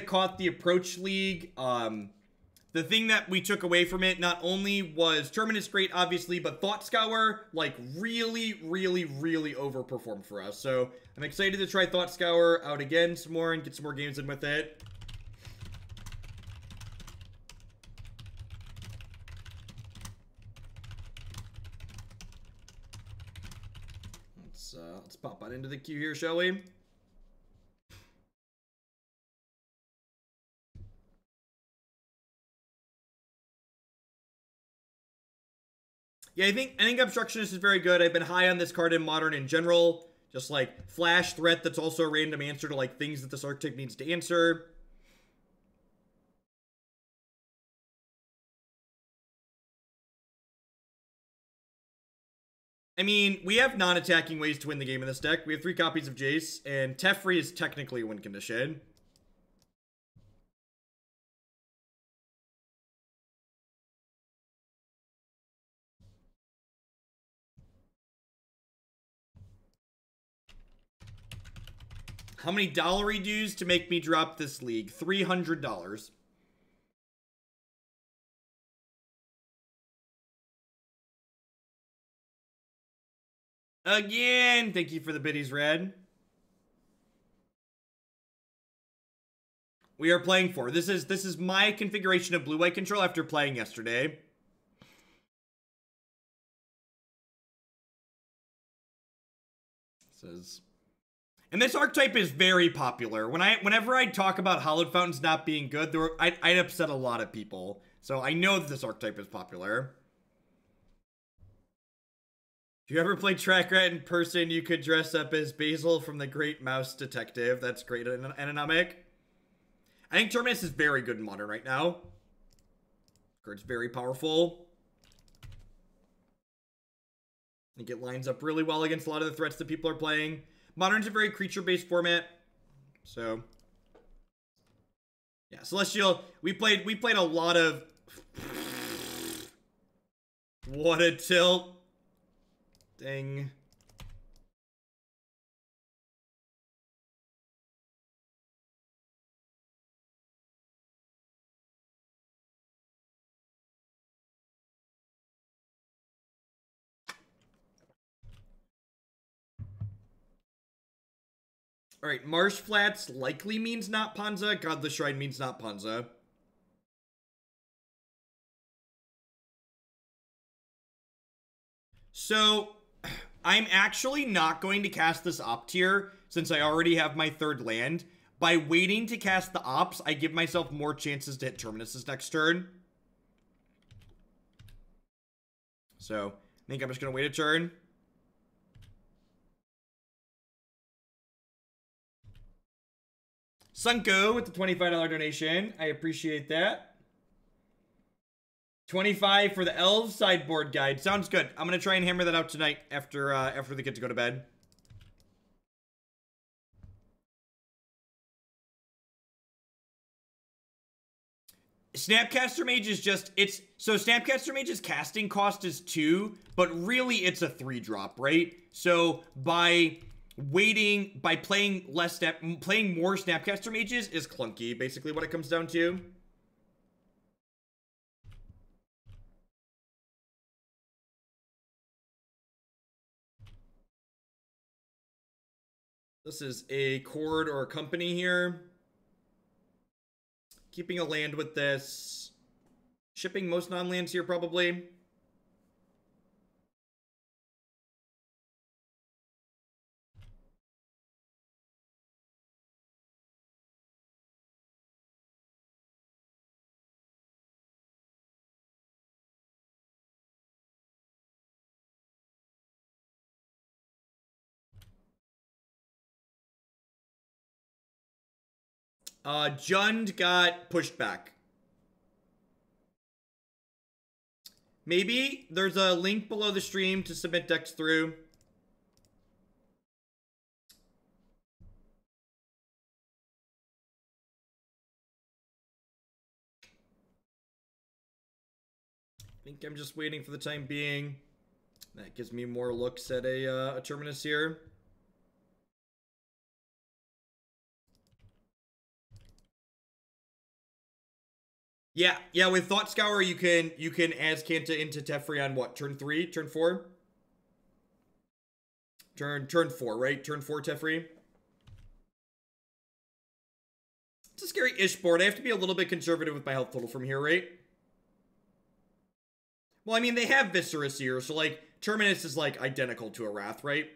that caught the Approach League, the thing that we took away from it, not only was Terminus great, obviously, but Thought Scour, like, really overperformed for us. So, I'm excited to try Thought Scour out again some more and get some more games in with it. Let's pop on into the queue here, shall we? Yeah, I think Obstructionist is very good. I've been high on this card in Modern in general. Just like flash threat that's also a random answer to like things that this archetype needs to answer. I mean, we have non-attacking ways to win the game in this deck. We have 3 copies of Jace, and Teferi is technically a win condition. How many dollary dues to make me drop this league? $300. Again, thank you for the biddies, Red. We are playing 4. This is my configuration of blue-white control after playing yesterday. And this archetype is very popular. Whenever I talk about Hallowed Fountains not being good, I'd upset a lot of people. So I know that this archetype is popular. If you ever played Track Rat in person, you could dress up as Basil from The Great Mouse Detective. That's great anatomic. I think Terminus is very good in Modern right now. Card's very powerful. I think it lines up really well against a lot of the threats that people are playing. Modern's a very creature-based format. So, yeah, Celestial, we played a lot of... What a tilt. Dang. Alright, Marsh Flats likely means not Panza. Godless Shrine means not Panza. So, I'm actually not going to cast this Opt tier, since I already have my 3rd land. By waiting to cast the Ops, I give myself more chances to hit Terminus next turn. So, I think I'm just going to wait a turn. Sunko with the $25 donation. I appreciate that. 25 for the Elves sideboard guide. Sounds good. I'm going to try and hammer that out tonight after the kids go to bed. Snapcaster Mage is just, so Snapcaster Mage's casting cost is 2, but really it's a 3-drop, right? So by playing more Snapcaster Mages is clunky, basically what it comes down to. This is a Chord or a Company here. Keeping a land with this. Shipping most non-lands here, probably. Jund got pushed back. Maybe there's a link below the stream to submit decks through. I think I'm just waiting for the time being. That gives me more looks at a Terminus here. Yeah, with Thought Scour you can Azcanta into Teferi on what? Turn 3? Turn 4? Turn 4, right? Turn 4 Teferi. It's a scary-ish board. I have to be a little bit conservative with my health total from here, right? Well, I mean, they have Viscerus here, so, like, Terminus is, like, identical to a Wrath, right?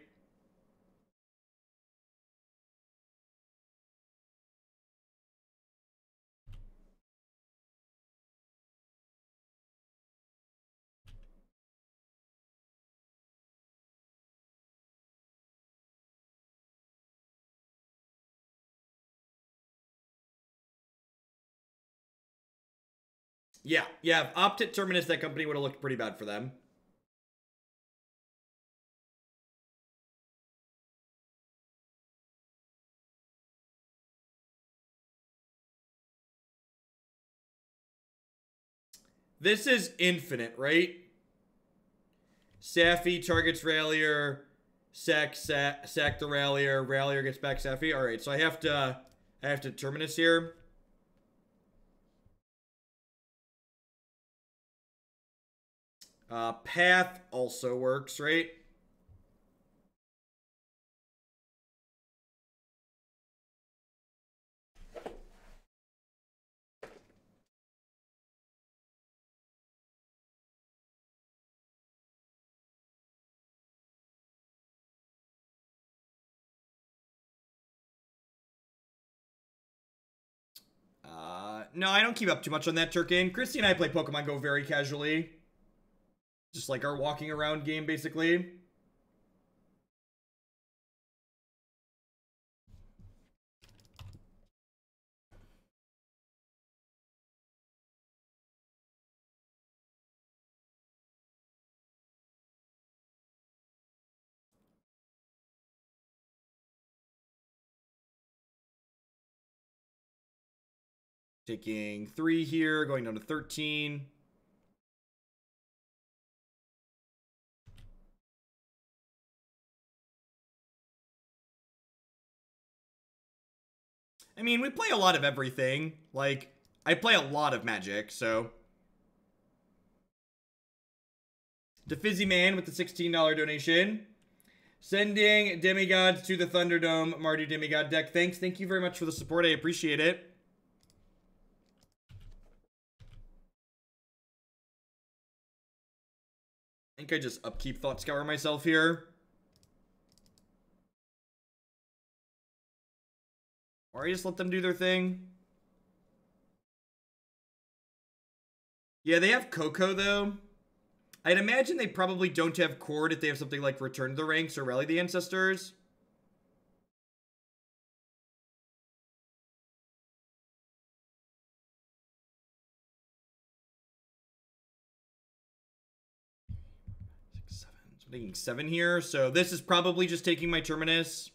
Yeah, if Opted Terminus, that company would have looked pretty bad for them. This is infinite, right? Safi targets Rallier, sack the Rallier, Rallier gets back Safi. Alright, so I have to Terminus here. Path also works, right? No, I don't keep up too much on that Turkin. Christy and I play Pokemon Go very casually. Just like our walking around game, basically. Taking 3 here, going down to 13. I mean, we play a lot of everything. Like, I play a lot of Magic, so. DeFizzy Man with the $16 donation. Sending demigods to the Thunderdome, Mardu Demigod deck. Thank you very much for the support. I appreciate it. I think I just upkeep Thought Scour myself here. Or I just let them do their thing. Yeah, they have Coco, though. I'd imagine they probably don't have Cord if they have something like Return to the Ranks or Rally the Ancestors. I'm taking 7 here, so this is probably just taking my Terminus.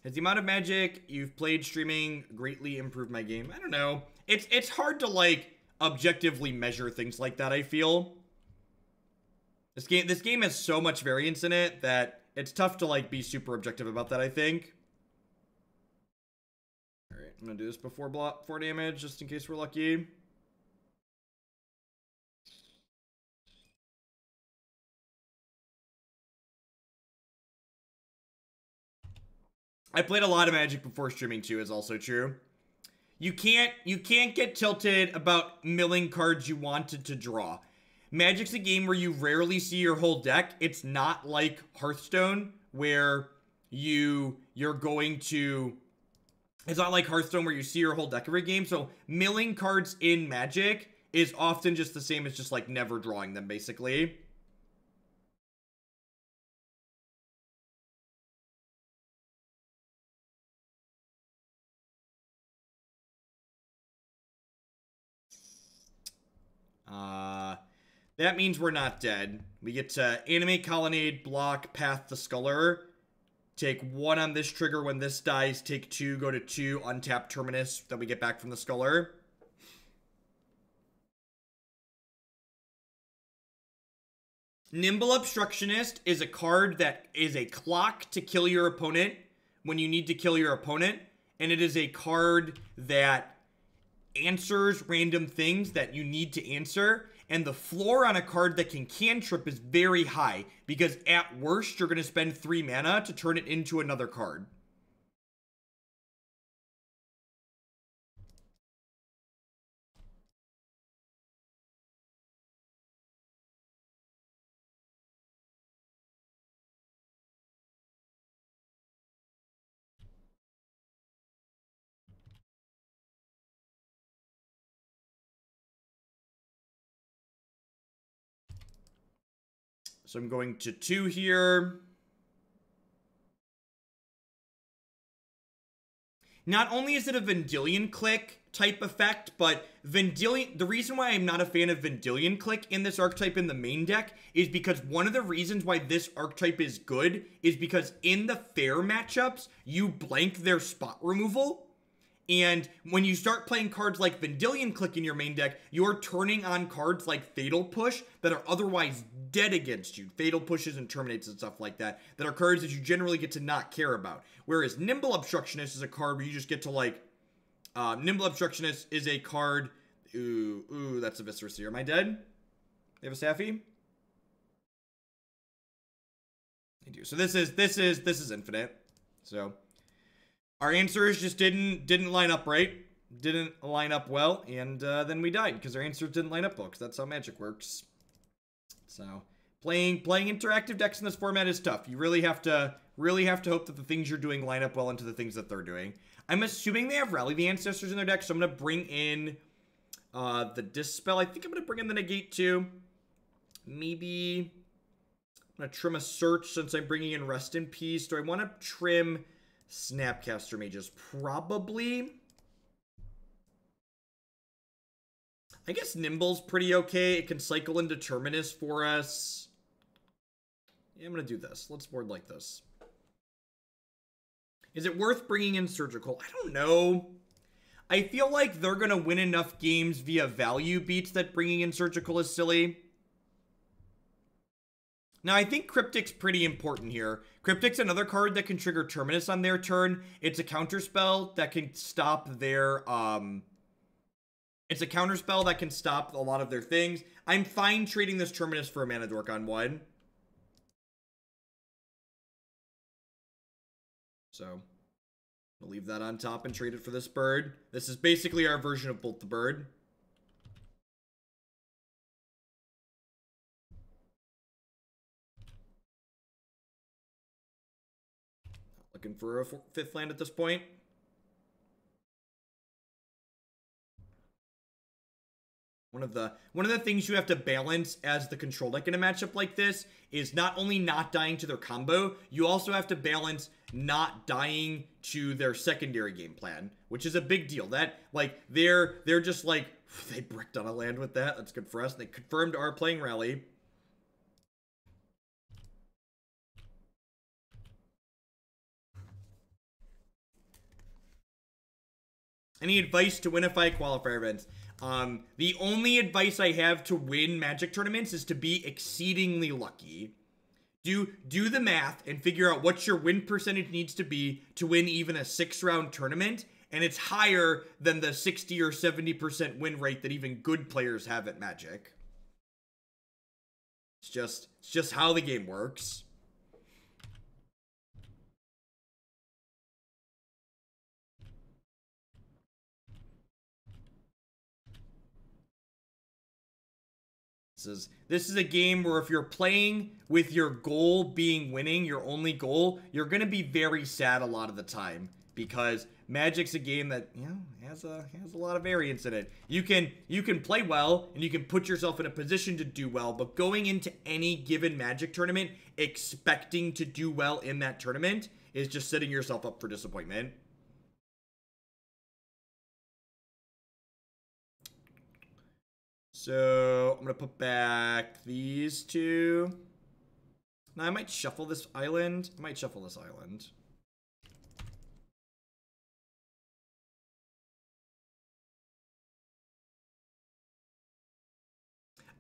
Has the amount of Magic you've played streaming greatly improved my game? I don't know. It's hard to, like, objectively measure things like that, I feel. This game has so much variance in it that it's tough to, like, be super objective about that, I think. Alright, I'm gonna do this before 4 damage, just in case we're lucky. I played a lot of Magic before streaming too, is also true. You can't get tilted about milling cards you wanted to draw. Magic's a game where you rarely see your whole deck. It's not like Hearthstone where you're going to... It's not like Hearthstone where you see your whole deck every game. So milling cards in Magic is often just the same as just like never drawing them, basically. That means we're not dead. We get to Animate Colonnade, block, Path the Sculptor. Take 1 on this trigger when this dies. Take 2, go to 2, untap Terminus that we get back from the Sculptor. Nimble Obstructionist is a card that is a clock to kill your opponent when you need to kill your opponent. And it is a card that answers random things that you need to answer. And the floor on a card that can cantrip is very high, because at worst, you're going to spend 3 mana to turn it into another card. So I'm going to 2 here. Not only is it a Vendilion Clique type effect, but the reason why I'm not a fan of Vendilion Clique in this archetype in the main deck is because one of the reasons why this archetype is good is because in the fair matchups, you blank their spot removal. And when you start playing cards like Vendilion Clique in your main deck, you're turning on cards like Fatal Push that are otherwise dead against you. Fatal Pushes and Terminates and stuff like that, that are cards that you generally get to not care about. Whereas Nimble Obstructionist is a card where you just get to, like, Nimble Obstructionist is a card. Ooh, that's a Viscera Seer. Am I dead? They have a Safi? I do. So this is infinite. So our answers just didn't line up right. Didn't line up well, and then we died because our answers didn't line up well, because that's how Magic works. So playing interactive decks in this format is tough. You really have to hope that the things you're doing line up well into the things that they're doing. I'm assuming they have Rally the Ancestors in their deck, so I'm gonna bring in the Dispel. I think I'm gonna bring in the Negate too. Maybe I'm gonna trim a Search since I'm bringing in Rest in Peace. Do I want to trim Snapcaster Mages? Probably. I guess Nimble's pretty okay. It can cycle into Terminus for us. Yeah, I'm gonna do this. Let's board like this. Is it worth bringing in Surgical? I don't know. I feel like they're gonna win enough games via value beats that bringing in Surgical is silly. Now, I think Cryptic's pretty important here. Cryptic's another card that can trigger Terminus on their turn. It's a counterspell that can stop their, it's a counterspell that can stop a lot of their things. I'm fine trading this Terminus for a Mana Dork on 1. So, we'll leave that on top and trade it for this bird. This is basically our version of Bolt the Bird. Looking for a 5th land at this point. One of the things you have to balance as the control deck in a matchup like this is not only not dying to their combo, you also have to balance not dying to their secondary game plan, which is a big deal. That, like, they're just like, they bricked on a land with that. That's good for us. They confirmed our playing Rally. Any advice to win a fight qualifier events? The only advice I have to win Magic tournaments is to be exceedingly lucky. Do the math and figure out what your win percentage needs to be to win even a 6-round tournament, and it's higher than the 60 or 70% win rate that even good players have at Magic. It's just how the game works. This is a game where if you're playing with your goal being winning, your only goal, you're going to be very sad a lot of the time, because Magic's a game that, you know, has a lot of variance in it. You can play well and you can put yourself in a position to do well, but going into any given Magic tournament expecting to do well in that tournament is just setting yourself up for disappointment. So I'm gonna put back these two. Now I might shuffle this island.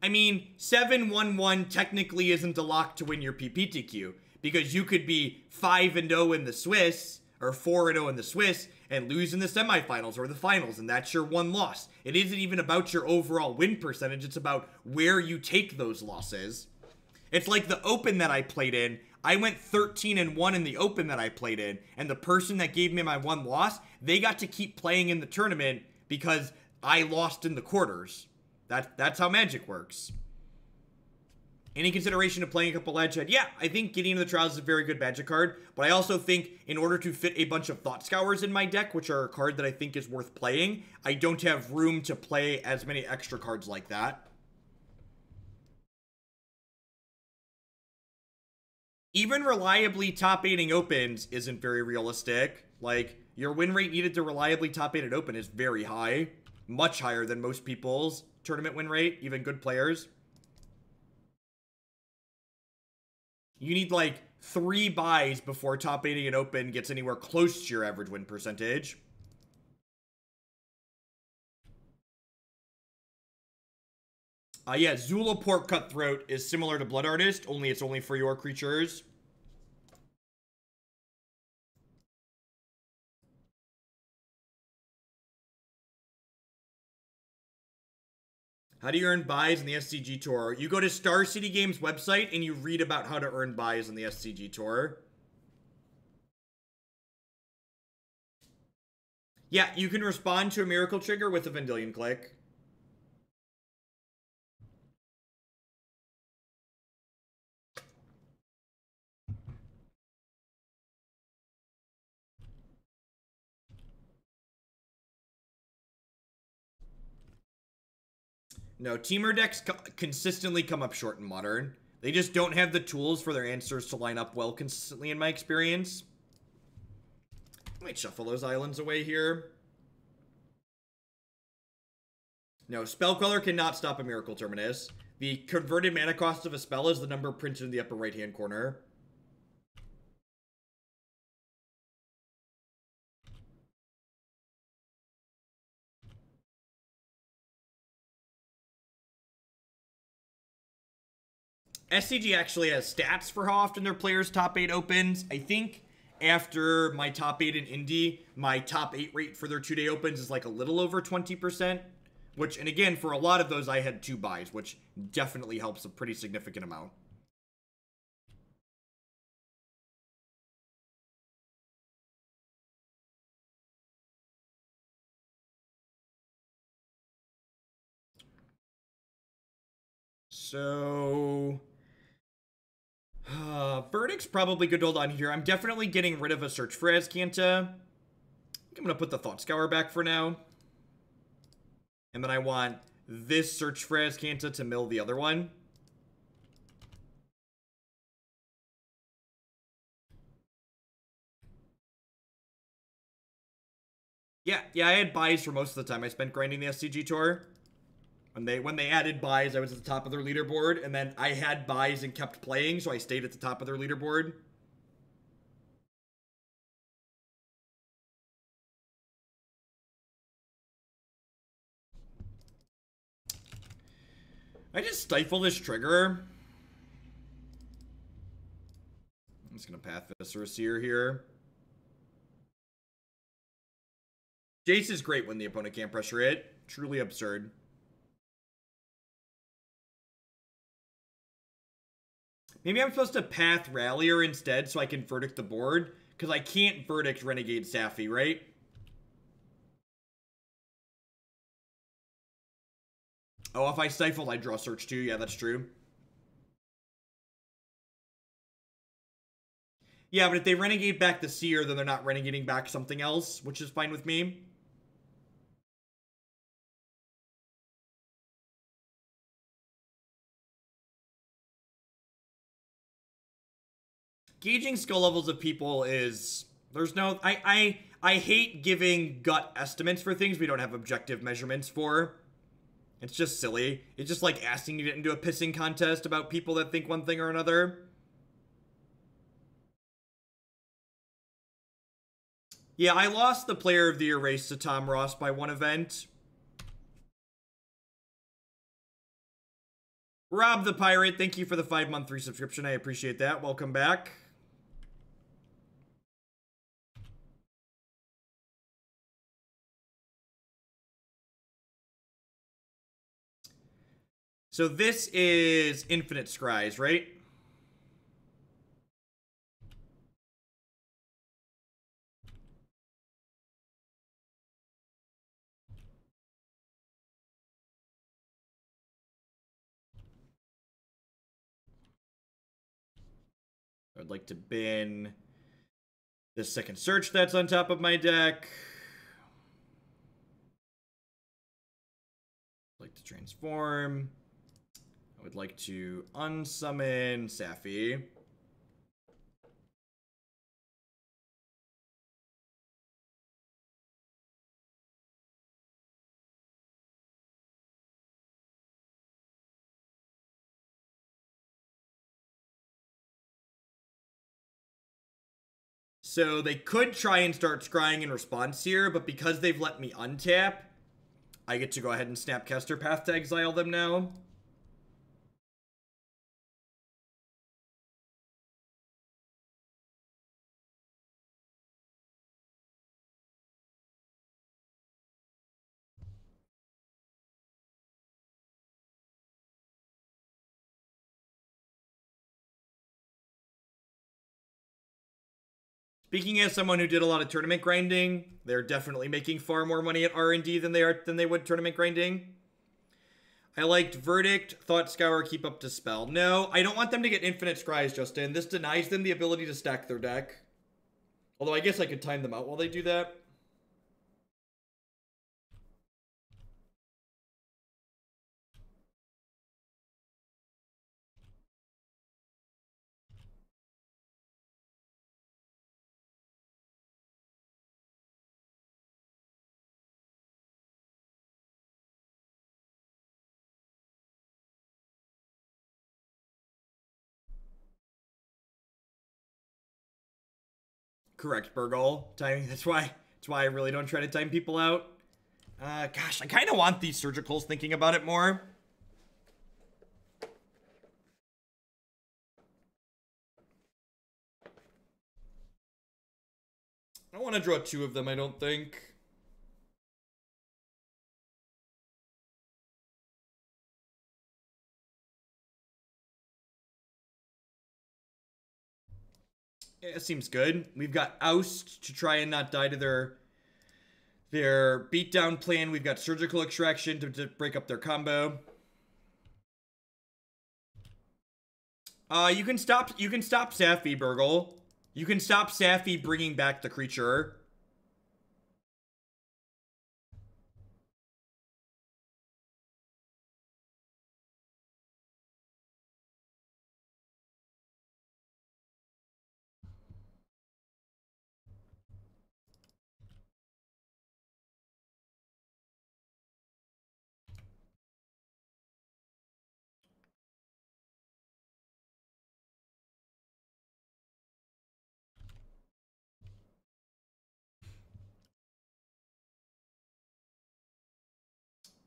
I mean, 7-1-1 technically isn't a lock to win your PPTQ, because you could be 5-0 in the Swiss, or 4-0 in the Swiss, and lose in the semifinals or the finals, and that's your one loss. It isn't even about your overall win percentage, it's about where you take those losses. It's like the Open that I played in. I went 13-1 in the Open that I played in, and the person that gave me my one loss, they got to keep playing in the tournament because I lost in the quarters. That's how Magic works. Any consideration of playing a couple Edgehead? Yeah, I think getting into the Trials is a very good Magic card, but I also think in order to fit a bunch of Thought Scours in my deck, which are a card that I think is worth playing, I don't have room to play as many extra cards like that. Even reliably top-8ing Opens isn't very realistic. Like, your win rate needed to reliably top-8 at Open is very high. Much higher than most people's tournament win rate, even good players. You need like 3 buys before top 8ing an Open gets anywhere close to your average win percentage. Yeah, Zulaport Cutthroat is similar to Blood Artist, only it's only for your creatures. How do you earn buys in the SCG Tour? You go to Star City Games website and you read about how to earn buys in the SCG Tour. Yeah, you can respond to a Miracle Trigger with a Vendilion Clique. No, Teamer decks consistently come up short in Modern. They just don't have the tools for their answers to line up well consistently in my experience. I might shuffle those islands away here. No, Spell Queller cannot stop a Miracle Terminus. The converted mana cost of a spell is the number printed in the upper right-hand corner. SCG actually has stats for how often their players' top 8 opens. I think after my top 8 in Indie, my top 8 rate for their 2-day opens is like a little over 20%. Which, and again, for a lot of those, I had 2 buys, which definitely helps a pretty significant amount. So... Verdict's probably good to hold on here. I'm definitely getting rid of a Search for Azcanta. I'm gonna put the Thought Scour back for now. And then I want this Search for Azcanta to mill the other one. Yeah, I had buys for most of the time I spent grinding the SCG Tour. When they added buys, I was at the top of their leaderboard, and then I had buys and kept playing, so I stayed at the top of their leaderboard. I just stifle this trigger. I'm just gonna Path Viscera Seer here. Jace is great when the opponent can't pressure it. Truly absurd. Maybe I'm supposed to Path Rallier instead so I can Verdict the board. Because I can't Verdict Renegade Safi, right? Oh, if I Stifle, I draw Search too. Yeah, that's true. Yeah, but if they Renegade back the Seer, then they're not Renegading back something else, which is fine with me. Gauging skill levels of people is... There's no... I hate giving gut estimates for things we don't have objective measurements for. It's just silly. It's just like asking you to get into a pissing contest about people that think one thing or another. Yeah, I lost the Player of the Year race to Tom Ross by one event. Rob the Pirate, thank you for the 5-month resubscription. I appreciate that. Welcome back. So this is Infinite Scries, right? I'd like to bin the second search that's on top of my deck. I'd like to transform. I would like to unsummon Safi. So they could try and start scrying in response here, but because they've let me untap, I get to go ahead and Snapcaster Path to exile them now. Speaking as someone who did a lot of tournament grinding, they're definitely making far more money at R&D than they would tournament grinding. I liked Verdict, Thought Scour, keep up Dispel. No, I don't want them to get Infinite Scries, Justin. This denies them the ability to stack their deck. Although I guess I could time them out while they do that. Correct, Burgle. Timing. That's why I really don't try to time people out. Gosh, I kind of want these surgicals thinking about it more. I don't want to draw 2 of them, I don't think. Yeah, it seems good. We've got Oust to try and not die to their beatdown plan. We've got Surgical Extraction to break up their combo. You can stop Safi, Burgle. You can stop Safi bringing back the creature.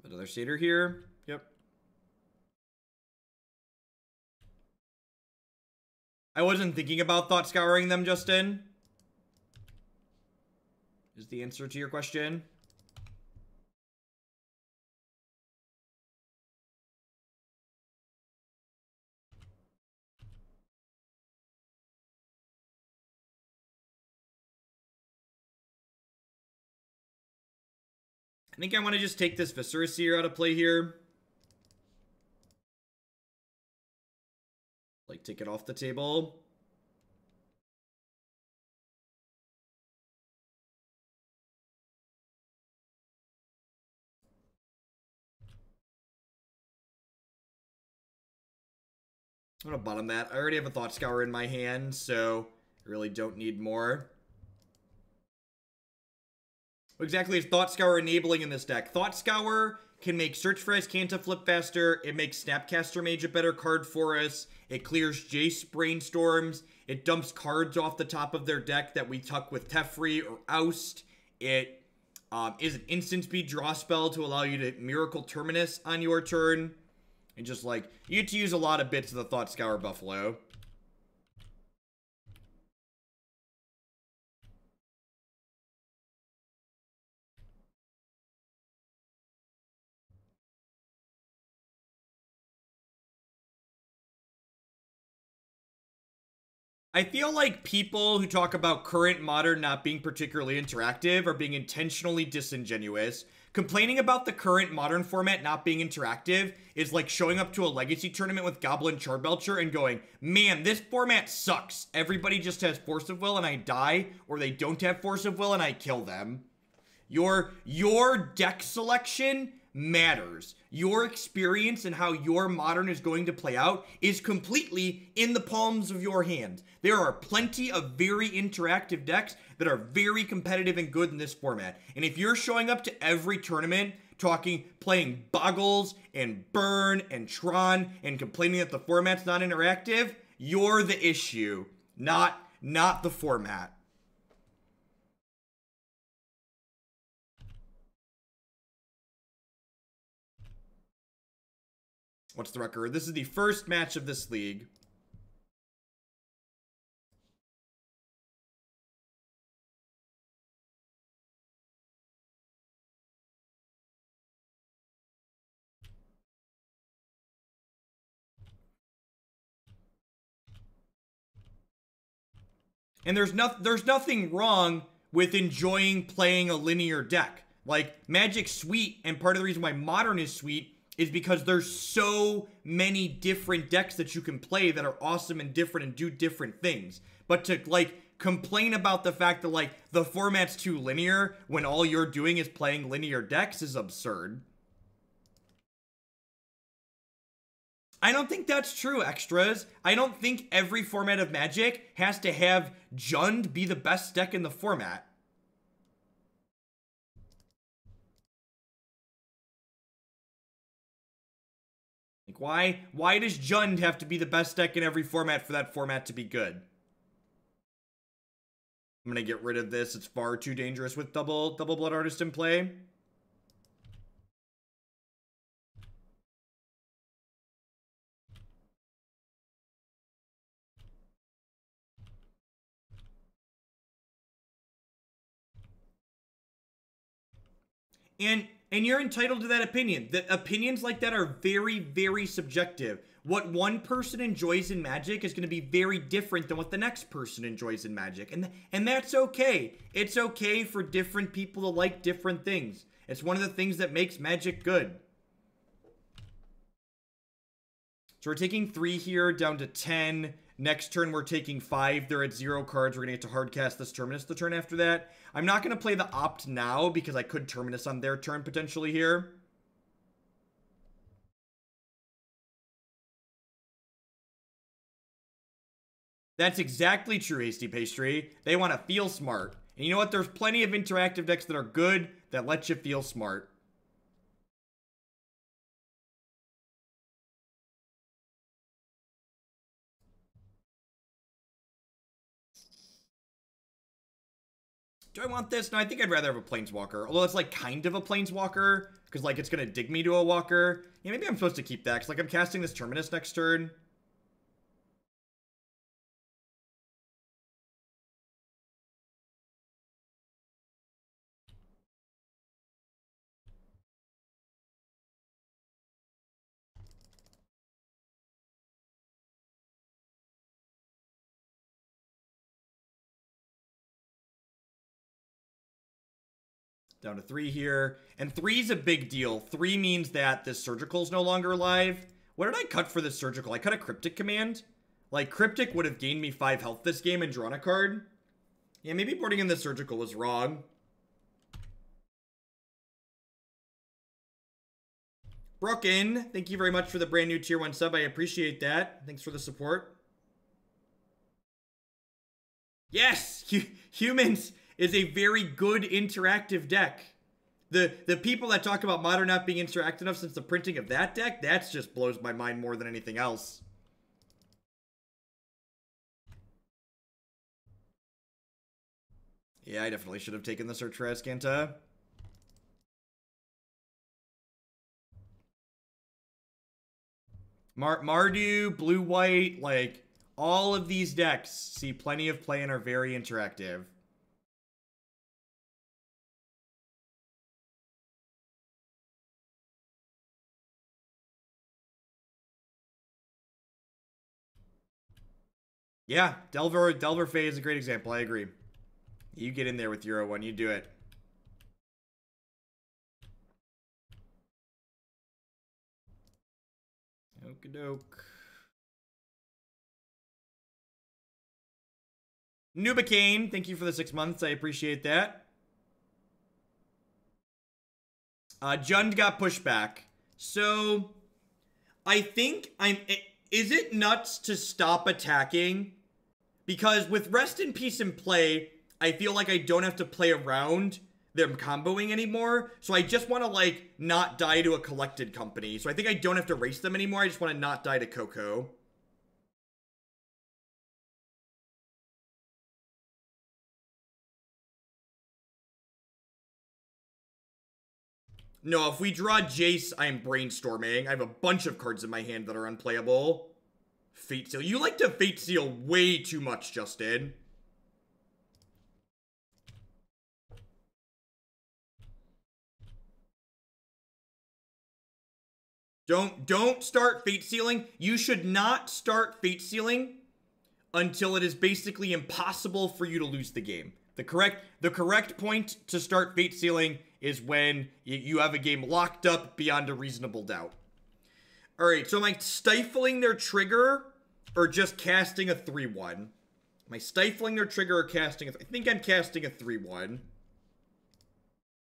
Another Satyr here. Yep. I wasn't thinking about Thought Scouring them, Justin. Is the answer to your question. I think I want to just take this Viscera Seer out of play here. Like, take it off the table. I'm gonna bottom that. I already have a Thought Scour in my hand, so I really don't need more. What exactly is Thought Scour enabling in this deck? Thought Scour can make Search for Azcanta flip faster. It makes Snapcaster Mage a better card for us. It clears Jace Brainstorms. It dumps cards off the top of their deck that we tuck with Teferi or Oust. It is an instant speed draw spell to allow you to Miracle Terminus on your turn. And just like, you get to use a lot of bits of the Thought Scour Buffalo. I feel like people who talk about current Modern not being particularly interactive are being intentionally disingenuous. Complaining about the current Modern format not being interactive is like showing up to a Legacy tournament with Goblin Charbelcher and going, man, this format sucks. Everybody just has Force of Will and I die, or they don't have Force of Will and I kill them. Your deck selection matters. Your experience and how your Modern is going to play out is completely in the palms of your hand. There are plenty of very interactive decks that are very competitive and good in this format. And if you're showing up to every tournament playing Boggles and Burn and Tron and complaining that the format's not interactive, you're the issue, not the format. What's the record? This is the first match of this league. And there's nothing wrong with enjoying playing a linear deck. Like, Magic's sweet, and part of the reason why Modern is sweet is because there's so many different decks that you can play that are awesome and different and do different things. But to, like, complain about the fact that, like, the format's too linear when all you're doing is playing linear decks is absurd. I don't think that's true, extras. I don't think every format of Magic has to have Jund be the best deck in the format. Like, why does Jund have to be the best deck in every format for that format to be good? I'm gonna get rid of this. It's far too dangerous with double Blood Artist in play. And you're entitled to that opinion. The opinions like that are very, very subjective. What one person enjoys in Magic is going to be very different than what the next person enjoys in Magic. And that's okay. It's okay for different people to like different things. It's one of the things that makes Magic good. So we're taking 3 here, down to 10. Next turn, we're taking 5. They're at 0 cards. We're going to get to hardcast this Terminus the turn after that. I'm not going to play the Opt now because I could Terminus on their turn potentially here. That's exactly true, Hasty Pastry. They want to feel smart. And you know what? There's plenty of interactive decks that are good that let you feel smart. Do I want this? No, I think I'd rather have a Planeswalker. Although it's like kind of a Planeswalker. Because like it's going to dig me to a Walker. Yeah, maybe I'm supposed to keep that. Because like I'm casting this Terminus next turn. Down to 3 here. And 3 is a big deal. 3 means that this Surgical is no longer alive. What did I cut for this Surgical? I cut a Cryptic Command. Like, Cryptic would have gained me 5 health this game and drawn a card. Yeah, maybe boarding in the Surgical was wrong. Broken, thank you very much for the brand new tier 1 sub. I appreciate that. Thanks for the support. Yes! Humans is a very good interactive deck. The people that talk about Modern not being interactive enough since the printing of that deck, that just blows my mind more than anything else. Yeah, I definitely should have taken the search for Azcanta. Mardu, blue-white, like, all of these decks see plenty of play and are very interactive. Yeah, Delver Fae is a great example. I agree. You get in there with Euro 1. You do it. Okie doke. Nubicane, thank you for the 6 months. I appreciate that. Jund got pushed back. So, I think is it nuts to stop attacking? Because with Rest in Peace in play, I feel like I don't have to play around them comboing anymore. So I just want to, like, not die to a collected company. So I think I don't have to race them anymore. I just want to not die to Coco. No, if we draw Jace, I'm brainstorming. I have a bunch of cards in my hand that are unplayable. Fate Seal. You like to Fate Seal way too much, Justin. Don't start Fate Sealing. You should not start Fate Sealing until it is basically impossible for you to lose the game. The correct point to start Fate Sealing is when you have a game locked up beyond a reasonable doubt. Alright, so am I stifling their trigger or just casting a 3-1? Am I stifling their trigger or casting a... I think I'm casting a 3-1.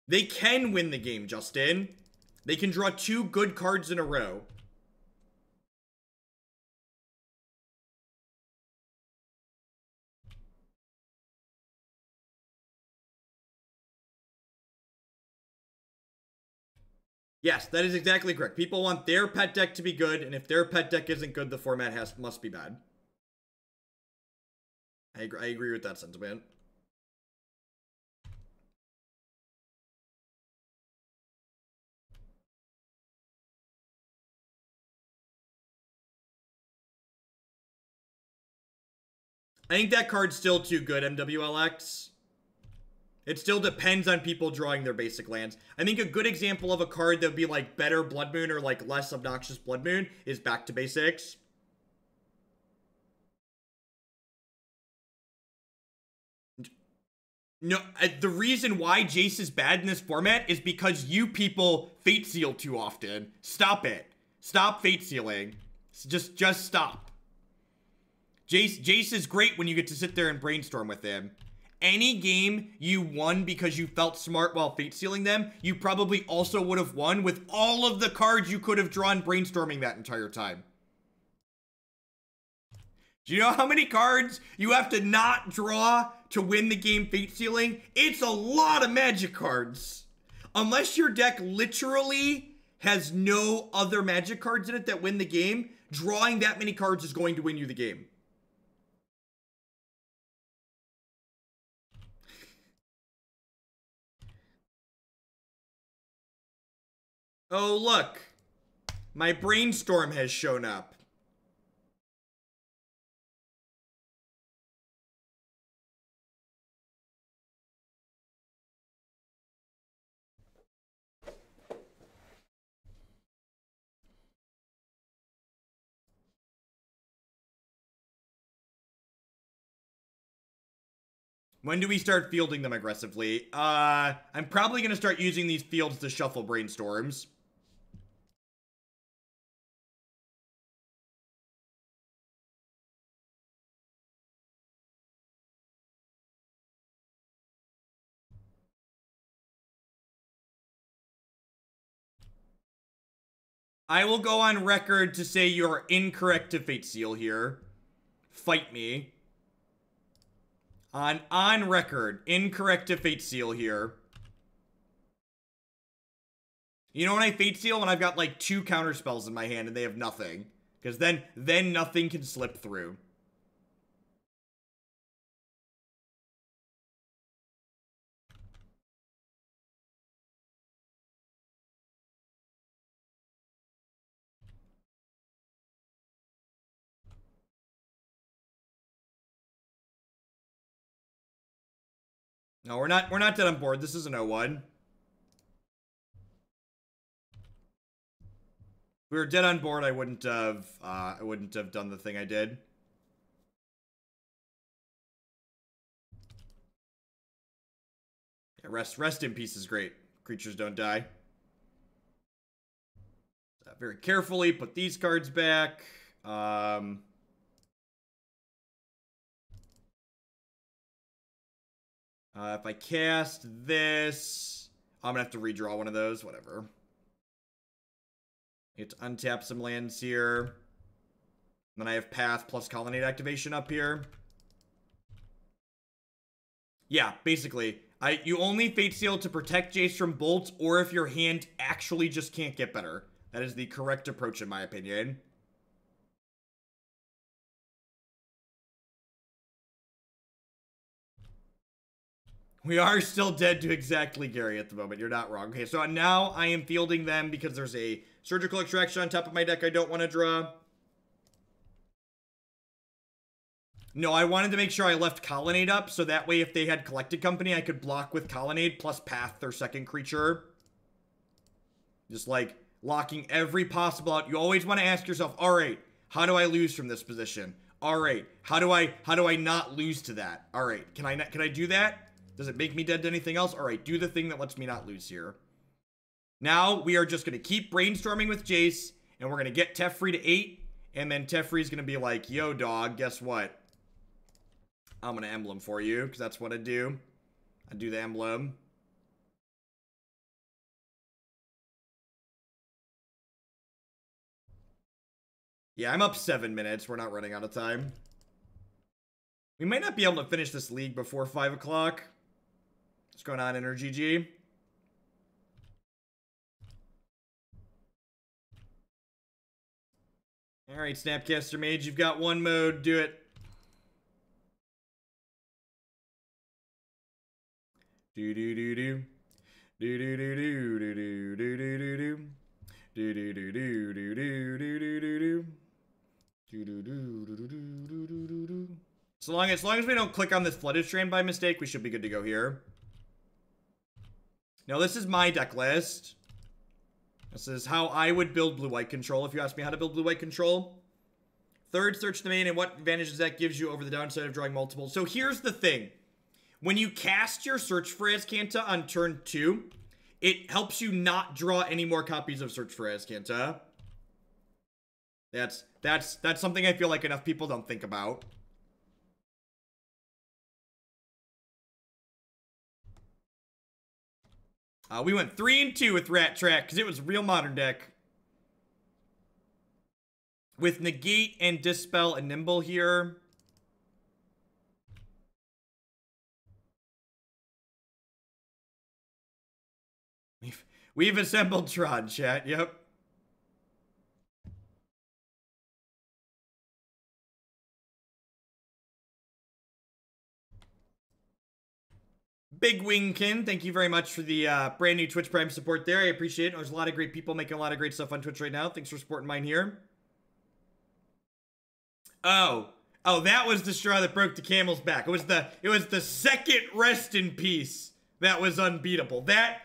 They can win the game, Justin. They can draw 2 good cards in a row. Yes, that is exactly correct. People want their pet deck to be good, and if their pet deck isn't good, the format must be bad. I agree with that sentiment. I think that card's still too good, MWLX. It still depends on people drawing their basic lands. I think a good example of a card that would be like better Blood Moon or like less obnoxious Blood Moon is Back to Basics. No, the reason why Jace is bad in this format is because you people Fate Seal too often. Stop it. Stop Fate Sealing. Just stop. Jace is great when you get to sit there and brainstorm with him. Any game you won because you felt smart while Fate Sealing them, you probably also would have won with all of the cards you could have drawn brainstorming that entire time. Do you know how many cards you have to not draw to win the game Fate Sealing? It's a lot of Magic cards. Unless your deck literally has no other Magic cards in it that win the game, drawing that many cards is going to win you the game. Oh, look. My brainstorm has shown up. When do we start fielding them aggressively? I'm probably going to start using these fields to shuffle brainstorms. I will go on record to say you're incorrect to Fate Seal here. Fight me. On record, incorrect to Fate Seal here. You know when I Fate Seal? When I've got like 2 counter spells in my hand and they have nothing. Because then nothing can slip through. No, we're not dead on board. This is an 0-1. If we were dead on board, I wouldn't have done the thing I did. Yeah, rest in peace is great. Creatures don't die. Very carefully put these cards back. If I cast this, I'm gonna have to redraw one of those. Whatever. Get to untap some lands here. Then I have Path plus Colonnade activation up here. Yeah, basically. You only Fate Seal to protect Jace from bolts, or if your hand actually just can't get better. That is the correct approach, in my opinion. We are still dead to exactly Gary at the moment. You're not wrong. Okay, so now I am fielding them because there's a Surgical Extraction on top of my deck I don't want to draw. No, I wanted to make sure I left Colonnade up, so that way if they had Collected Company, I could block with Colonnade plus Path their second creature. Just like locking every possible out. You always want to ask yourself, all right, how do I lose from this position? All right, how do I not lose to that? All right, can I do that? Does it make me dead to anything else? All right, do the thing that lets me not lose here. Now, we are just going to keep brainstorming with Jace, and we're going to get Teferi to 8, and then Teferi's going to be like, yo, dog, guess what? I'm going to emblem for you, because that's what I do. I do the emblem. Yeah, I'm up 7 minutes. We're not running out of time. We might not be able to finish this league before 5 o'clock. What's going on, Energy G? Alright, Snapcaster Mage, you've got one mode. Do it. Do-do-do-do. Do-do-do-do-do-do-do-do-do-do. Do-do-do-do-do-do-do-do-do. Do-do-do-do-do-do-do-do. As long as we don't click on this Flooded Strand by mistake, we should be good to go here. Now, this is my deck list. This is how I would build blue-white control, if you ask me how to build blue-white control. Third, search the main and what advantages that gives you over the downside of drawing multiple. So here's the thing. When you cast your Search for Azcanta on turn 2, it helps you not draw any more copies of Search for Azcanta. That's something I feel like enough people don't think about. We went 3 and 2 with Rat Track because it was a real modern deck. With Negate and Dispel and Nimble here. We've assembled Tron, chat. Yep. Big Wingkin, thank you very much for the brand new Twitch Prime support there. I appreciate it. There's a lot of great people making a lot of great stuff on Twitch right now. Thanks for supporting mine here. Oh, that was the straw that broke the camel's back. It was the second rest in peace that was unbeatable. That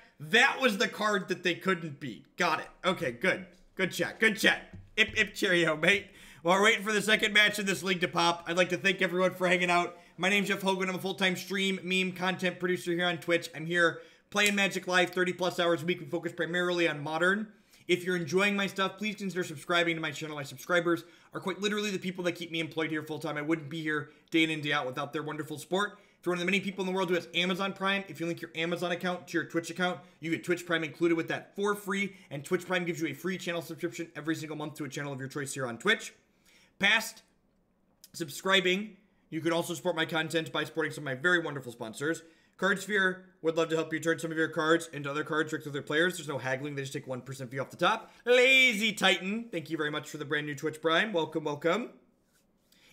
was the card that they couldn't beat. Got it. Okay, good. Good chat. Good chat. Ip cheerio, mate. While we're waiting for the second match in this league to pop, I'd like to thank everyone for hanging out. My name's Jeff Hogan. I'm a full-time stream, meme, content producer here on Twitch. I'm here playing Magic Live 30-plus hours a week. We focus primarily on Modern. If you're enjoying my stuff, please consider subscribing to my channel. My subscribers are quite literally the people that keep me employed here full-time. I wouldn't be here day in and day out without their wonderful support. If you're one of the many people in the world who has Amazon Prime, if you link your Amazon account to your Twitch account, you get Twitch Prime included with that for free, and Twitch Prime gives you a free channel subscription every single month to a channel of your choice here on Twitch. Past subscribing, you could also support my content by supporting some of my very wonderful sponsors. Card Sphere would love to help you turn some of your cards into other cards tricked with their players. There's no haggling. They just take 1% fee off the top. Lazy Titan, thank you very much for the brand new Twitch Prime. Welcome, welcome.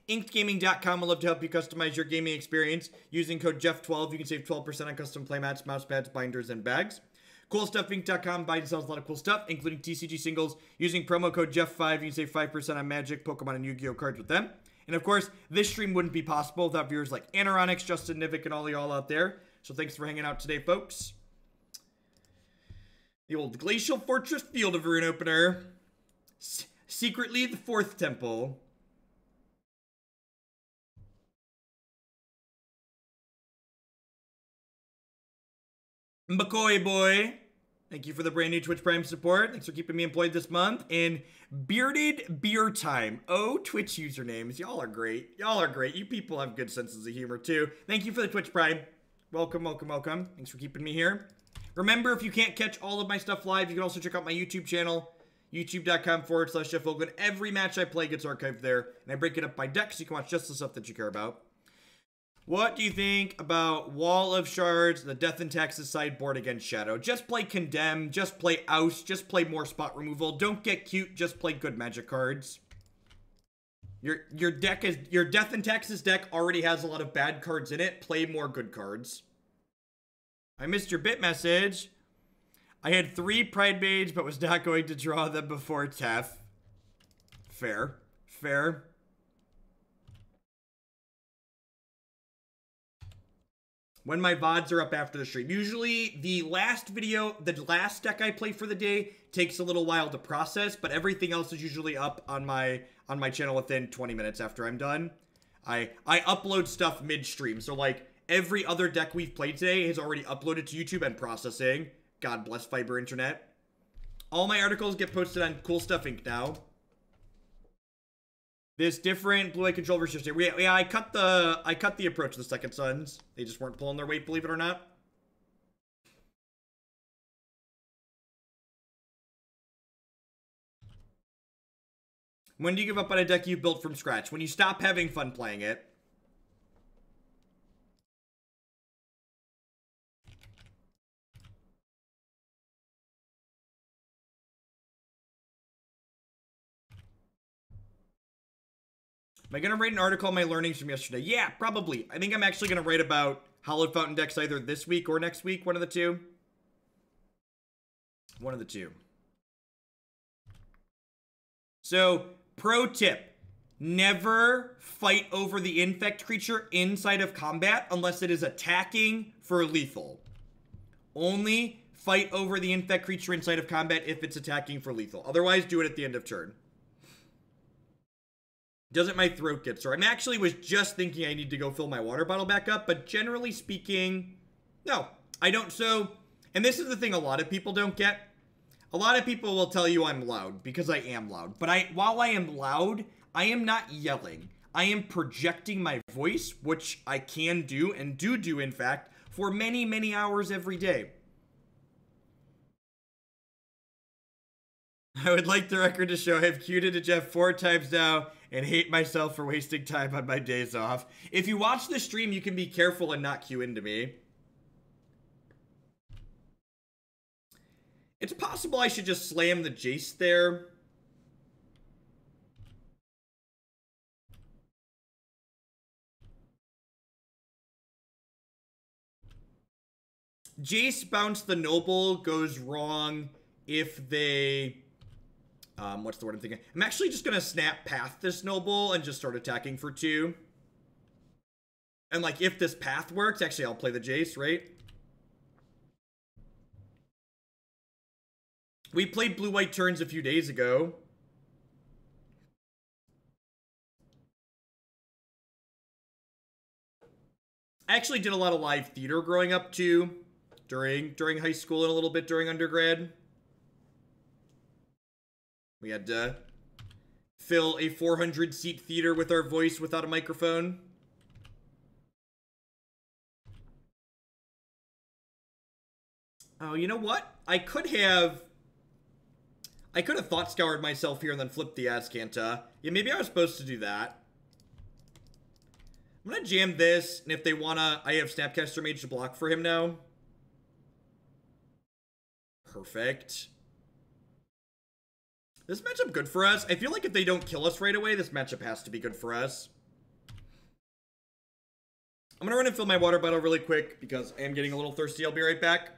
InkedGaming.com would love to help you customize your gaming experience. Using code Jeff12, you can save 12% on custom playmats, mousepads, binders, and bags. CoolStuffInc.com buys and sells a lot of cool stuff, including TCG singles. Using promo code Jeff5, you can save 5% on Magic, Pokemon, and Yu-Gi-Oh cards with them. And of course, this stream wouldn't be possible without viewers like Anaronix, Justin Nivik, and all y'all out there. So thanks for hanging out today, folks. The old Glacial Fortress Field of Rune Opener. Secretly the 4th temple. McCoy boy. Thank you for the brand new Twitch Prime support. Thanks for keeping me employed this month. And Bearded Beer Time. Oh, Twitch usernames. Y'all are great. Y'all are great. You people have good senses of humor, too. Thank you for the Twitch Prime. Welcome, welcome, welcome. Thanks for keeping me here. Remember, if you can't catch all of my stuff live, you can also check out my YouTube channel. YouTube.com/Jeff Oglen. Every match I play gets archived there. And I break it up by deck so you can watch just the stuff that you care about. What do you think about Wall of Shards, the Death and Taxes sideboard against Shadow? Just play Condemn, just play Oust, just play more spot removal. Don't get cute, just play good Magic cards. Your Death and Taxes deck already has a lot of bad cards in it. Play more good cards. I missed your bit message. I had 3 Pride Mage, but was not going to draw them before Tef. Fair. Fair. When my VODs are up after the stream. Usually, the last deck I play for the day takes a little while to process, but everything else is usually up on my channel within 20 minutes after I'm done. I upload stuff midstream, so like every other deck we've played today is already uploaded to YouTube and processing. God bless Fiber Internet. All my articles get posted on Cool Stuff Inc. now. This different blue-eye control versus yeah, I cut the approach to the Second Sons. They just weren't pulling their weight, believe it or not. When do you give up on a deck you built from scratch? When you stop having fun playing it. Am I going to write an article on my learnings from yesterday? Yeah, probably. I think I'm actually going to write about Hallowed Fountain decks either this week or next week. One of the two. One of the two. So, pro tip. Never fight over the Infect creature inside of combat unless it is attacking for lethal. Only fight over the Infect creature inside of combat if it's attacking for lethal. Otherwise, do it at the end of turn. Doesn't my throat get sore? I actually was just thinking I need to go fill my water bottle back up, but generally speaking, no, I don't. So, and this is the thing a lot of people don't get. A lot of people will tell you I'm loud because I am loud. But while I am loud, I am not yelling. I am projecting my voice, which I can do and do in fact, for many, many hours every day. I would like the record to show I've queued into Jeff 4 times now and hate myself for wasting time on my days off. If you watch the stream, you can be careful and not queue into me. It's possible I should just slam the Jace there. Jace bounce the Noble goes wrong if they... what's the word I'm thinking? I'm actually just gonna snap path this Noble and just start attacking for 2. And like, if this path works, actually I'll play the Jace, right? We played blue-white turns a few days ago. I actually did a lot of live theater growing up too. During high school and a little bit during undergrad. We had to fill a 400-seat theater with our voice without a microphone. Oh, you know what? I could have Thought Scoured myself here and then flipped the Azcanta. Yeah, maybe I was supposed to do that. I'm gonna jam this, and if they wanna, I have Snapcaster Mage to block for him now. Perfect. This matchup good for us. I feel like if they don't kill us right away, this matchup has to be good for us. I'm gonna run and fill my water bottle really quick because I am getting a little thirsty. I'll be right back.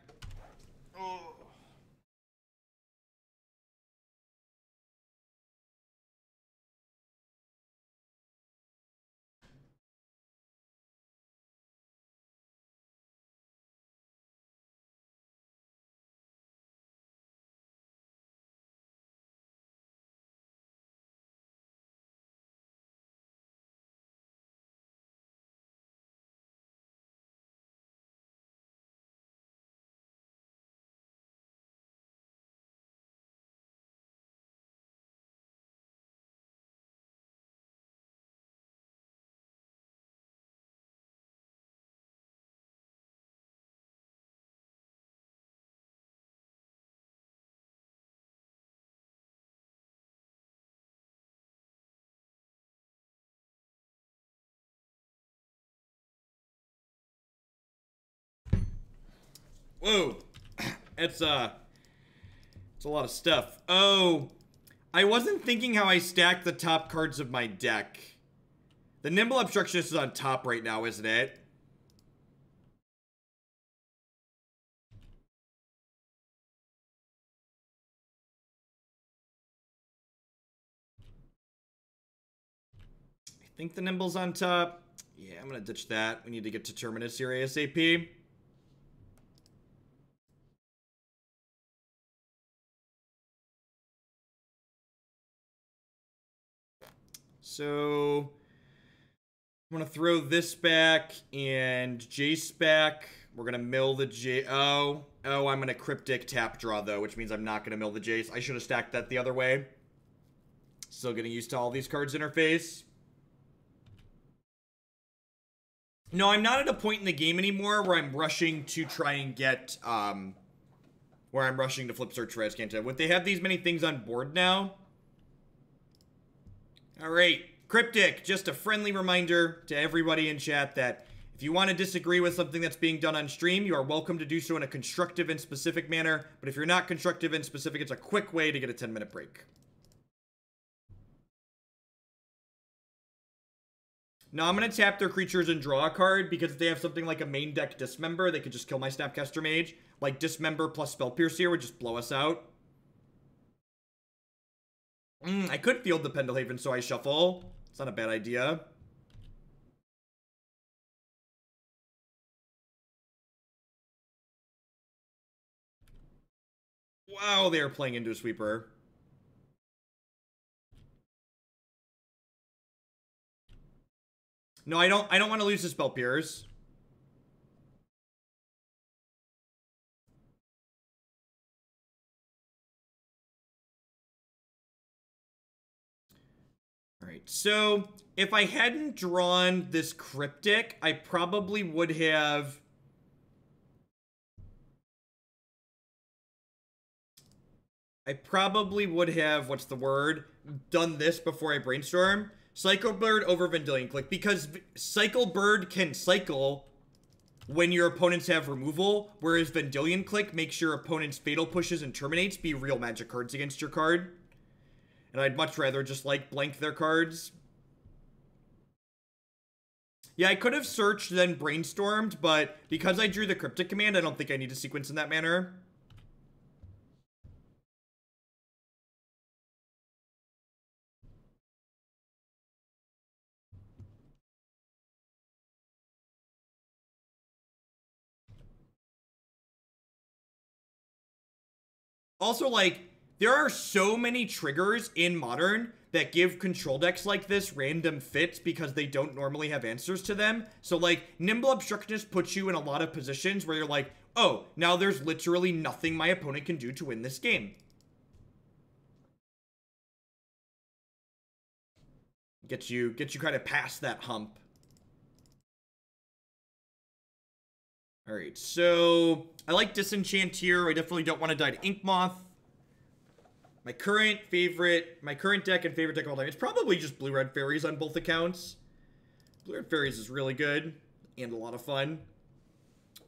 Whoa. It's a lot of stuff. Oh, I wasn't thinking how I stacked the top cards of my deck. The Nimble Obstructionist is on top right now, isn't it? I think the Nimble's on top. Yeah, I'm gonna ditch that. We need to get to Terminus here ASAP. So I'm gonna throw this back and Jace back. We're gonna mill the Oh, I'm gonna Cryptic tap draw though, which means I'm not gonna mill the Jace. I should have stacked that the other way. Still getting used to all these cards interface. No, I'm not at a point in the game anymore where I'm rushing to try and get, where I'm rushing to flip search for Azcanta. Would they have these many things on board now? Alright, Cryptic, just a friendly reminder to everybody in chat that if you want to disagree with something that's being done on stream, you are welcome to do so in a constructive and specific manner. But if you're not constructive and specific, it's a quick way to get a 10-minute break. No, I'm going to tap their creatures and draw a card, because if they have something like a main deck Dismember, they could just kill my Snapcaster Mage. Like, Dismember plus Spell Pierce here would just blow us out. I could field the Pendelhaven, so I shuffle. It's not a bad idea. Wow, they are playing into a sweeper. No, I don't want to lose the Spell Pierce. Alright, so if I hadn't drawn this Cryptic, I probably would have... what's the word? Done this before I brainstorm. Cycle Bird over Vendilion Clique, because Cycle Bird can cycle when your opponents have removal, whereas Vendilion Clique makes your opponent's Fatal Pushes and Terminates be real magic cards against your card. And I'd much rather just, like, blank their cards. Yeah, I could have searched then brainstormed, but because I drew the Cryptic Command, I don't think I need to sequence in that manner. Also, like, there are so many triggers in Modern that give control decks like this random fits because they don't normally have answers to them. So, like, Nimble Obstructionist puts you in a lot of positions where you're like, oh, now there's literally nothing my opponent can do to win this game. Gets you kind of past that hump. Alright, so I like Disenchant here. I definitely don't want to die to Ink Moth. My current deck and favorite deck of all time. It's probably just Blue-Red Fairies on both accounts. Blue-Red Fairies is really good and a lot of fun.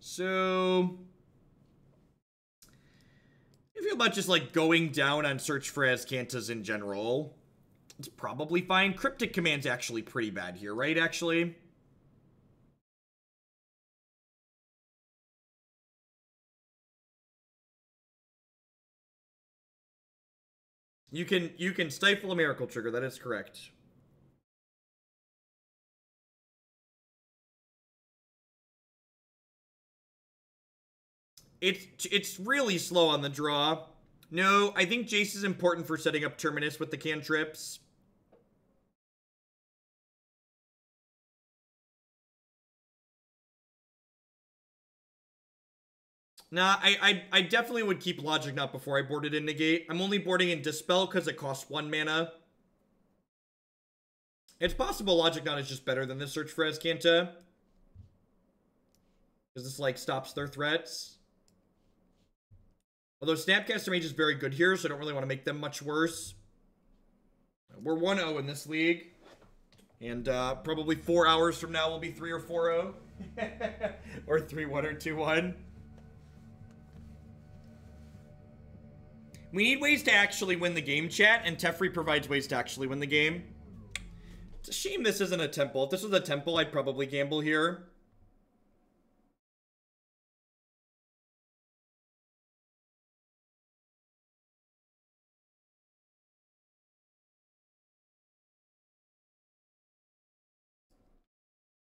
So I feel about just like going down on search for Azcantas in general. It's probably fine. Cryptic Command's actually pretty bad here, right? Actually. You can stifle a Miracle Trigger, that is correct. It's really slow on the draw. No, I think Jace is important for setting up Terminus with the cantrips. Nah, I definitely would keep Logic Knot before I boarded in Negate. I'm only boarding in Dispel because it costs 1 mana. It's possible Logic Knot is just better than this search for Azcanta. Because this, like, stops their threats. Although Snapcaster Mage is very good here, so I don't really want to make them much worse. We're 1-0 in this league. And probably 4 hours from now we'll be 3 or 4-0. Or 3-1 or 2-1. We need ways to actually win the game, chat, and Teferi provides ways to actually win the game. It's a shame this isn't a temple. If this was a temple, I'd probably gamble here.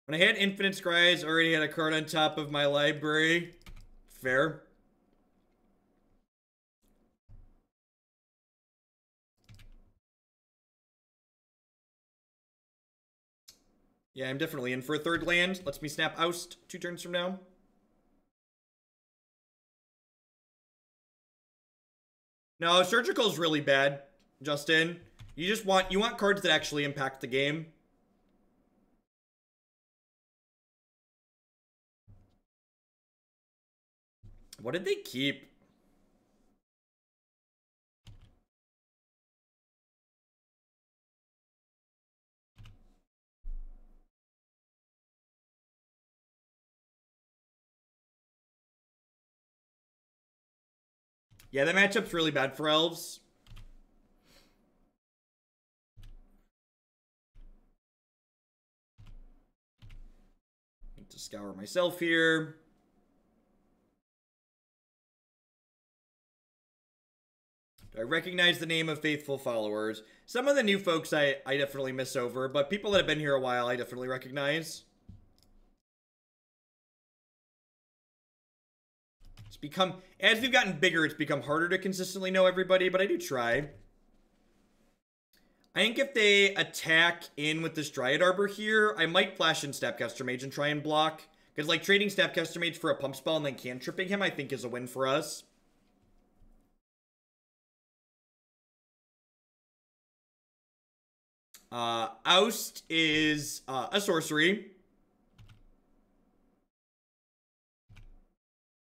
When I had Infinite Scries, I already had a card on top of my library. Fair. Yeah, I'm definitely in for a third land. Lets me snap Oust 2 turns from now. No, Surgical's really bad, Justin. You want cards that actually impact the game. What did they keep? Yeah, that matchup's really bad for elves. Need to scour myself here. Do I recognize the name of faithful followers? Some of the new folks I definitely miss over, but people that have been here a while I definitely recognize. It's become, as we've gotten bigger, it's become harder to consistently know everybody, but I do try. I think if they attack in with this Dryad Arbor here, I might flash in Snapcaster Mage and try and block. Because, like, trading Snapcaster Mage for a pump spell and then cantripping him, I think is a win for us. Oust is a sorcery.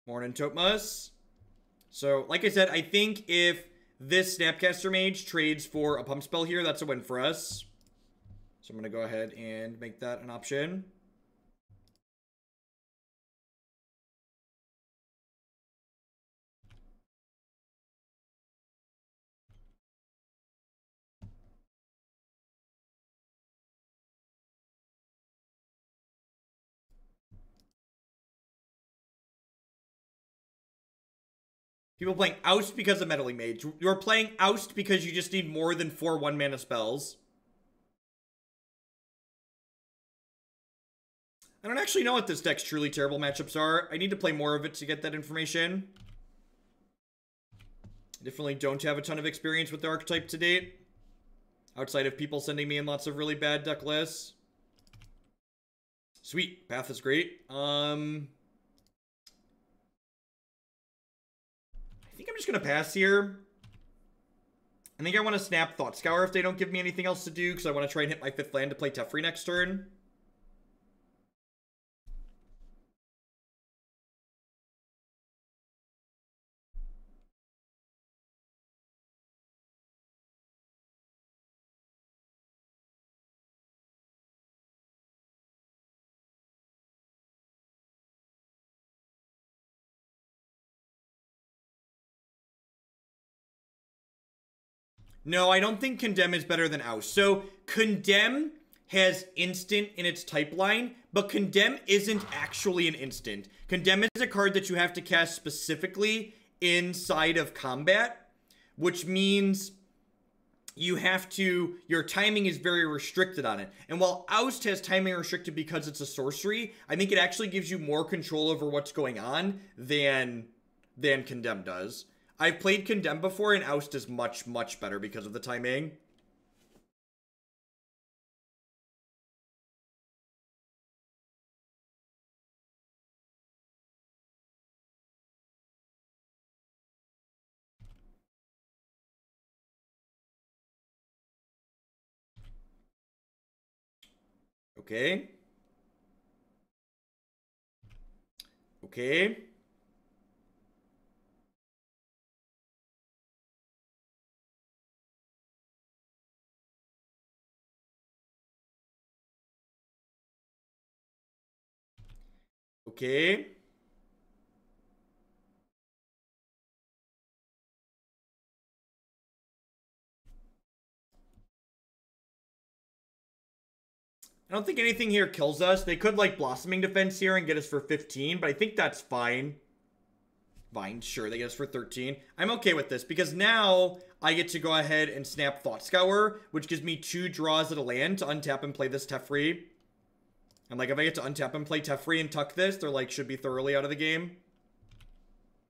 Morning, Totmas. So, like I said, I think if this Snapcaster Mage trades for a pump spell here, that's a win for us. So I'm going to go ahead and make that an option. People playing Oust because of Meddling Mage. You're playing Oust because you just need more than 4 1-mana spells. I don't actually know what this deck's truly terrible matchups are. I need to play more of it to get that information. I definitely don't have a ton of experience with the archetype to date. Outside of people sending me in lots of really bad deck lists. Sweet. Path is great. I think I'm just going to pass here. I think I want to snap Thought Scour if they don't give me anything else to do, because I want to try and hit my 5th land to play Teferi next turn. No, I don't think Condemn is better than Oust. So, Condemn has instant in its type line, but Condemn isn't actually an instant. Condemn is a card that you have to cast specifically inside of combat, which means your timing is very restricted on it. And while Oust has timing restricted because it's a sorcery, I think it actually gives you more control over what's going on than Condemn does. I've played Condemn before, and Oust is much, much better because of the timing. Okay. Okay. Okay. I don't think anything here kills us. They could, like, Blossoming Defense here and get us for 15, but I think that's fine. Fine, sure, they get us for 13. I'm okay with this, because now I get to go ahead and snap Thought Scour, which gives me 2 draws at a land to untap and play this Teferi. And, like, if I get to untap and play Teferi and tuck this, they're, like, should be thoroughly out of the game.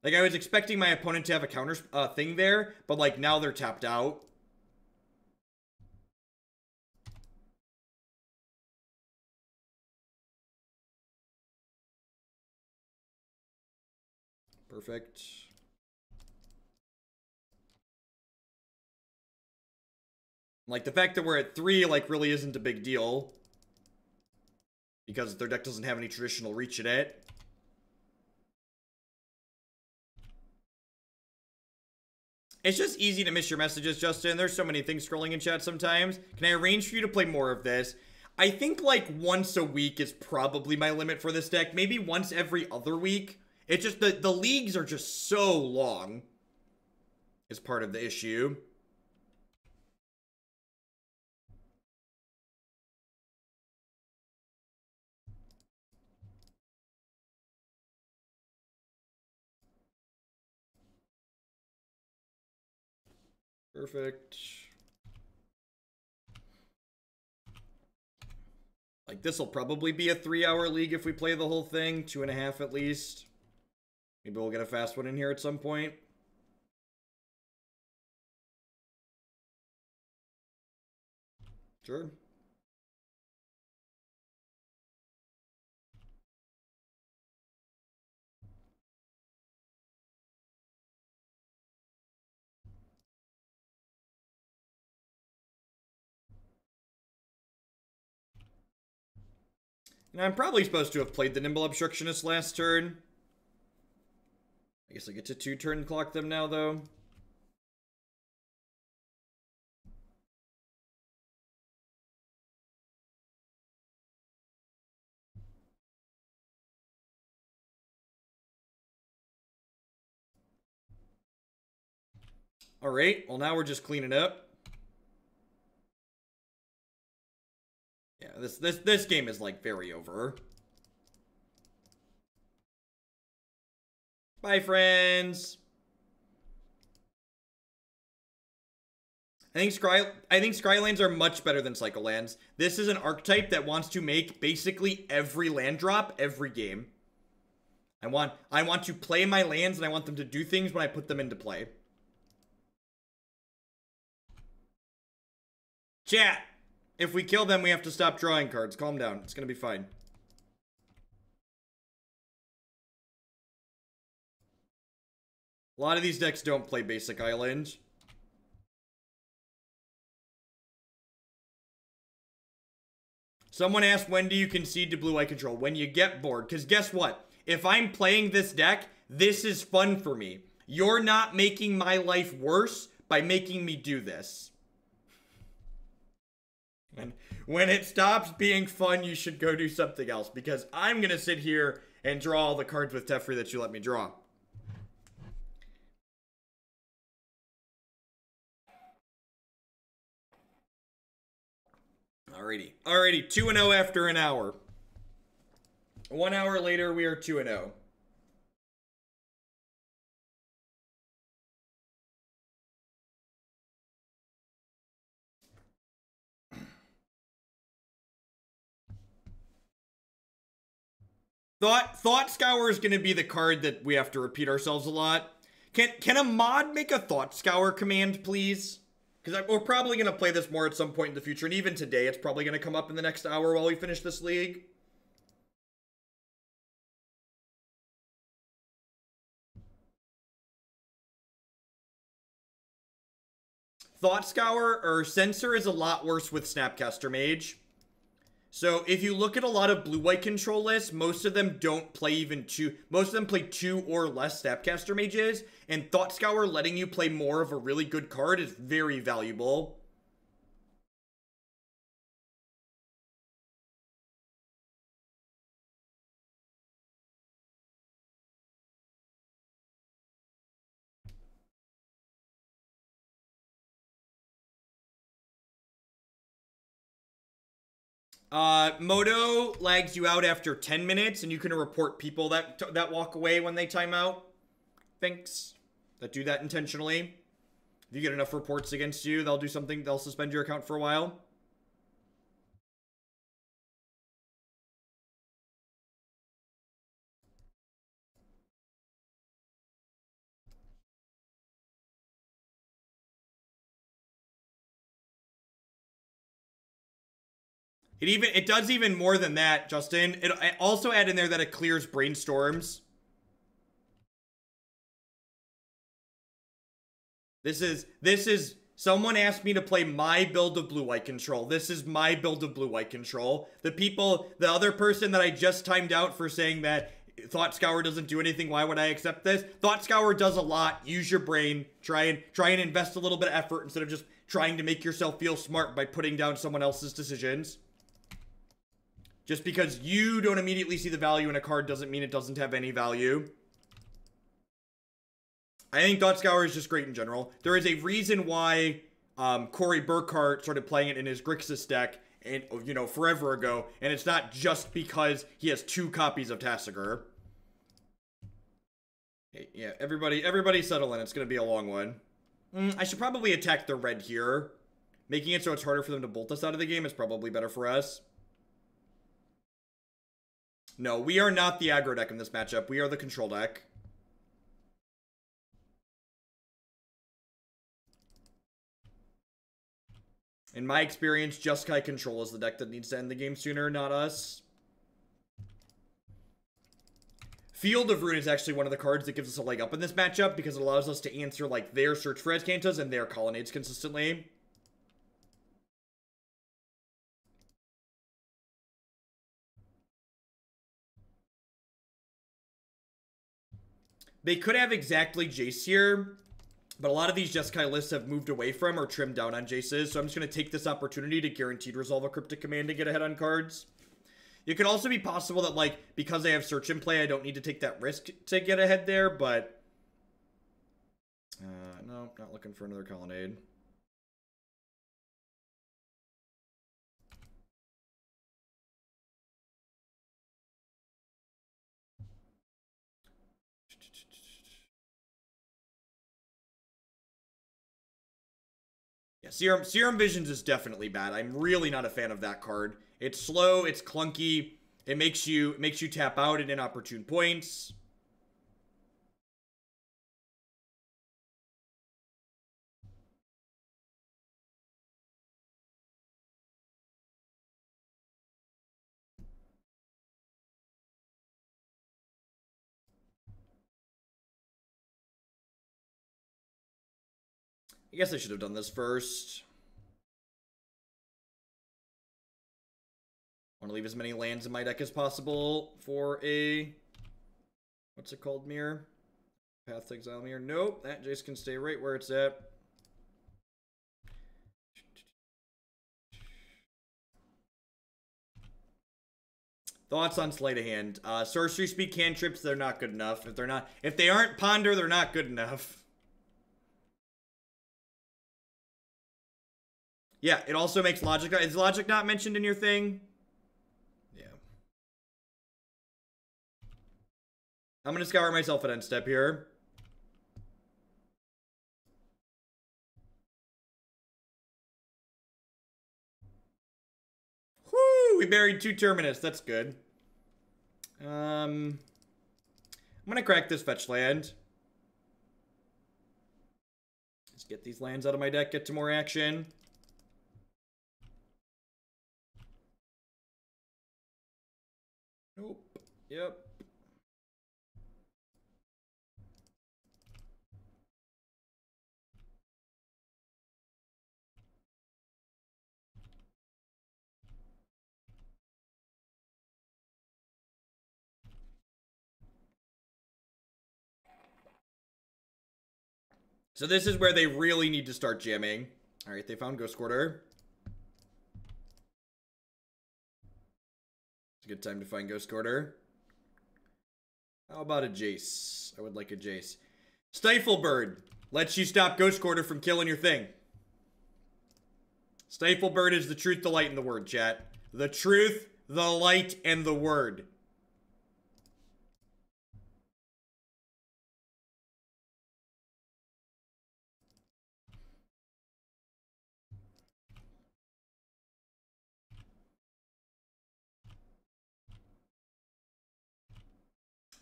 Like, I was expecting my opponent to have a counter thing there, but, like, now they're tapped out. Perfect. Like, the fact that we're at 3, like, really isn't a big deal. Because their deck doesn't have any traditional reach in it. It's just easy to miss your messages, Justin. There's so many things scrolling in chat sometimes. Can I arrange for you to play more of this? I think, like, once a week is probably my limit for this deck. Maybe once every other week. It's just, the leagues are just so long. Is part of the issue. Perfect. Like, this will probably be a 3-hour league if we play the whole thing. 2.5 at least. Maybe we'll get a fast one in here at some point. Sure. And I'm probably supposed to have played the Nimble Obstructionist last turn. I guess I get to 2-turn clock them now, though. Alright, well now we're just cleaning up. Yeah, this game is, like, very over. Bye, friends. I think Scrylands are much better than Cycle Lands. This is an archetype that wants to make basically every land drop every game. I want to play my lands, and I want them to do things when I put them into play. Chat! If we kill them, we have to stop drawing cards. Calm down. It's gonna be fine. A lot of these decks don't play basic island. Someone asked, when do you concede to blue-eye control? When you get bored. Because guess what? If I'm playing this deck, this is fun for me. You're not making my life worse by making me do this. And when it stops being fun, you should go do something else. Because I'm going to sit here and draw all the cards with Teferi that you let me draw. Alrighty. 2-0 after an hour. 1 hour later, we are 2-0. Thought Scour is going to be the card that we have to repeat ourselves a lot. Can a mod make a Thought Scour command, please? Because we're probably going to play this more at some point in the future. And even today, it's probably going to come up in the next hour while we finish this league. Thought Scour or Censor is a lot worse with Snapcaster Mage. So if you look at a lot of blue-white control lists, most of them don't play even 2. Most of them play 2 or less Snapcaster Mages. And Thought Scour letting you play more of a really good card is very valuable. Moto lags you out after 10 minutes, and you can report people that walk away when they time out. Thanks. That do that intentionally. If you get enough reports against you, they'll do something. They'll suspend your account for a while. It does even more than that, Justin. It also add in there that it clears brainstorms. This is someone asked me to play my build of blue-white control. This is my build of blue-white control. The other person that I just timed out for saying that Thought Scour doesn't do anything, why would I accept this? Thought Scour does a lot. Use your brain. Try and invest a little bit of effort instead of just trying to make yourself feel smart by putting down someone else's decisions. Just because you don't immediately see the value in a card doesn't mean it doesn't have any value. I think Thought Scour is just great in general. There is a reason why Corey Burkhart started playing it in his Grixis deck, and forever ago, and it's not just because he has 2 copies of Tasigur. Okay, yeah, everybody settle in. It's gonna be a long one. I should probably attack the red here. Making it so it's harder for them to bolt us out of the game is probably better for us. No, we are not the aggro deck in this matchup. We are the control deck. In my experience, Jeskai control is the deck that needs to end the game sooner, not us. Field of Ruin is actually one of the cards that gives us a leg up in this matchup because it allows us to answer like their search for Azcantas and their colonnades consistently. They could have exactly Jace here, but a lot of these Jeskai lists have moved away from or trimmed down on Jaces, so I'm just going to take this opportunity to guaranteed resolve a Cryptic Command to get ahead on cards. It could also be possible that, like, because I have Search in play, I don't need to take that risk to get ahead there, but... no, not looking for another Colonnade. Yeah, Serum Visions is definitely bad. I'm really not a fan of that card. It's slow, it's clunky, it makes you tap out at inopportune points. I guess I should have done this first. Want to leave as many lands in my deck as possible for a... What's it called, Mirror? Path to Exile Mirror. Nope, that Jace can stay right where it's at. Thoughts on Sleight of Hand. Sorcery Speed cantrips, they're not good enough. If they aren't Ponder, they're not good enough. Yeah, it also makes Logic... Is Logic not mentioned in your thing? Yeah. I'm gonna scour myself at end step here. Whoo! We buried 2 Terminus. That's good. I'm gonna crack this fetch land. Let's get these lands out of my deck, get to more action. Nope. Yep. So this is where they really need to start jamming. All right, they found Ghost Quarter. It's a good time to find Ghost Quarter. How about a Jace? I would like a Jace. Stifle Bird lets you stop Ghost Quarter from killing your thing. Stifle Bird is the truth, the light, and the word, chat. the truth, the light, and the word.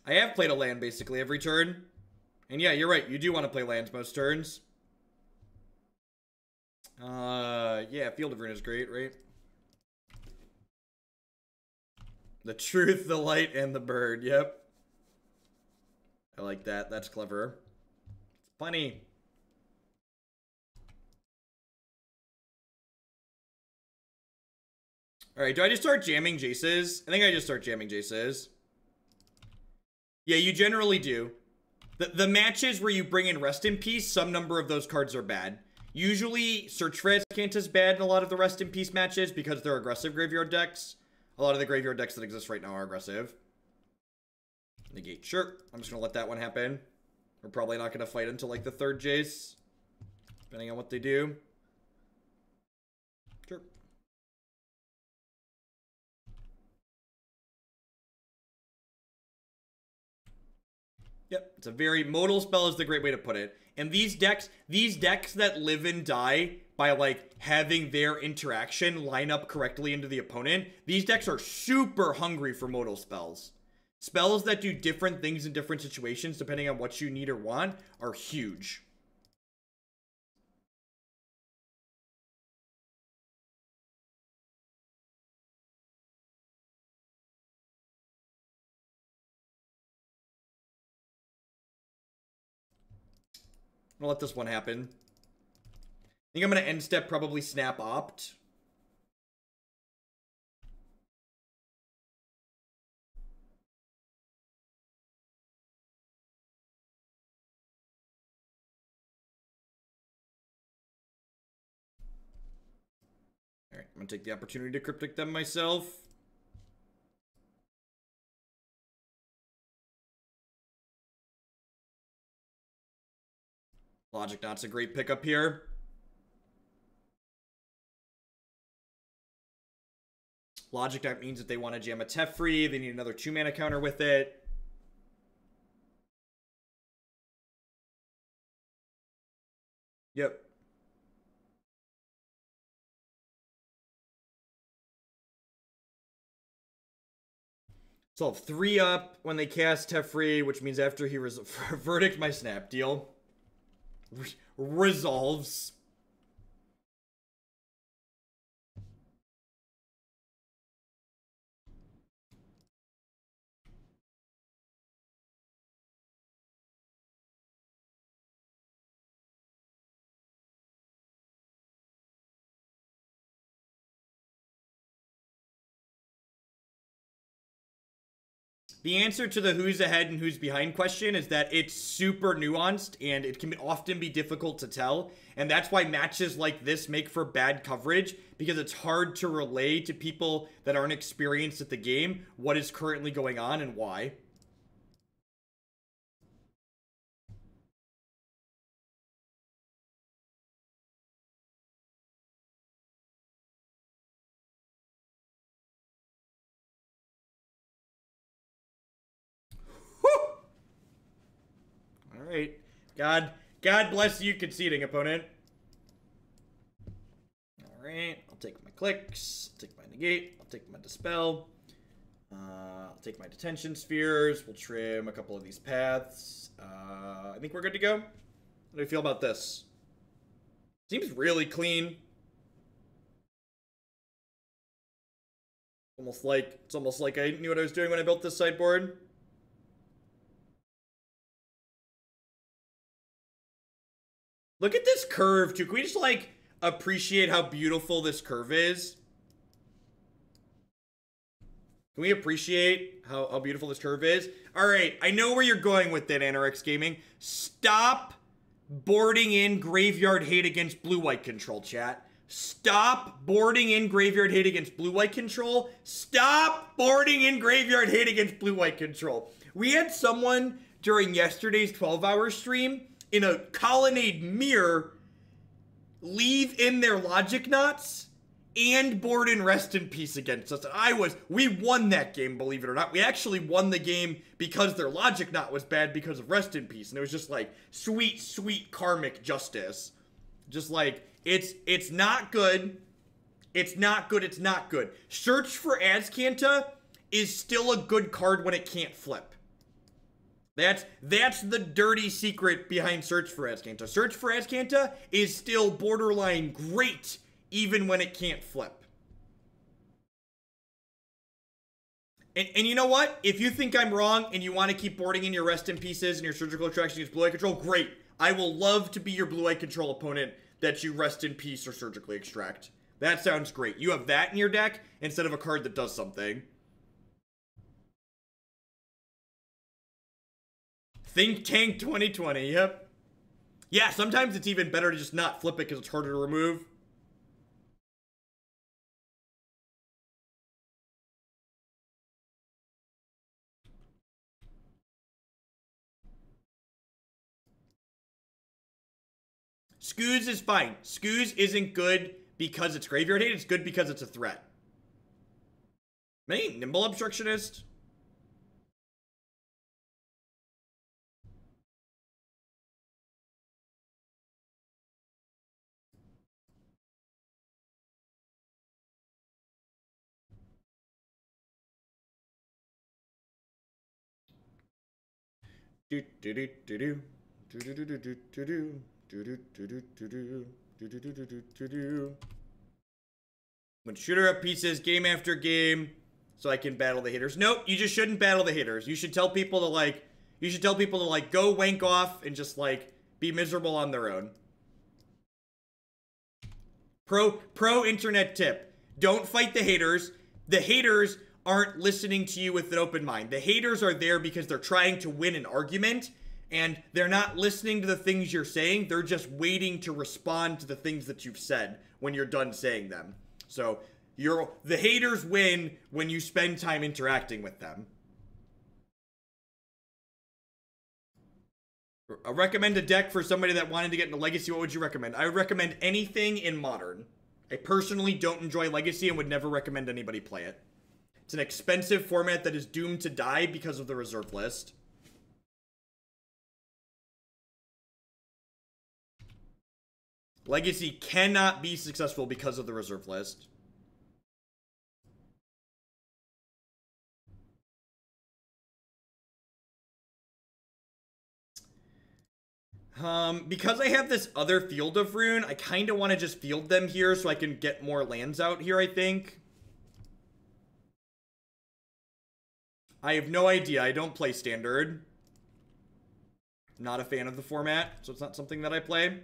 I have played a land basically every turn. And yeah, you're right. You do want to play lands most turns. Yeah, Field of Ruin is great, right? The truth, the light, and the bird. Yep. I like that. That's clever. It's funny. Alright, do I just start jamming Jaces? I think I just start jamming Jaces. Yeah, you generally do. The matches where you bring in Rest in Peace, some number of those cards are bad. Usually, Search for Azcanta is bad in a lot of the Rest in Peace matches because they're aggressive graveyard decks. A lot of the graveyard decks that exist right now are aggressive. Negate, sure. I'm just going to let that one happen. We're probably not going to fight until, like, the third Jace. Depending on what they do. Sure. Yep, it's a very modal spell is the great way to put it. And these decks that live and die by like having their interaction line up correctly into the opponent, these decks are super hungry for modal spells. Spells that do different things in different situations depending on what you need or want are huge. I'm gonna let this one happen. I think I'm gonna end step probably snap opt. Alright, I'm gonna take the opportunity to cryptic them myself. Logic Knot's a great pickup here. Logic Knot means that they want to jam a Teferi, they need another 2-mana counter with it. Yep. So I'll have 3 up when they cast Teferi, which means after he verdict my snap deal. Resolves. The answer to the who's ahead and who's behind question is that it's super nuanced and it can often be difficult to tell. And that's why matches like this make for bad coverage, because it's hard to relay to people that aren't experienced at the game what is currently going on and why. Alright. God bless you conceding, opponent. Alright, I'll take my clicks, I'll take my negate, I'll take my dispel. I'll take my detention spheres, we'll trim a couple of these paths. I think we're good to go. How do you feel about this? Seems really clean. It's almost like I knew what I was doing when I built this sideboard. Look at this curve, too. Can we just, like, appreciate how beautiful this curve is? Can we appreciate how beautiful this curve is? Alright, I know where you're going with that, Anorex Gaming. Stop boarding in Graveyard Hate against Blue-White Control, chat. Stop boarding in Graveyard Hate against Blue-White Control. Stop boarding in Graveyard Hate against Blue-White Control. We had someone during yesterday's 12-hour stream in a Colonnade mirror leave in their Logic Knots and Borden rest in peace against us. We won that game, believe it or not. We actually won the game because their logic knot was bad because of rest in peace. And it was just like sweet, sweet karmic justice. Just like, it's not good. It's not good. It's not good. Search for Azcanta is still a good card when it can't flip. That's the dirty secret behind Search for Azcanta. Search for Azcanta is still borderline great even when it can't flip. And you know what? If you think I'm wrong and you want to keep boarding in your rest in pieces and your surgical attraction against blue eye control, great. I will love to be your blue eye control opponent that you rest in peace or surgically extract. That sounds great. You have that in your deck instead of a card that does something. Think Tank 2020, yep. Yeah, sometimes it's even better to just not flip it because it's harder to remove. Skoos is fine. Skoos isn't good because it's graveyard hate. It's good because it's a threat. Me, Nimble Obstructionist. When shooter up pieces game after game so I can battle the haters. Nope, you just shouldn't battle the haters. You should tell people to like go wank off and just like be miserable on their own. Pro internet tip. Don't fight the haters. The haters aren't listening to you with an open mind. The haters are there because they're trying to win an argument, and they're not listening to the things you're saying. They're just waiting to respond to the things that you've said when you're done saying them. So the haters win when you spend time interacting with them. I recommend a deck for somebody that wanted to get into Legacy. What would you recommend? I would recommend anything in Modern. I personally don't enjoy Legacy and would never recommend anybody play it. It's an expensive format that is doomed to die because of the reserve list. Legacy cannot be successful because of the reserve list. Because I have this other Field of Ruin, I kind of want to just field them here so I can get more lands out here, I think. I have no idea. I don't play Standard. Not a fan of the format, so it's not something that I play.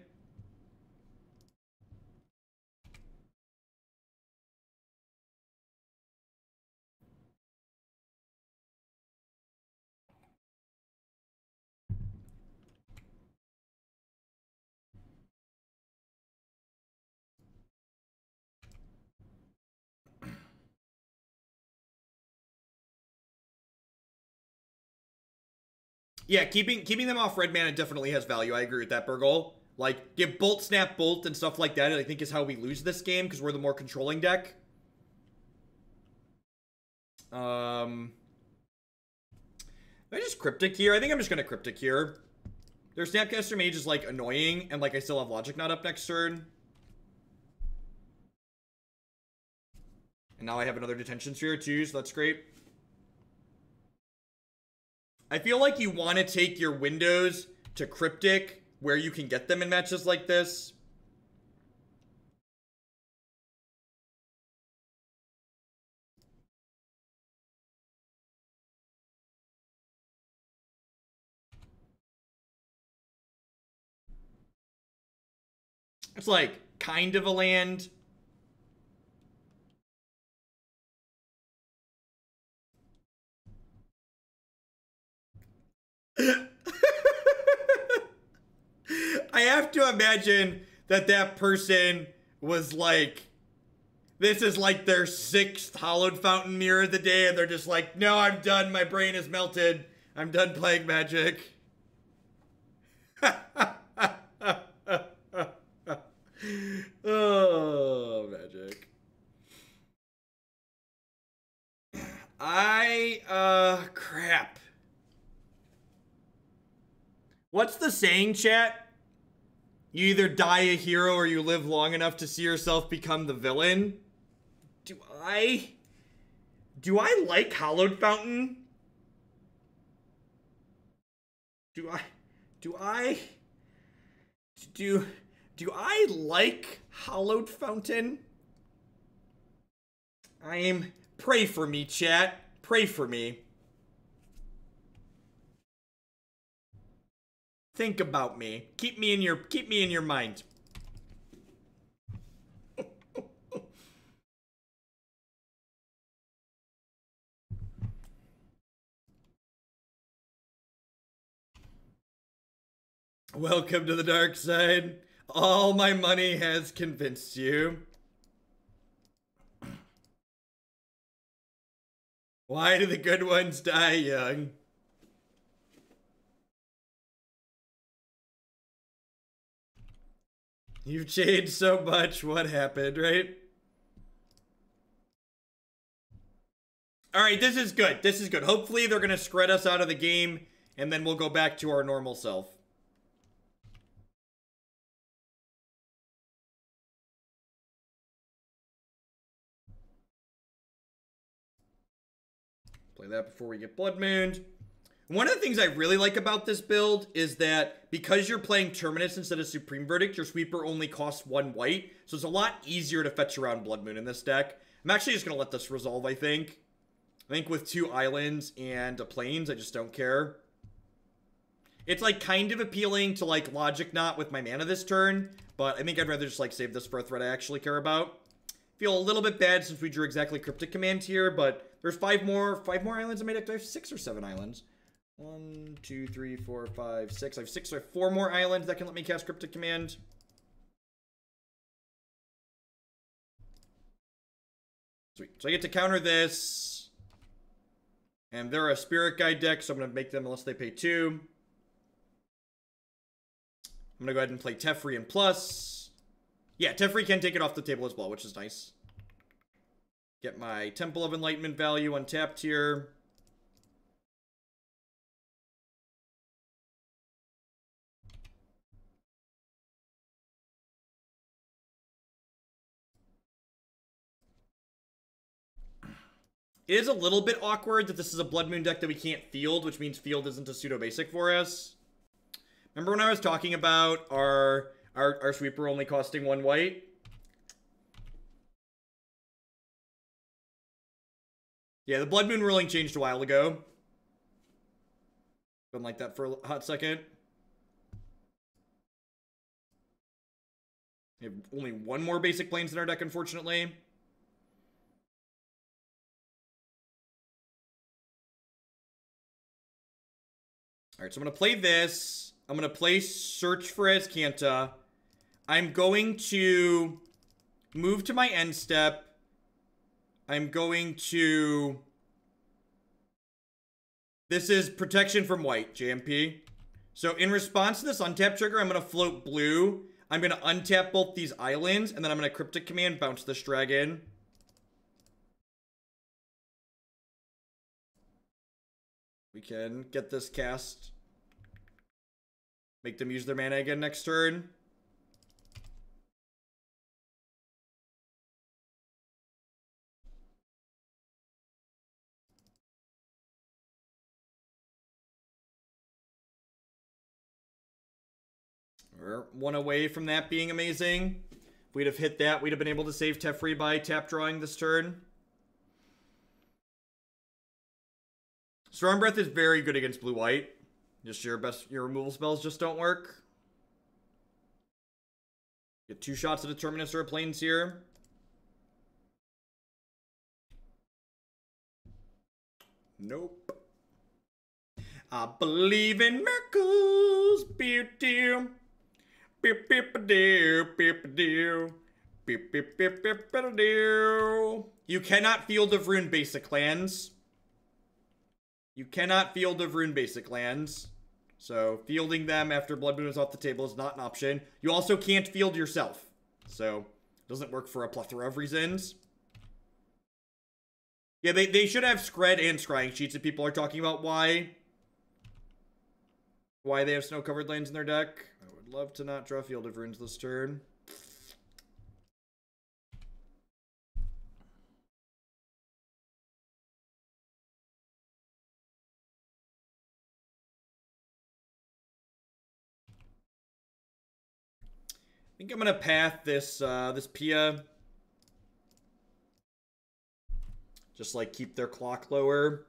Yeah, keeping them off red mana definitely has value. I agree with that, Burgle. Like, give Bolt, Snap, Bolt, and stuff like that, I think is how we lose this game, because we're the more controlling deck. I just Cryptic here. I think I'm just gonna Cryptic here. Their Snapcaster Mage is, like, annoying, and, like, I still have Logic Knot up next turn. And now I have another Detention Sphere, too, so that's great. I feel like you want to take your windows to Cryptic, where you can get them in matches like this. It's like, kind of a land. I have to imagine that that person was like, this is like their 6th Hallowed Fountain mirror of the day, and they're just like, no, I'm done. My brain is melted. I'm done playing Magic. Oh, Magic. Crap. What's the saying, chat? You either die a hero or you live long enough to see yourself become the villain. Do I like Hallowed Fountain? Do I like Hallowed Fountain? Pray for me, chat. Pray for me. Think about me. Keep me in your mind. Welcome to the dark side. All my money has convinced you. Why do the good ones die young? You've changed so much. What happened, right? Alright, this is good. This is good. Hopefully they're going to Skred us out of the game, and then we'll go back to our normal self. Play that before we get Blood Mooned. One of the things I really like about this build is that because you're playing Terminus instead of Supreme Verdict, your sweeper only costs 1 white. So it's a lot easier to fetch around Blood Moon in this deck. I'm actually just going to let this resolve, I think. I think with 2 islands and a plains, I just don't care. It's like kind of appealing to like Logic Knot with my mana this turn, but I think I'd rather just like save this for a threat I actually care about. Feel a little bit bad since we drew exactly Cryptic Command here, but there's 5 more islands in my deck. Do I have 6 or 7 islands? 1, 2, 3, 4, 5, 6. I have 6, so I have 4 more islands that can let me cast Cryptic Command. Sweet. So I get to counter this. And they're a Spirit Guide deck, so I'm going to make them unless they pay 2. I'm going to go ahead and play Teferi and plus. Yeah, Teferi can take it off the table as well, which is nice. Get my Temple of Enlightenment value untapped here. It is a little bit awkward that this is a Blood Moon deck that we can't field, which means field isn't a pseudo-basic for us. Remember when I was talking about our sweeper only costing 1 white? Yeah, the Blood Moon ruling changed a while ago. Been like that for a hot second. We have only 1 more basic planes in our deck, unfortunately. Alright, so I'm going to play this. I'm going to play Search for Azcanta. I'm going to move to my end step. I'm going to... This is Protection from White, JMP. So in response to this untap trigger, I'm going to float blue. I'm going to untap both these islands, and then I'm going to Cryptic Command, bounce this dragon. We can get this cast. Make them use their mana again next turn. We're 1 away from that being amazing. If we'd have hit that, we'd have been able to save Teferi by tap drawing this turn. Storm Breath is very good against blue-white. Just your removal spells just don't work. Get 2 shots at a Terminus or a Plains here. Nope. I believe in miracles. Beep-dew. Beep-beep-a-dew. Beep-a-dew. Beep-beep-beep-beep-a-dew. You cannot Field of Rune basic lands. You cannot Field of Rune basic lands. So, fielding them after Blood Moon is off the table is not an option. You also can't field yourself. So, it doesn't work for a plethora of reasons. Yeah, they should have Skred and Scrying Sheets if people are talking about why they have snow-covered lands in their deck. I would love to not draw Field of Runes this turn. I think I'm gonna path this this Pia. Just like keep their clock lower.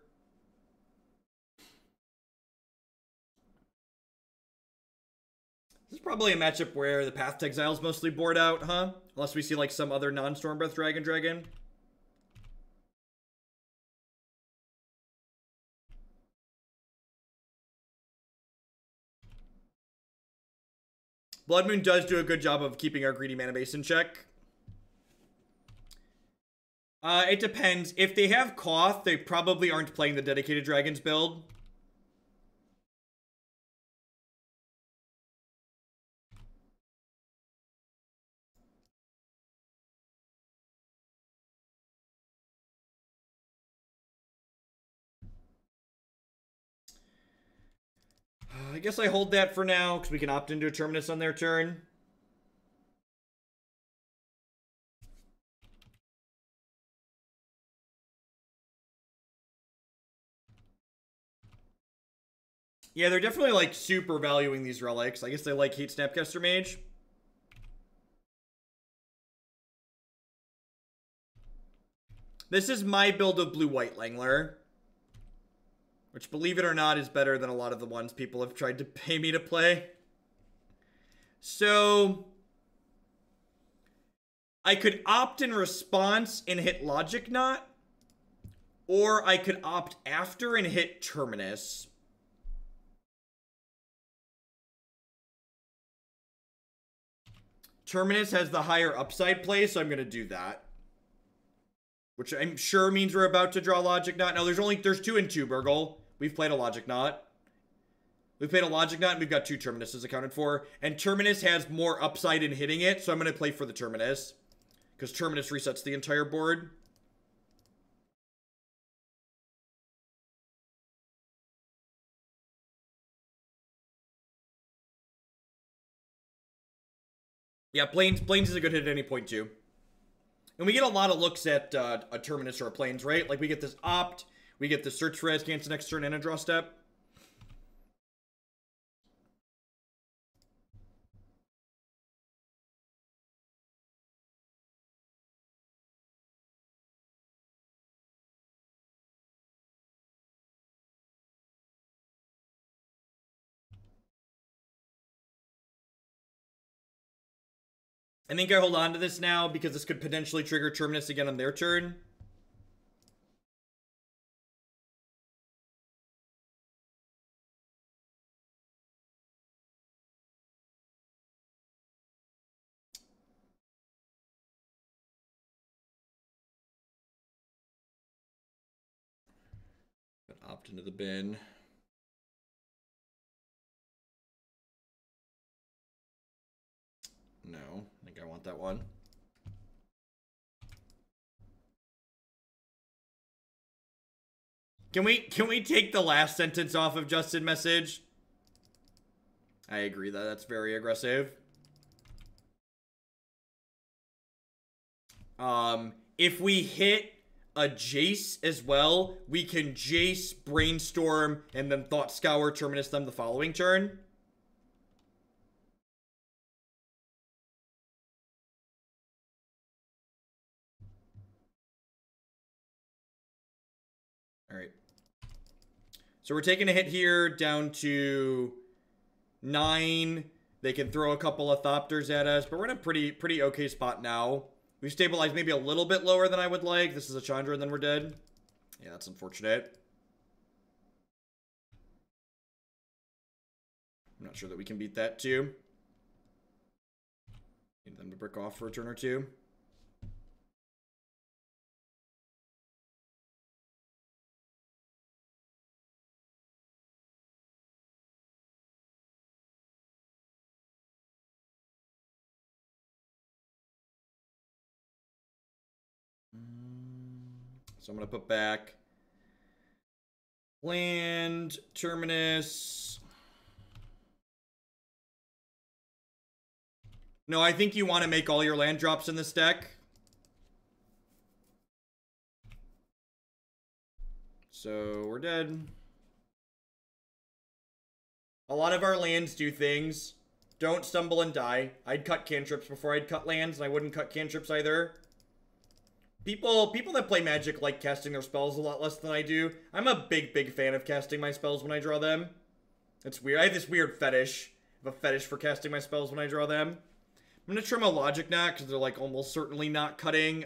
This is probably a matchup where the Path to Exile is mostly bored out, huh? Unless we see like some other non-Stormbreath Dragon. Blood Moon does do a good job of keeping our greedy mana base in check. It depends. If they have Koth, they probably aren't playing the Dedicated Dragons build. I guess I hold that for now, because we can opt into a Terminus on their turn. Yeah, they're definitely, like, super valuing these relics. I guess they like hate Snapcaster Mage. This is my build of Blue-White Langler. Which, believe it or not, is better than a lot of the ones people have tried to pay me to play. So, I could opt in response and hit Logic Knot. Or I could opt after and hit Terminus. Terminus has the higher upside play, so I'm going to do that. Which I'm sure means we're about to draw Logic Knot. No, there's 2 and 2, Burgle. We've played a Logic Knot. We've played a Logic Knot, and we've got 2 Terminuses accounted for. And Terminus has more upside in hitting it, so I'm going to play for the Terminus. Because Terminus resets the entire board. Yeah, Plains is a good hit at any point, too. And we get a lot of looks at a Terminus or a Plains, right? Like, we get this Opt, we get the Search for Azcanta next turn and a Draw Step. I think I hold on to this now because this could potentially trigger Terminus again on their turn. Opt into the bin. No, I think I want that one. Can we take the last sentence off of Justin message? I agree that that's very aggressive. If we hit a Jace as well, we can Jace, Brainstorm, and then Thought Scour, Terminus them the following turn. Alright. So we're taking a hit here down to 9. They can throw a couple of Thopters at us, but we're in a pretty okay spot now. We've stabilized maybe a little bit lower than I would like. This is a Chandra and then we're dead. Yeah, that's unfortunate. I'm not sure that we can beat that too. Need them to brick off for a turn or two. So So I'm going to put back land, Terminus. No, I think you want to make all your land drops in this deck. So we're dead. A lot of our lands do things. Don't stumble and die. I'd cut cantrips before I'd cut lands, and I wouldn't cut cantrips either. People that play Magic like casting their spells a lot less than I do. I'm a big fan of casting my spells when I draw them. It's weird. I have this weird fetish. I have a fetish for casting my spells when I draw them. I'm gonna trim a Logic Knot because they're like almost certainly not cutting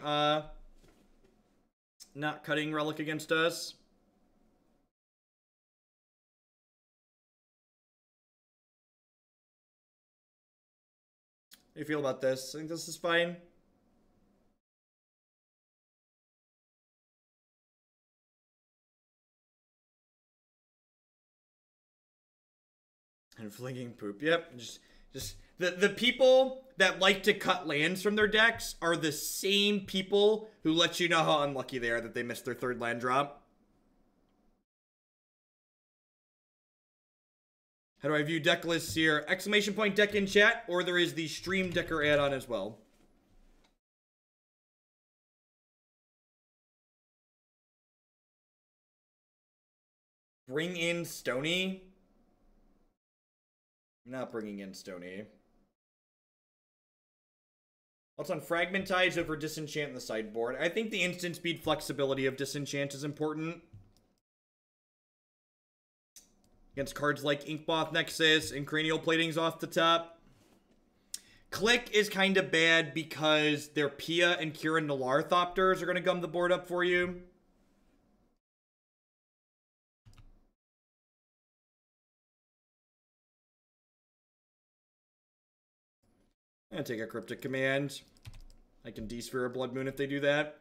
Relic against us. How do you feel about this? I think this is fine. And flinging poop. Yep. Just the people that like to cut lands from their decks are the same people who let you know how unlucky they are that they missed their third land drop. How do I view deck lists here? Exclamation point deck in chat, or there is the Stream Decker add-on as well. Bring in Stony. I'm not bringing in Stony. What's on Fragmentize over Disenchant in the sideboard? I think the instant speed flexibility of Disenchant is important. Against cards like Inkmoth Nexus and Cranial Plating's off the top. Clique is kind of bad because their Pia and Kieran Nalaar Thopters are going to gum the board up for you. I'm going to take a Cryptic Command. I can D-Sphere a Blood Moon if they do that.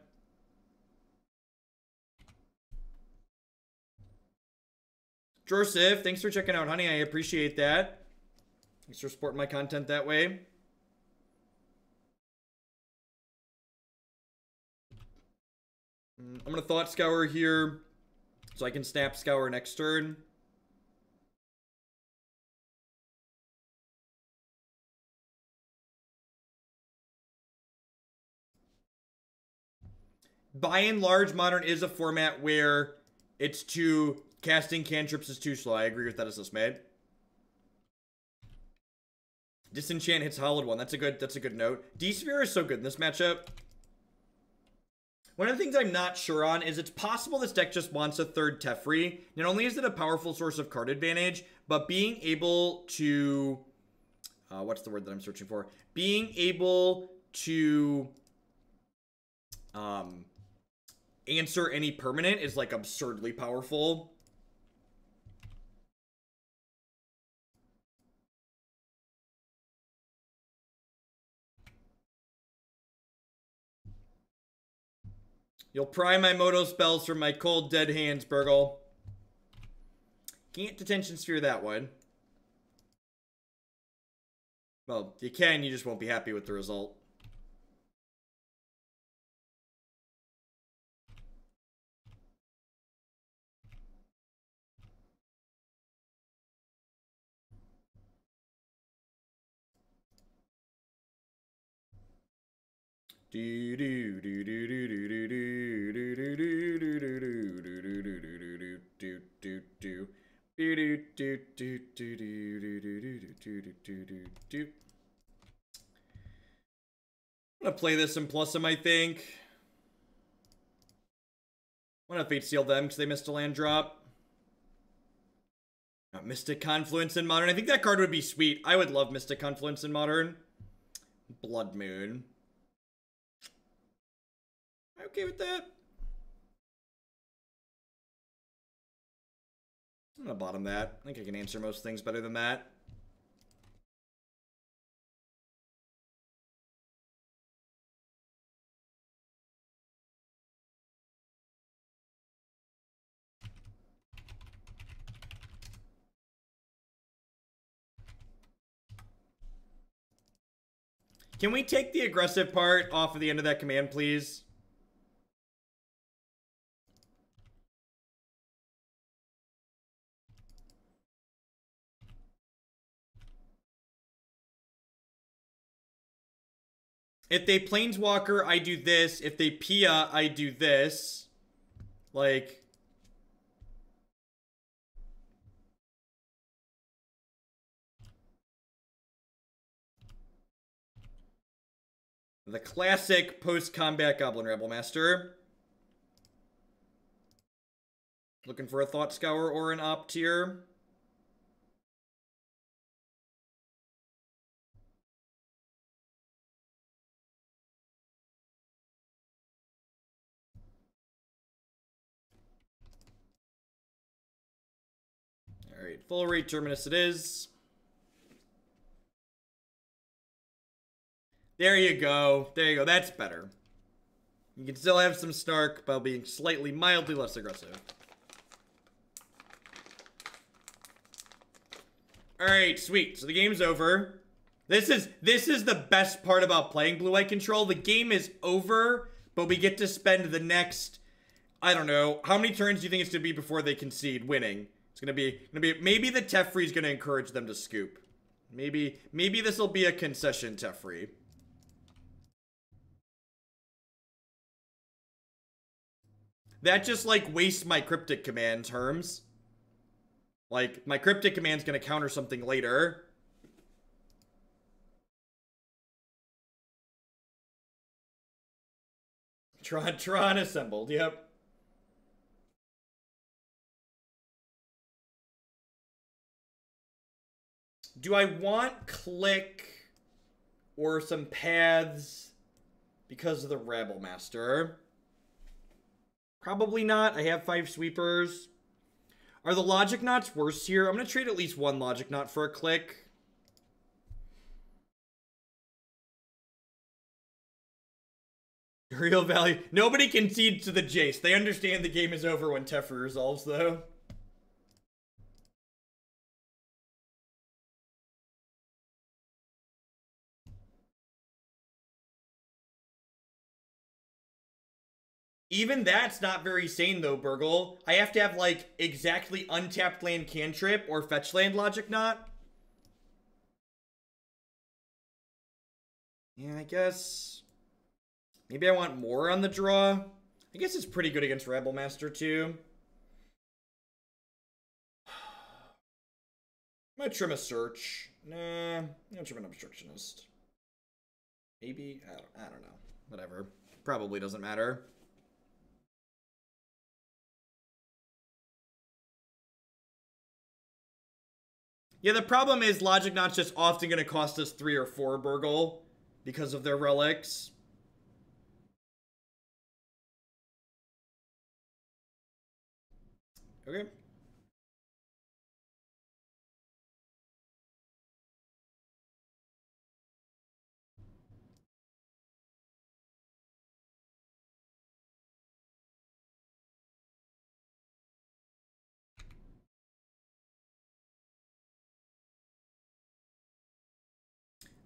Joseph, thanks for checking out, honey. I appreciate that. Thanks for supporting my content that way. I'm going to Thought Scour here so I can Snap Scour next turn. By and large, Modern is a format where it's too... Casting cantrips is too slow. I agree with that as this made. Disenchant hits Hallowed One. That's a good note. D-Sphere is so good in this matchup. One of the things I'm not sure on is it's possible this deck just wants a third Teferi. Not only is it a powerful source of card advantage, but being able to... what's the word that I'm searching for? Being able to... answer any permanent is like absurdly powerful. You'll pry my Moto spells from my cold, dead hands, Burgle. Can't Detention Sphere that one. Well, you can, you just won't be happy with the result. I'm gonna play this and plus them, I think. I'm gonna Fate Seal them because they missed a land drop. Mystic Confluence in Modern. I think that card would be sweet. I would love Mystic Confluence in Modern. Blood Moon. Am I okay with that? I'm gonna bottom that. I think I can answer most things better than that. Can we take the aggressive part off of the end of that command, please? If they Planeswalker, I do this. If they Pia, I do this. Like... the classic post-combat Goblin Rebel Master. Looking for a Thought Scour or an Opt here. Alright, full rate Terminus it is. There you go. There you go. That's better. You can still have some Snark while being slightly, mildly less aggressive. Alright, sweet. So the game's over. This is the best part about playing Blue-White Control. The game is over, but we get to spend the next, I don't know, how many turns do you think it's going to be before they concede winning? It's going to be, maybe the Teferi is going to encourage them to scoop. Maybe this will be a concession Teferi. That just, like, wastes my Cryptic Command terms. Like, my Cryptic Command's gonna counter something later. Tron assembled, yep. Do I want Clique or some paths because of the Rabble Master? Probably not. I have 5 sweepers. Are the Logic Knots worse here? I'm going to trade at least 1 Logic Knot for a Clique. Real value. Nobody concedes to the Jace. They understand the game is over when Teferi resolves, though. Even that's not very sane, though, Burgle. I have to have, like, exactly untapped land cantrip or fetch land Logic Knot. Yeah, I guess... maybe I want more on the draw. I guess it's pretty good against Rebel Master, too. I'm gonna trim a Search. Nah, I'm gonna trim an Obstructionist. Maybe? I don't know. Whatever. Probably doesn't matter. Yeah, the problem is Logic Knot's just often going to cost us 3 or 4 Burgle because of their relics. Okay.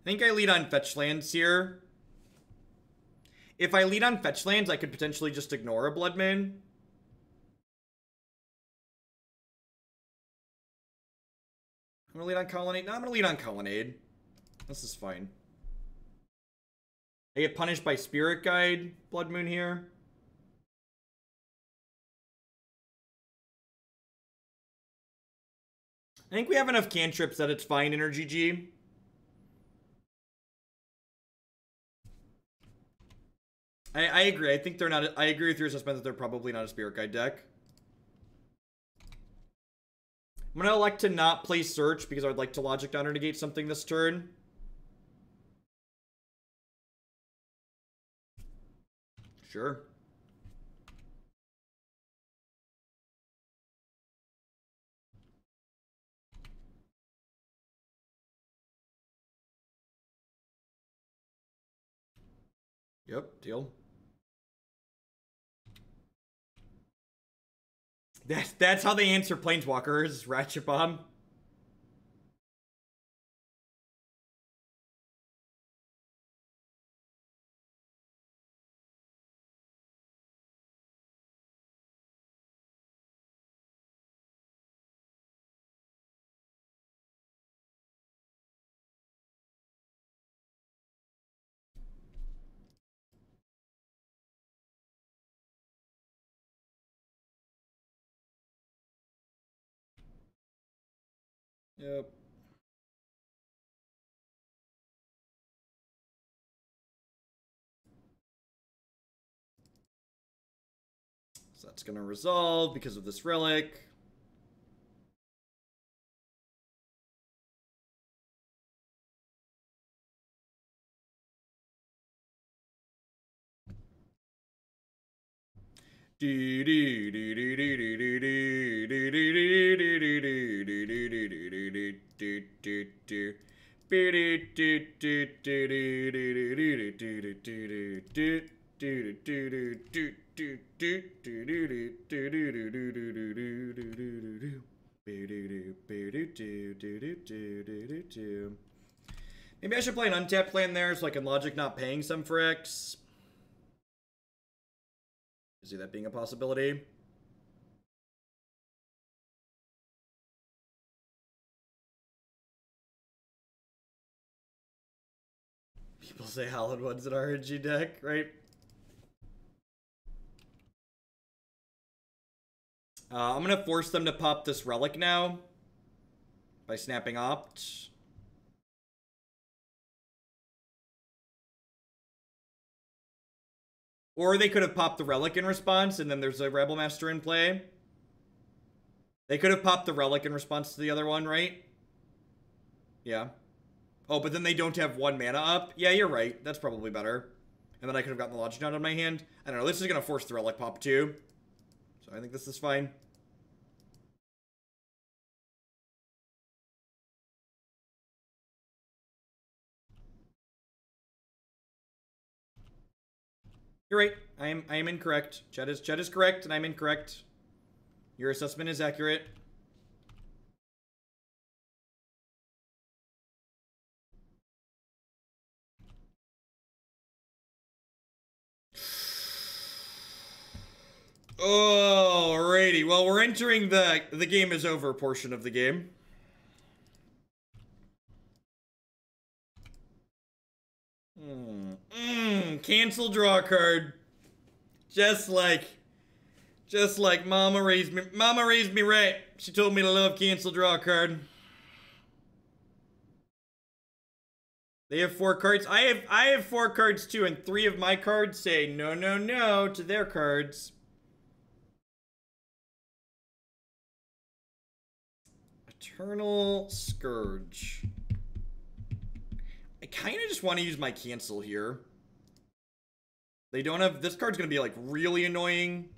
I think I lead on fetch lands here. If I lead on fetch lands, I could potentially just ignore a Blood Moon. I'm gonna lead on Colonnade. No, I'm gonna lead on Colonnade. This is fine. I get punished by Spirit Guide, Blood Moon here. I think we have enough cantrips that it's fine in our GG. I agree. I think they're not. I agree with your assessment that they're probably not a Spirit Guide deck. I'm gonna elect to not play Search because I would like to Logic Down or negate something this turn. Sure. Yep, deal. That's how they answer Planeswalkers, Ratchet Bomb. Yep. So that's gonna resolve because of this relic. Maybe I should play an untapped plan there so I can logic not paying some for X. See that being a possibility. People say Hallowed one's an RNG deck, right? I'm gonna force them to pop this relic now by snapping Opt. Or they could have popped the relic in response, and then there's a Rebel Master in play. They could have popped the relic in response to the other one, right? Yeah. Oh, but then they don't have 1 mana up? Yeah, you're right. That's probably better. And then I could have gotten the Logic Knot on my hand. I don't know. This is going to force the relic pop too. So I think this is fine. You're right. I am incorrect. Chet is correct, and I'm incorrect. Your assessment is accurate. Alrighty. Well, we're entering the game is over portion of the game. Cancel draw card. Just like Mama raised me. Mama raised me right. She told me to love cancel draw card. They have 4 cards. I have 4 cards too, and 3 of my cards say no, no, no to their cards. Eternal Scourge. I kind of just want to use my cancel here. They don't have... This card's going to be, like, really annoying.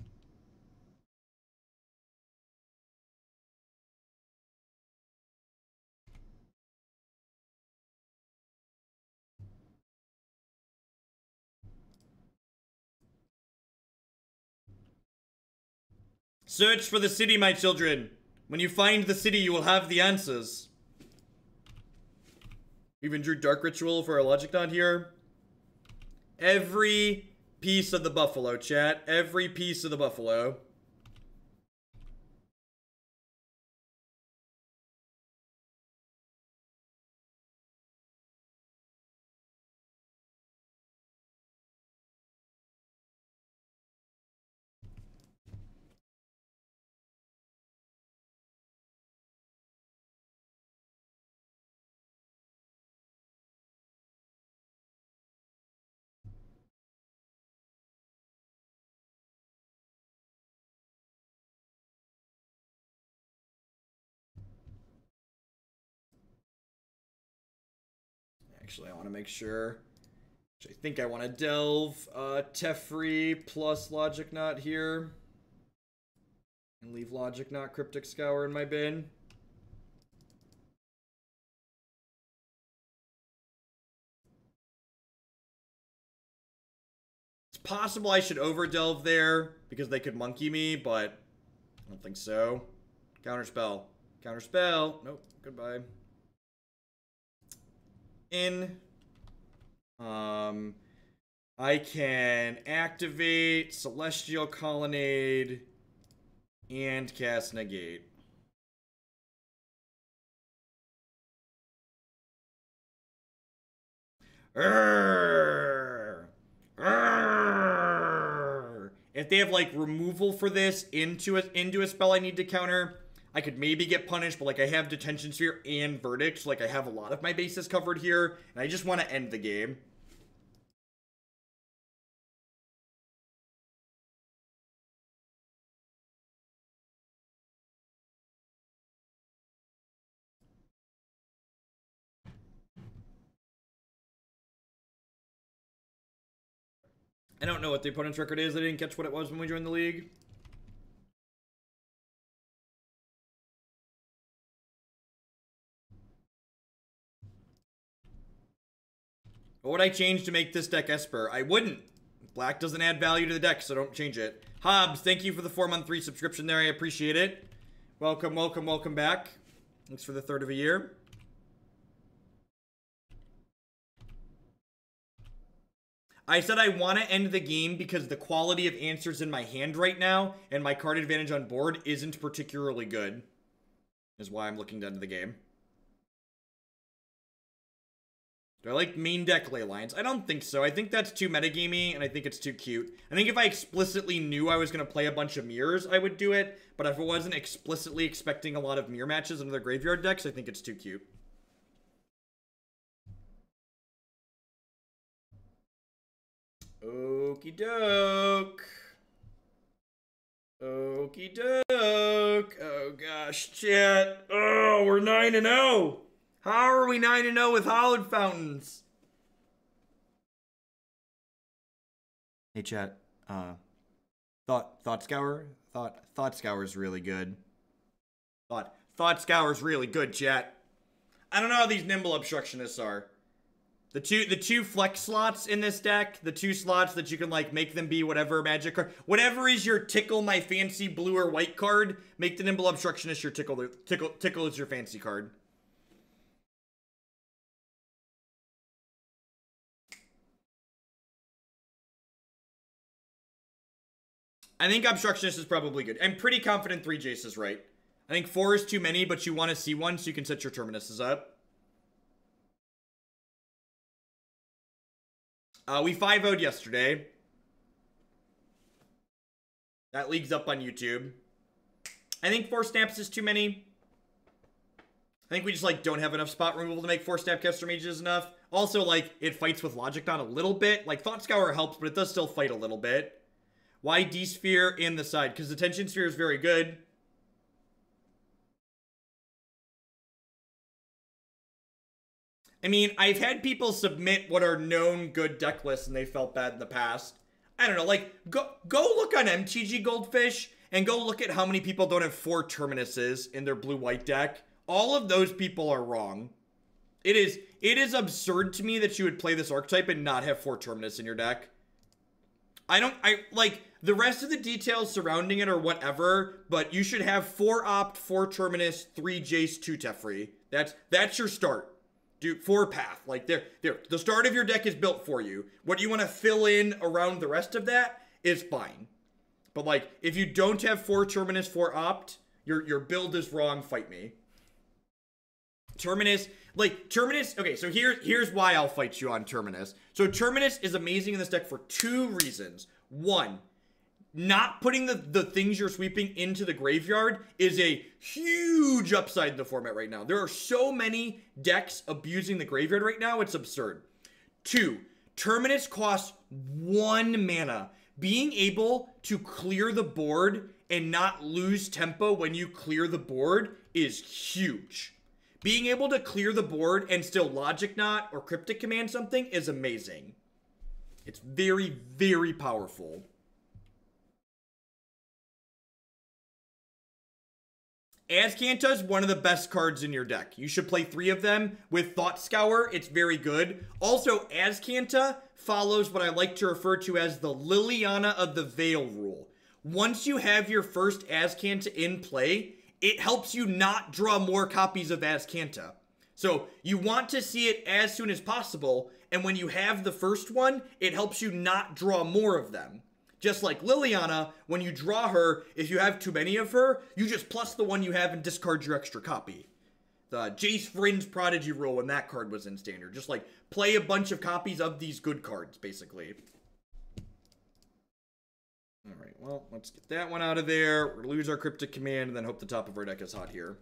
Search for the city, my children. When you find the city, you will have the answers. We even drew Dark Ritual for our Logic Knot here. Every piece of the buffalo, chat. Every piece of the buffalo. Actually, I want to make sure. I think I want to delve Teferi plus Logic Knot here. And leave Logic Knot Cryptic Scour in my bin. It's possible I should overdelve there because they could monkey me, but I don't think so. Counterspell. Counterspell. Nope. Goodbye. In. I can activate Celestial Colonnade and cast Negate. If they have like removal for this into a spell I need to counter, I could maybe get punished, but like I have Detention Sphere and Verdict, so like I have a lot of my bases covered here, and I just want to end the game. I don't know what the opponent's record is. I didn't catch what it was when we joined the league. What would I change to make this deck Esper? I wouldn't. Black doesn't add value to the deck, so don't change it. Hobbs, thank you for the 4-month free subscription there. I appreciate it. Welcome, welcome, welcome back. Thanks for the third of a year. I said I want to end the game because the quality of answers in my hand right now and my card advantage on board isn't particularly good. Is why I'm looking to end the game. Do I like main deck ley lines? I don't think so. I think that's too metagamey, and I think it's too cute. I think if I explicitly knew I was going to play a bunch of mirrors, I would do it. But if I wasn't explicitly expecting a lot of mirror matches in other graveyard decks, I think it's too cute. Okie doke. Okie doke. Oh gosh, chat. Oh, we're 9-0. How are we 9-0 with Hallowed Fountains? Hey chat. Thought Scour? Thought Scour is really good. Thought Scour is really good, chat. I don't know how these Nimble Obstructionists are. The two flex slots in this deck, the 2 slots that you can like make them be whatever magic card, whatever is your tickle my fancy blue or white card, make the Nimble Obstructionist your tickle is your fancy card. I think Obstructionist is probably good. I'm pretty confident 3 Jace is right. I think 4 is too many, but you want to see one so you can set your Terminuses up. We 5-0'd yesterday. That league's up on YouTube. I think 4 snaps is too many. I think we just, like, don't have enough spot removal to make 4 Snapcaster Mages enough. Also, like, it fights with Logic Knot a little bit. Like, Thought Scour helps, but it does still fight a little bit. Why D-Sphere in the side? Because Detention Sphere is very good. I mean, I've had people submit what are known good deck lists and they felt bad in the past. I don't know, like, go look on MTG Goldfish and go look at how many people don't have 4 Terminuses in their blue-white deck. All of those people are wrong. It is absurd to me that you would play this archetype and not have 4 Terminus in your deck. Like, the rest of the details surrounding it are whatever, but you should have 4 Opt, 4 Terminus, 3 Jace, 2 Teferi. That's your start. Do 4 path. Like, the start of your deck is built for you. What you want to fill in around the rest of that is fine. But, like, if you don't have 4 Terminus, 4 Opt, your build is wrong, fight me. Terminus, okay, so here's why I'll fight you on Terminus. So Terminus is amazing in this deck for 2 reasons. 1, not putting the things you're sweeping into the graveyard is a huge upside in the format right now. There are so many decks abusing the graveyard right now, it's absurd. 2, Terminus costs 1 mana. Being able to clear the board and not lose tempo when you clear the board is huge. Being able to clear the board and still Logic Knot or Cryptic Command something is amazing. It's very, very powerful. Azcanta is one of the best cards in your deck. You should play 3 of them. With Thought Scour, it's very good. Also, Azcanta follows what I like to refer to as the Liliana of the Veil rule. Once you have your first Azcanta in play, it helps you not draw more copies of Azcanta. So you want to see it as soon as possible, and when you have the first one, it helps you not draw more of them. Just like Liliana, when you draw her, if you have too many of her, you just plus the one you have and discard your extra copy. The Jace Vryn's Prodigy rule when that card was in Standard. Just like play a bunch of copies of these good cards, basically. Alright, well, let's get that one out of there. We're gonna lose our Cryptic Command and then hope the top of our deck is hot here.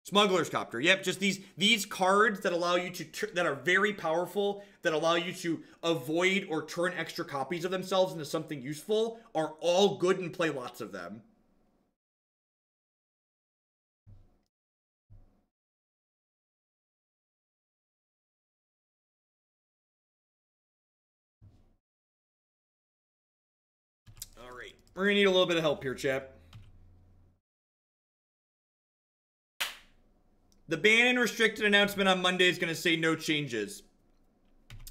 Smuggler's Copter. Yep, just these cards that allow you to that are very powerful, that allow you to avoid or turn extra copies of themselves into something useful, are all good and play lots of them. Alright, we're gonna need a little bit of help here, chat. The ban and restricted announcement on Monday is going to say no changes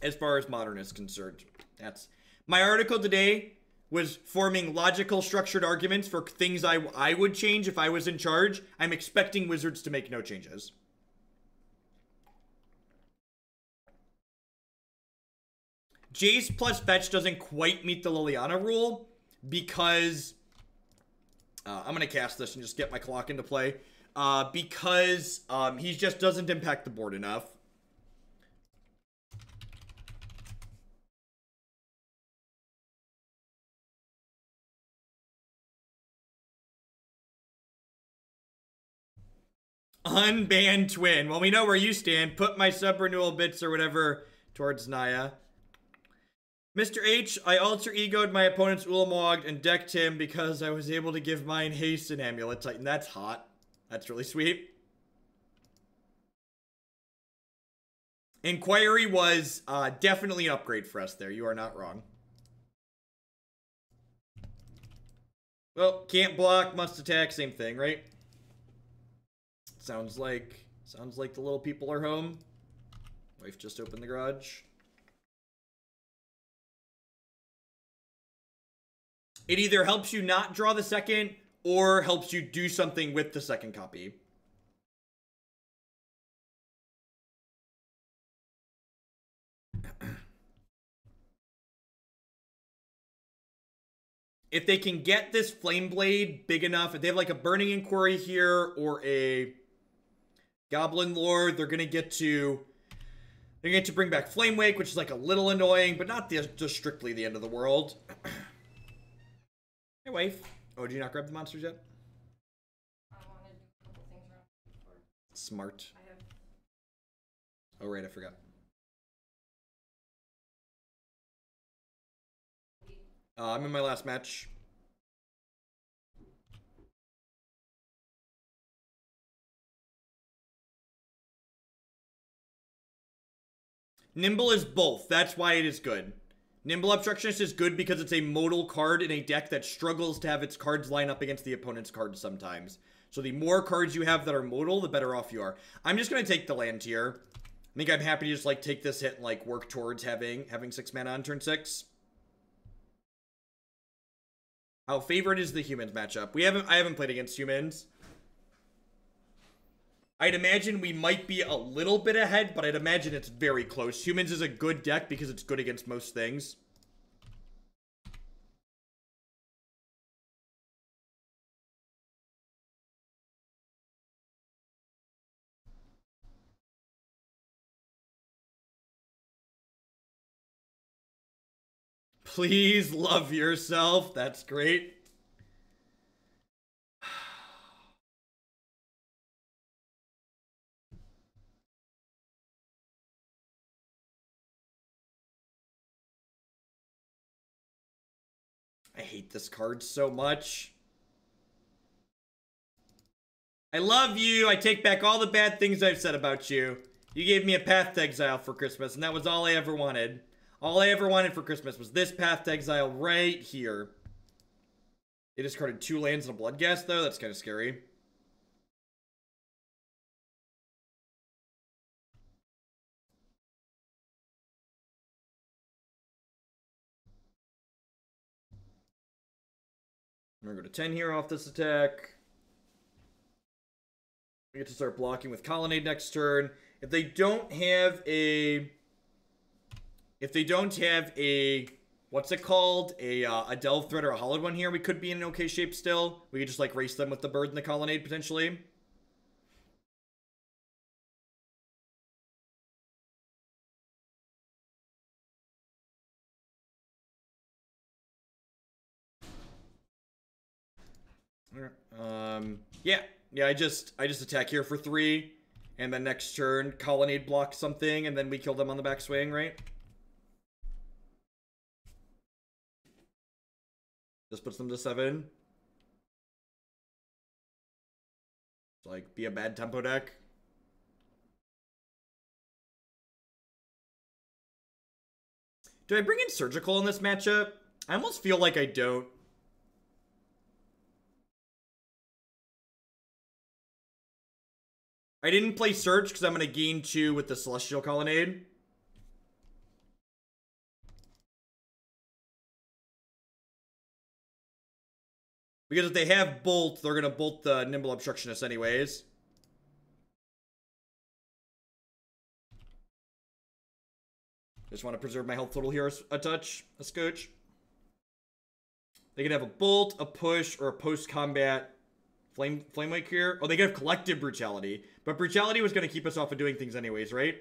as far as Modern is concerned. That's my article today was forming logical structured arguments for things I would change if I was in charge. I'm expecting Wizards to make no changes. Jace plus fetch doesn't quite meet the Liliana rule because I'm going to cast this and just get my clock into play. Because he just doesn't impact the board enough. Unbanned Twin. Well, we know where you stand. Put my sub-renewal bits or whatever towards Naya. Mr. H, I alter egoed my opponent's Ulamog and decked him because I was able to give mine haste and Amulet Titan. That's hot. That's really sweet. Inquiry was definitely an upgrade for us there. You are not wrong. Well, can't block, must attack, same thing, right? Sounds like the little people are home. Wife just opened the garage. It either helps you not draw the second or helps you do something with the second copy. If they can get this Flame Blade big enough, if they have like a Burning Inquiry here or a Goblin Lord, they're gonna get to bring back Flame Wake, which is like a little annoying, but not just strictly the end of the world. Hey, wife. Oh, did you not grab the monsters yet? I want to do a couple things around before. Smart. I have. Oh, right, I forgot. I'm in my last match. Nimble is both. That's why it is good. Nimble Obstructionist is good because it's a modal card in a deck that struggles to have its cards line up against the opponent's cards sometimes. So the more cards you have that are modal, the better off you are. I'm just going to take the land here. I think I'm happy to just like take this hit and like work towards having 6 mana on turn 6. How favorite is the humans matchup? I haven't played against humans. I'd imagine we might be a little bit ahead, but I'd imagine it's very close. Humans is a good deck because it's good against most things. Please love yourself. That's great. I hate this card so much. I love you. I take back all the bad things I've said about you. You gave me a Path to Exile for Christmas, and that was all I ever wanted. All I ever wanted for Christmas was this Path to Exile right here. They discarded 2 lands and a Bloodghast, though. That's kind of scary. I'm gonna go to 10 here off this attack. We get to start blocking with Colonnade next turn. If they don't have a... What's it called? A Delve Thread or a Hollowed one here, we could be in an okay shape still. We could just, like, race them with the Bird and the Colonnade, potentially. Yeah. I just attack here for 3. And then next turn, Colonnade blocks something, and then we kill them on the backswing, right? This puts them to 7. It's like, be a bad tempo deck. Do I bring in Surgical in this matchup? I almost feel like I don't. I didn't play Search because I'm going to gain 2 with the Celestial Colonnade. Because if they have Bolt, they're going to bolt the Nimble Obstructionist anyways. Just want to preserve my health total here a touch, a scotch. They can have a Bolt, a Push, or a post-combat Flame Wake here. Oh, they can have Collective Brutality. But Brutality was going to keep us off of doing things anyways, right?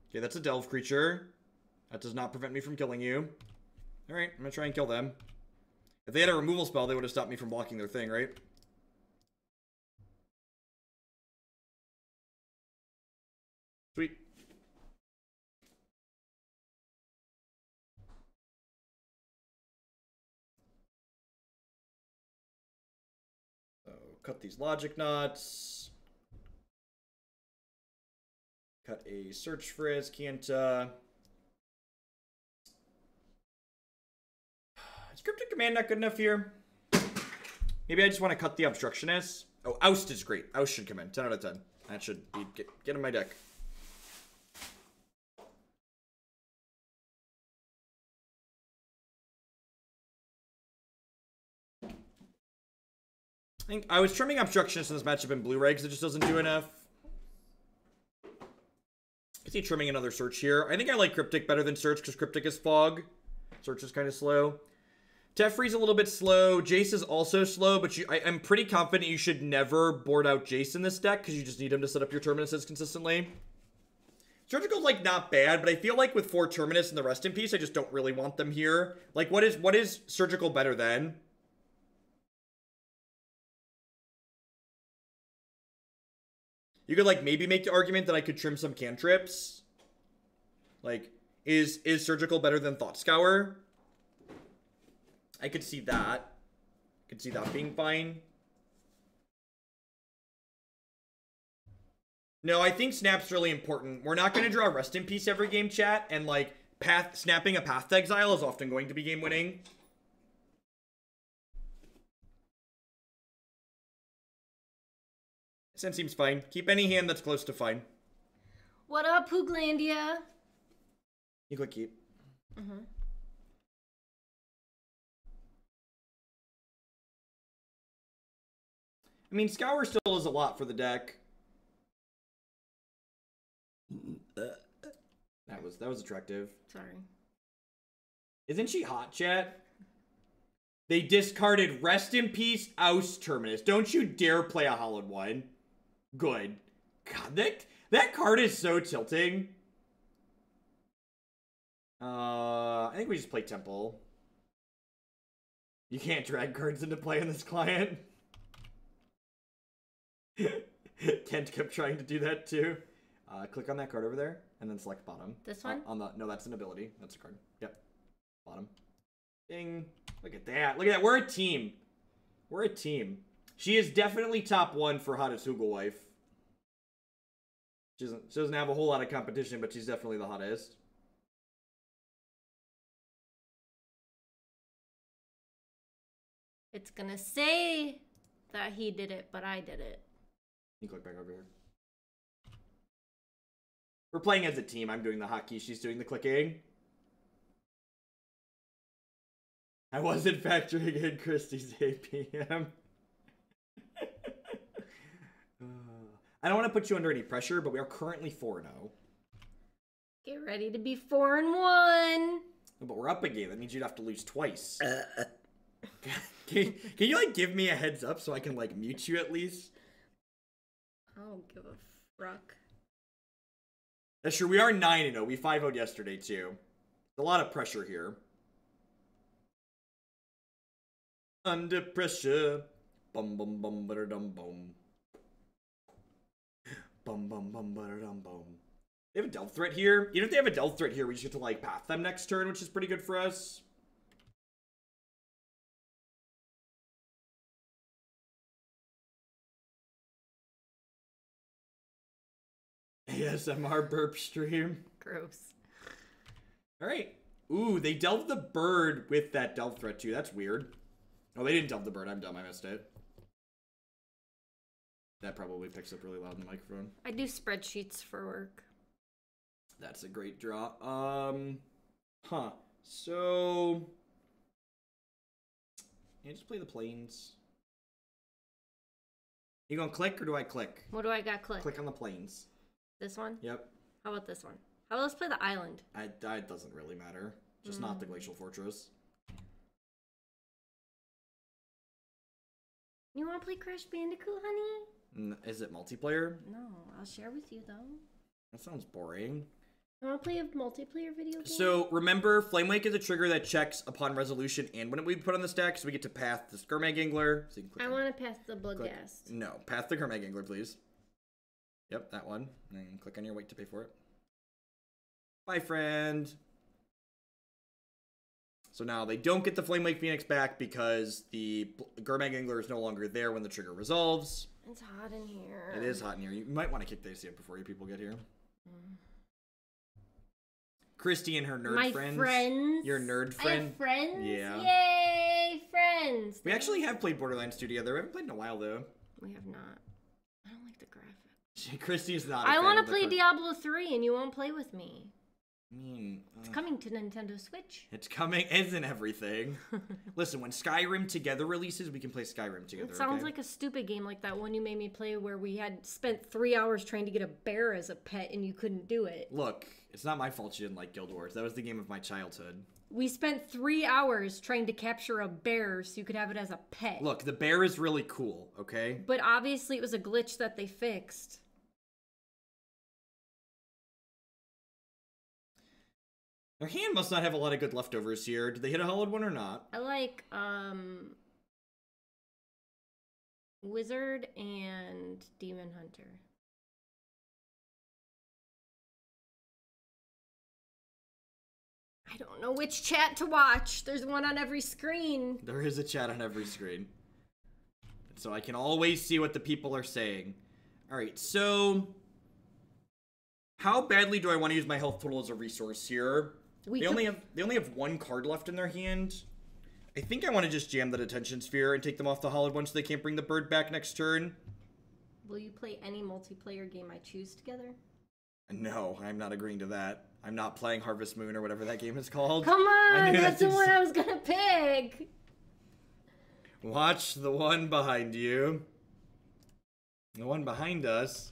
Okay, that's a Delve creature. That does not prevent me from killing you. Alright, I'm going to try and kill them. If they had a removal spell, they would have stopped me from blocking their thing, right? Sweet. So, cut these logic knots. Cut a search for Azcanta. Is Cryptic Command not good enough here? Maybe I just want to cut the Obstructionist. Oh, Oust is great. Oust should come in. 10 out of 10. That should be, get in my deck. I think I was trimming Obstructionist in this matchup in Blu-ray because it just doesn't do enough. Is he trimming another Search here? I think I like Cryptic better than Search because Cryptic is Fog. Search is kind of slow. Teferi's a little bit slow. Jace is also slow, but I'm pretty confident you should never board out Jace in this deck because you just need him to set up your Terminuses consistently. Surgical's like not bad, but I feel like with 4 Terminus and the Rest in Peace, I just don't really want them here. Like, what is Surgical better than? You could like maybe make the argument that I could trim some cantrips. Like, is Surgical better than Thought Scour? I could see that. I could see that being fine. No, I think Snap's really important. We're not going to draw Rest in Peace every game, chat. And, like, snapping a Path to Exile is often going to be game-winning. This seems fine. Keep any hand that's close to fine. What up, Pooglandia? You click keep. Mm-hmm. I mean, Scour still is a lot for the deck. That was attractive. Sorry. Isn't she hot, chat? They discarded Rest in Peace, Oust, Terminus. Don't you dare play a Hallowed one. Good. God, that card is so tilting. I think we just play Temple. You can't drag cards into play in this client. Kent kept trying to do that too. Click on that card over there, and then select bottom. This one? No, that's an ability. That's a card. Yep. Bottom. Ding. Look at that. Look at that. We're a team. We're a team. She is definitely top 1 for hottest Hoogle wife. She doesn't have a whole lot of competition, but she's definitely the hottest. It's gonna say that he did it, but I did it. You click back over here. We're playing as a team. I'm doing the hotkey. She's doing the clicking. I wasn't factoring in Christie's APM. I don't want to put you under any pressure, but we are currently 4-0. Get ready to be 4-1. But we're up again. That means you'd have to lose twice. Can you, like, give me a heads up so I can, like, mute you at least? I don't give a fuck. That's true. We are 9-0. We 5-0'd yesterday, too. A lot of pressure here. Under pressure. Bum bum bum butter dum bum. Bum bum bum butter dum bum. They have a Delve Threat here. Even if they have a Delve Threat here, we just get to like path them next turn, which is pretty good for us. ASMR burp stream. Gross. Alright. Ooh, they delved the bird with that Delve Threat too. That's weird. Oh, they didn't delve the bird. I'm dumb. I missed it. That probably picks up really loud in the microphone. I do spreadsheets for work. That's a great draw. So... Yeah, just play the planes. You gonna click or do I click? What do I got click? Click on the planes. This one? Yep. How about this one? How about let's play the island? It doesn't really matter. Just not the Glacial Fortress. You want to play Crash Bandicoot, honey? Is it multiplayer? No, I'll share with you, though. That sounds boring. You want to play a multiplayer video game? So, remember, Flame Wake is a trigger that checks upon resolution and when we put on the stack, so we get to path the Skirmag Angler. So you can click I want to pass the Bloodghast. No, path the Skirmag Angler, please. Yep, that one. And click on your wait to pay for it. Bye, friend. So now they don't get the Flame Wake Phoenix back because the Skirmag Angler is no longer there when the trigger resolves. It's hot in here. It is hot in here. You might want to kick the AC up before you people get here. Christy and her nerd friends. My friends. Your nerd friend. I have friends? Yeah. Yay, friends. We actually have played Borderlands 2 together. We haven't played in a while, though. We have not. I don't like the graphics. Christy's not I want to play Diablo 3 and you won't play with me. I mean... It's coming to Nintendo Switch. It's coming, isn't everything. Listen, when Skyrim Together releases, we can play Skyrim together, It sounds like a stupid game like that one you made me play where we had spent 3 hours trying to get a bear as a pet and you couldn't do it. Look, it's not my fault you didn't like Guild Wars. That was the game of my childhood. We spent 3 hours trying to capture a bear so you could have it as a pet. Look, the bear is really cool, okay? But obviously it was a glitch that they fixed. Their hand must not have a lot of good leftovers here. Did they hit a Hallowed one or not? I like, Wizard and Demon Hunter. I don't know which chat to watch. There's one on every screen. There is a chat on every screen. So I can always see what the people are saying. Alright, so... How badly do I want to use my health total as a resource here? They only have one card left in their hand. I think I want to just jam the Detention Sphere and take them off the Hallowed one so they can't bring the bird back next turn. Will you play any multiplayer game I choose together? No, I'm not agreeing to that. I'm not playing Harvest Moon or whatever that game is called. Come on, that's the one I was gonna pick. Watch the one behind you. The one behind us.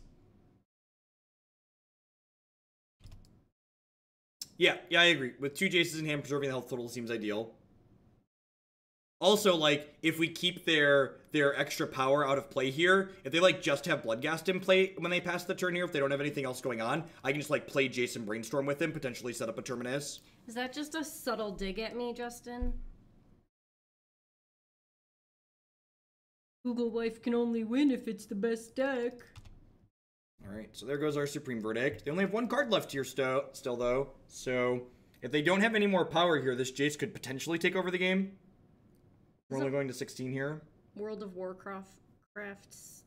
Yeah, I agree. With 2 Jaces in hand, preserving the health total seems ideal. Also, like, if we keep their extra power out of play here, if they, like, just have Bloodghast in play when they pass the turn here, if they don't have anything else going on, I can just, like, play Jace and Brainstorm with him, potentially set up a Terminus. Is that just a subtle dig at me, Justin? Google Wife can only win if it's the best deck. Alright, so there goes our Supreme Verdict. They only have one card left here still, though. So, if they don't have any more power here, this Jace could potentially take over the game. We're only going to 16 here. World of Warcraft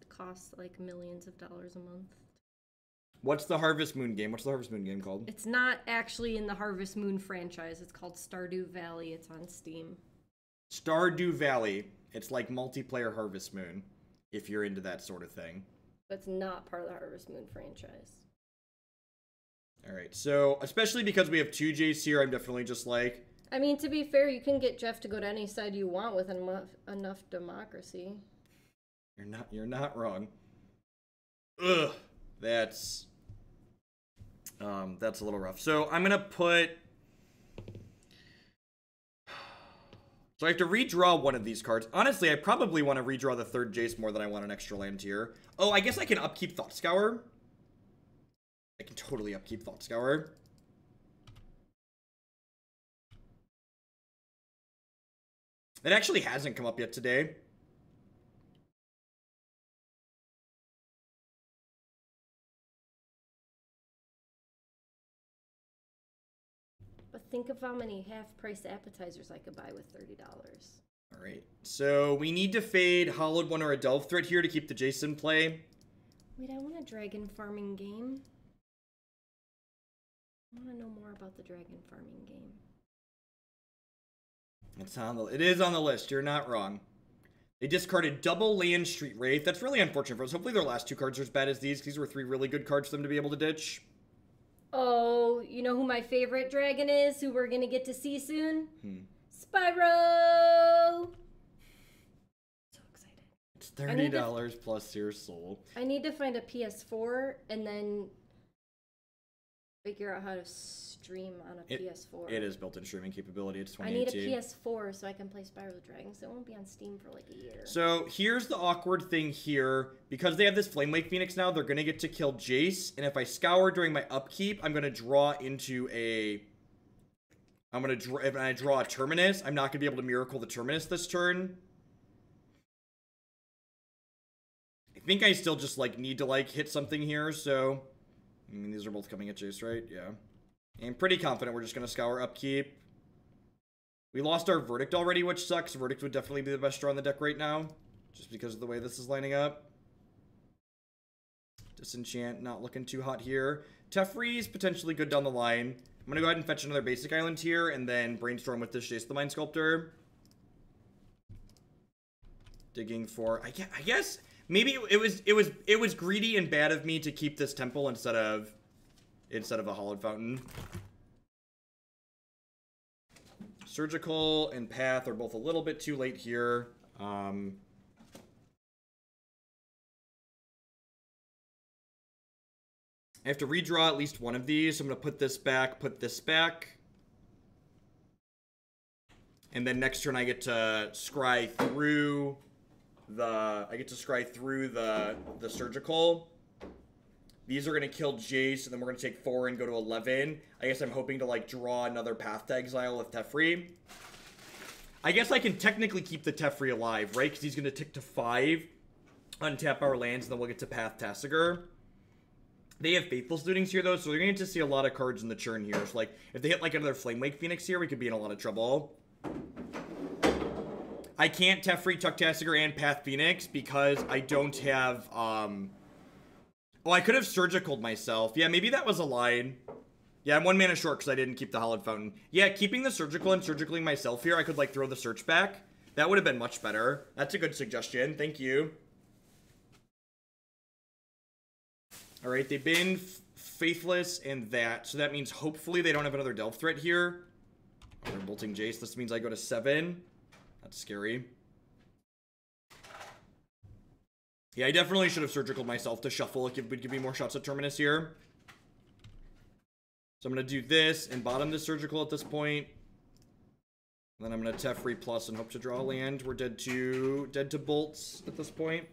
costs like millions of dollars a month. What's the Harvest Moon game? What's the Harvest Moon game called? It's not actually in the Harvest Moon franchise. It's called Stardew Valley. It's on Steam. Stardew Valley. It's like multiplayer Harvest Moon, if you're into that sort of thing. But it's not part of the Harvest Moon franchise. Alright, so, especially because we have 2 Jace here, I'm definitely just like... I mean, to be fair, you can get Jeff to go to any side you want with enough democracy. You're not wrong. Ugh, that's a little rough. So I'm gonna put. So I have to redraw one of these cards. Honestly, I probably want to redraw the 3rd Jace more than I want an extra land here. Oh, I guess I can upkeep Thought Scour. I can totally upkeep Thought Scour. It actually hasn't come up yet today. But think of how many half-price appetizers I could buy with $30. All right. So we need to fade Hollowed One or a Delve Threat here to keep the Jace in play. Wait, I want a dragon farming game. I want to know more about the dragon farming game. It is on the list. You're not wrong. They discarded double land Street Wraith. That's really unfortunate for us. Hopefully their last two cards are as bad as these. These were 3 really good cards for them to be able to ditch. Oh, you know who my favorite dragon is? Who we're going to get to see soon? Spyro! So excited. It's $30 plus your soul. I need to find a PS4 and then figure out how to stream on a PS4. It is built-in streaming capability. It's I 2018. need a PS4 so I can play Spyro the Dragons. It won't be on Steam for like a year. So here's the awkward thing here. Because they have this Flame Wake Phoenix now, they're going to get to kill Jace. And if I scour during my upkeep, I'm going to draw into a... If I draw a Terminus, I'm not going to be able to Miracle the Terminus this turn. I think I still just, like, need to, like, hit something here, so... I mean, these are both coming at Jace, right? Yeah. I'm pretty confident we're just going to scour upkeep. We lost our Verdict already, which sucks. Verdict would definitely be the best draw on the deck right now, just because of the way this is lining up. Disenchant, not looking too hot here. Teferi is potentially good down the line. I'm going to go ahead and fetch another basic island here, and then brainstorm with this Jace the Mind Sculptor. Digging for... I guess... Maybe it was greedy and bad of me to keep this temple instead of a Hallowed Fountain. Surgical and Path are both a little bit too late here. I have to redraw at least one of these. So I'm going to put this back. And then next turn I get to scry through the surgical. These are going to kill Jace, and then we're going to take 4 and go to 11. I guess I'm hoping to, like, draw another Path to Exile with Teferi. I guess I can technically keep the Teferi alive, right? Because he's going to tick to 5, untap our lands, and then we'll get to Path Tasigur. They have Faithful Students here, though, so they're going to see a lot of cards in the churn here. So, like, if they hit, like, another Flame Wake Phoenix here, we could be in a lot of trouble. I can't Teferi, Tuck Tasigur, and Path Phoenix because I don't have, Oh, I could have Surgicaled myself. Yeah, maybe that was a line. Yeah, I'm 1 mana short because I didn't keep the Hallowed Fountain. Yeah, keeping the Surgical and Surgicaling myself here, I could, like, throw the Search back. That would have been much better. That's a good suggestion. Thank you. Alright, they've been Faithless and that. So that means hopefully they don't have another Delve Threat here. Oh, they're bolting Jace. This means I go to 7. That's scary. Yeah, I definitely should have Surgicaled myself to shuffle. It would give me more shots at Terminus here. So I'm going to do this and bottom the Surgical at this point. And then I'm going to Teferi plus and hope to draw a land. We're dead to bolts at this point.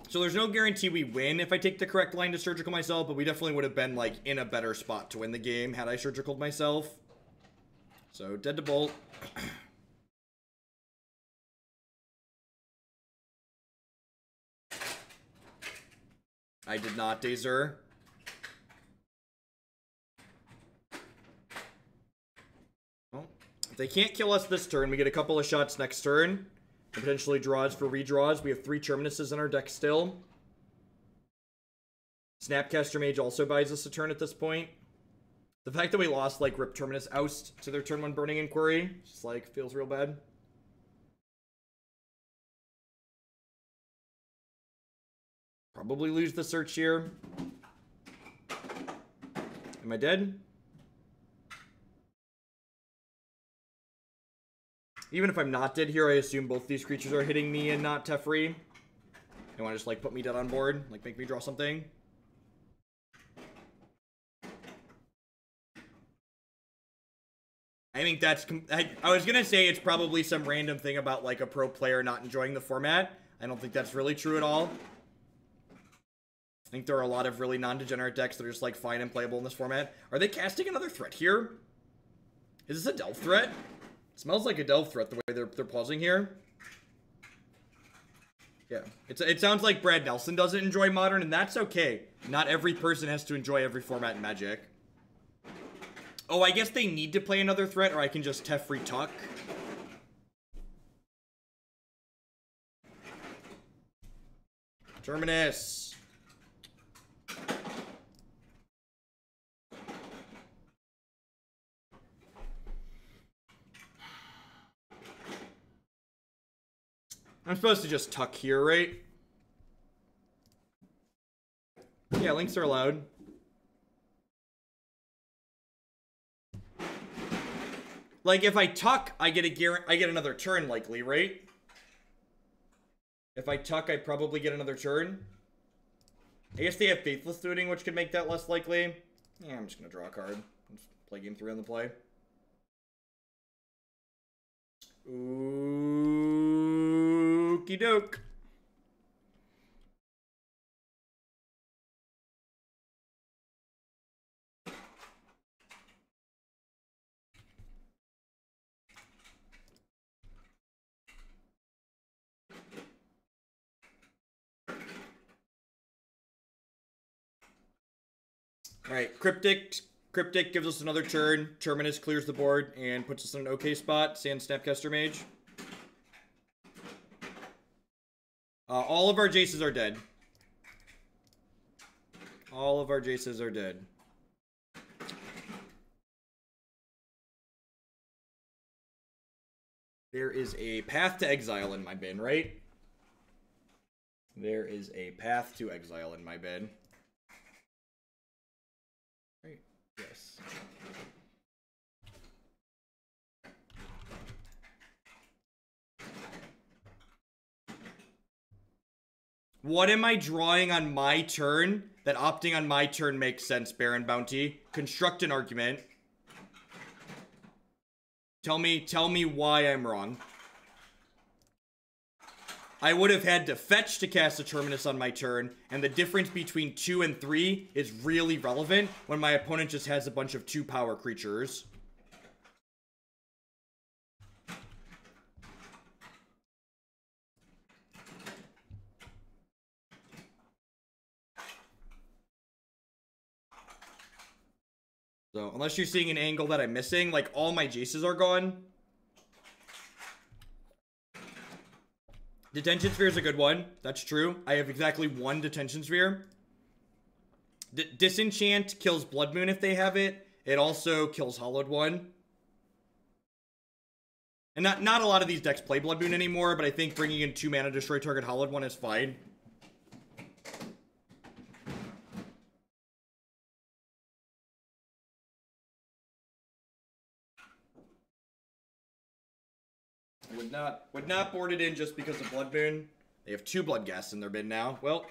So there's no guarantee we win if I take the correct line to Surgical myself, but we definitely would have been, like, in a better spot to win the game had I Surgicaled myself. So, dead to bolt. I did not, Dazer. Well, if they can't kill us this turn, we get a couple of shots next turn. Potentially draws for redraws. We have 3 Terminuses in our deck still. Snapcaster Mage also buys us a turn at this point. The fact that we lost, like, Rip Terminus Oust to their turn 1 Burning Inquiry, just, like, feels real bad. Probably lose the search here. Am I dead? Even if I'm not dead here, I assume both these creatures are hitting me and not Teferi. They want to just, like, put me dead on board? Like, make me draw something? I think that's... I was gonna say it's probably some random thing about, like, a pro player not enjoying the format. I don't think that's really true at all. I think there are a lot of really non-degenerate decks that are just like fine and playable in this format. Are they casting another threat here? Is this a delve threat? It smells like a delve threat the way they're pausing here. Yeah, it sounds like Brad Nelson doesn't enjoy Modern, and that's okay. Not every person has to enjoy every format in Magic. Oh, I guess they need to play another threat, or I can just Teferi Tuck. Terminus. I'm supposed to just tuck here, right? Yeah, links are allowed. Like, if I tuck, I get another turn, likely, right? If I tuck, I probably get another turn. I guess they have Faithless Looting, which could make that less likely. Yeah, I'm just gonna draw a card. Just play game 3 on the play. Okie doke. Alright, Cryptic gives us another turn. Terminus clears the board and puts us in an okay spot. Sand Snapcaster Mage. All of our Jaces are dead. All of our Jaces are dead. There is a path to exile in my bin, right? There is a path to exile in my bin. Right? Yes. What am I drawing on my turn that opting on my turn makes sense, Baron Bounty? Construct an argument. Tell me why I'm wrong. I would have had to fetch to cast a Terminus on my turn, and the difference between 2 and 3 is really relevant when my opponent just has a bunch of 2-power creatures. So, unless you're seeing an angle that I'm missing, like, all my Jaces are gone. Detention Sphere is a good one. That's true. I have exactly one Detention Sphere. Disenchant kills Blood Moon if they have it. It also kills Hallowed One. And not a lot of these decks play Blood Moon anymore, but I think bringing in 2 mana destroy target Hallowed One is fine. Would not board it in just because of Blood Moon. They have 2 Bloodghasts in their bin now. Well.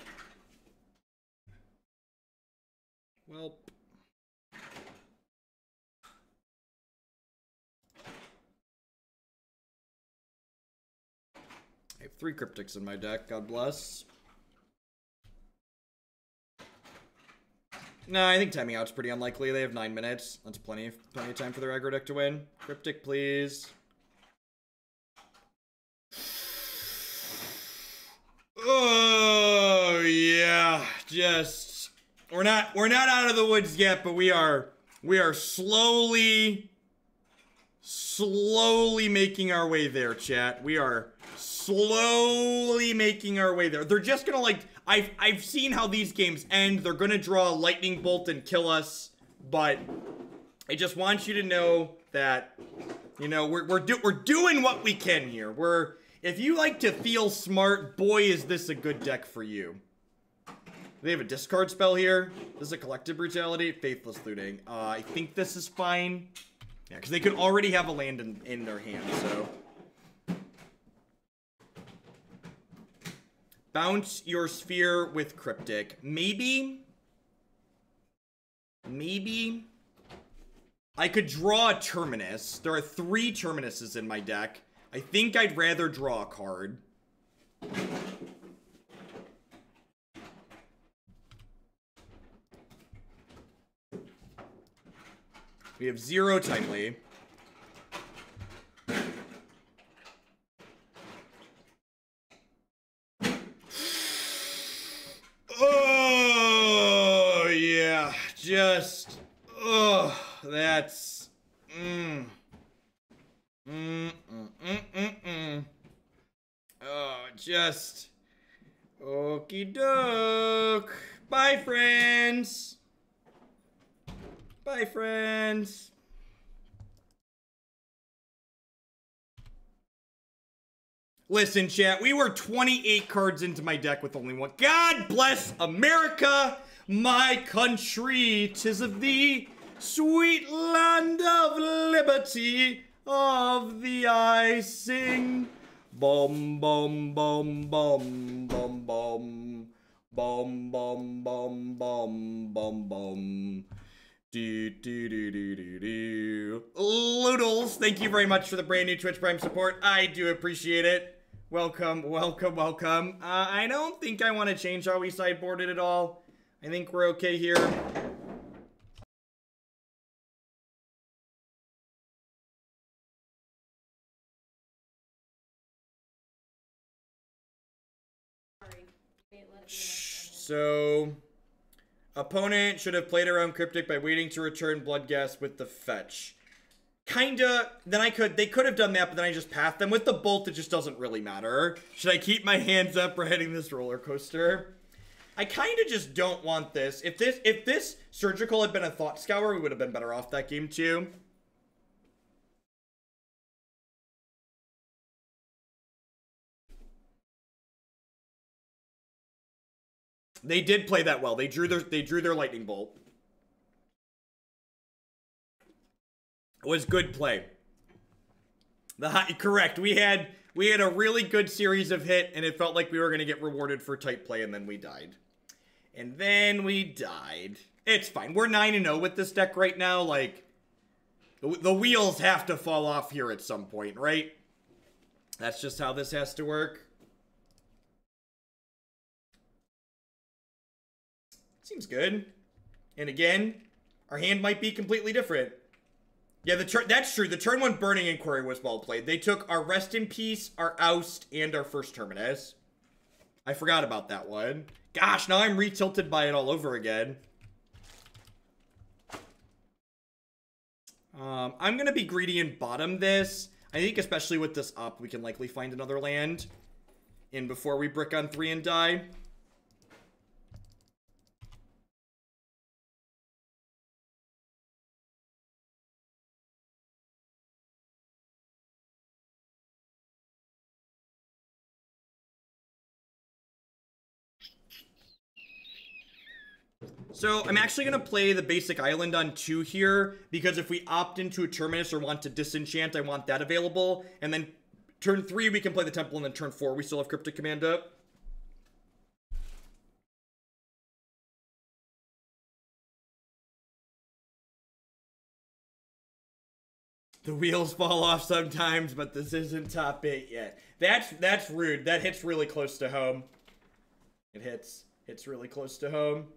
I have 3 Cryptics in my deck. God bless. No, I think timing out's pretty unlikely. They have 9 minutes. That's plenty of time for their aggro deck to win. Cryptic, please. Oh yeah, just we're not out of the woods yet, but we are slowly making our way there, chat. We are slowly making our way there. They're just gonna, like, I've seen how these games end. They're gonna draw a lightning bolt and kill us, but I just want you to know that, you know, we're doing what we can here. If you like to feel smart, boy, is this a good deck for you. They have a discard spell here. This is a Collective Brutality. Faithless Looting. I think this is fine. Yeah, because they could already have a land in their hand, so. Bounce your sphere with Cryptic. Maybe I could draw a Terminus. There are 3 Terminuses in my deck. I think I'd rather draw a card. We have 0 timely. Oh, yeah. Just, oh, that's, Oh, just, okie doke. Bye, friends. Bye, friends. Listen, chat, we were 28 cards into my deck with only one. God bless America, my country. 'Tis of thee, sweet land of liberty, of thee I sing. Bum, bum, bum, bum, bum, bum. Bum, bum, bum, bum, bum, bum. Do, do, do, do, do, do. Loodles, thank you very much for the brand new Twitch Prime support. I do appreciate it. Welcome, welcome, welcome. I don't think I want to change how we sideboard it at all. I think we're okay here. So, opponent should have played around Cryptic by waiting to return Bloodghast with the fetch. Kinda, then they could have done that, but then I just pathed them. With the bolt, it just doesn't really matter. Should I keep my hands up for heading this roller coaster? I kinda just don't want this. If this Surgical had been a Thought Scour, we would have been better off that game too. They did play that well. They drew their lightning bolt. It was good play. Correct. We had a really good series of hit, and it felt like we were gonna get rewarded for tight play, and then we died. It's fine. We're 9-0 with this deck right now. Like, the wheels have to fall off here at some point, right? That's just how this has to work. Seems good. And again, our hand might be completely different. Yeah, that's true. The turn 1 Burning Inquiry was well played. They took our Rest in Peace, our Oust, and our first Terminus. I forgot about that one. Gosh, now I'm retilted by it all over again. I'm going to be greedy and bottom this. I think especially with this up, we can likely find another land in before we brick on 3 and die. So I'm actually going to play the basic island on 2 here, because if we opt into a Terminus or want to disenchant, I want that available. And then turn 3, we can play the Temple, and then turn 4, we still have Cryptic Command up. The wheels fall off sometimes, but this isn't top 8 yet. That's rude. That hits really close to home. It hits really close to home.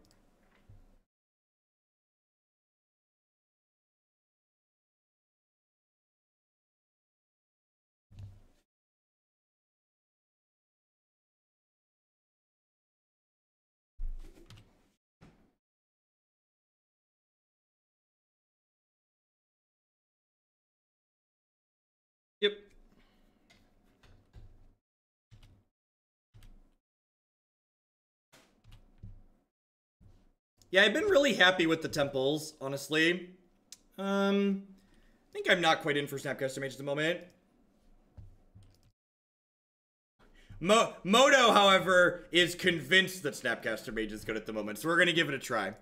Yep. Yeah, I've been really happy with the temples, honestly. I think I'm not quite in for Snapcaster Mage at the moment. Moto, however, is convinced that Snapcaster Mage is good at the moment, so we're gonna give it a try.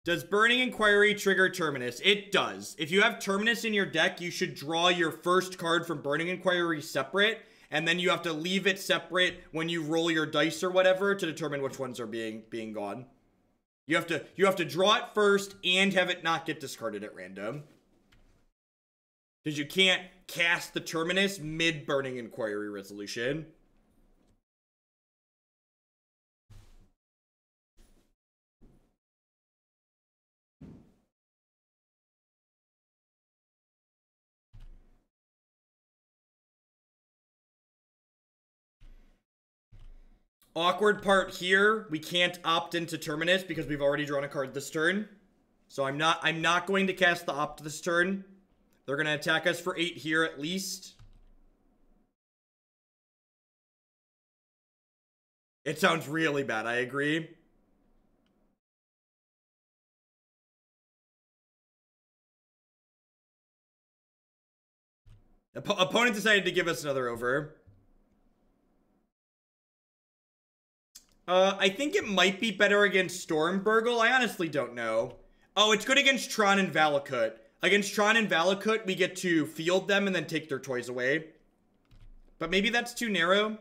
Does Burning Inquiry trigger Terminus? It does. If you have Terminus in your deck, you should draw your first card from Burning Inquiry separate, and then you have to leave it separate when you roll your dice or whatever to determine which ones are being gone. You have to draw it first and have it not get discarded at random. Because you can't cast the Terminus mid Burning Inquiry resolution. Awkward part here, we can't opt into Terminus because we've already drawn a card this turn. So I'm not going to cast the opt this turn. They're going to attack us for 8 here at least. It sounds really bad, I agree. Opponent decided to give us another over. I think it might be better against Stormburgle. I honestly don't know. Oh, it's good against Tron and Valakut. Against Tron and Valakut, we get to field them and then take their toys away. But maybe that's too narrow.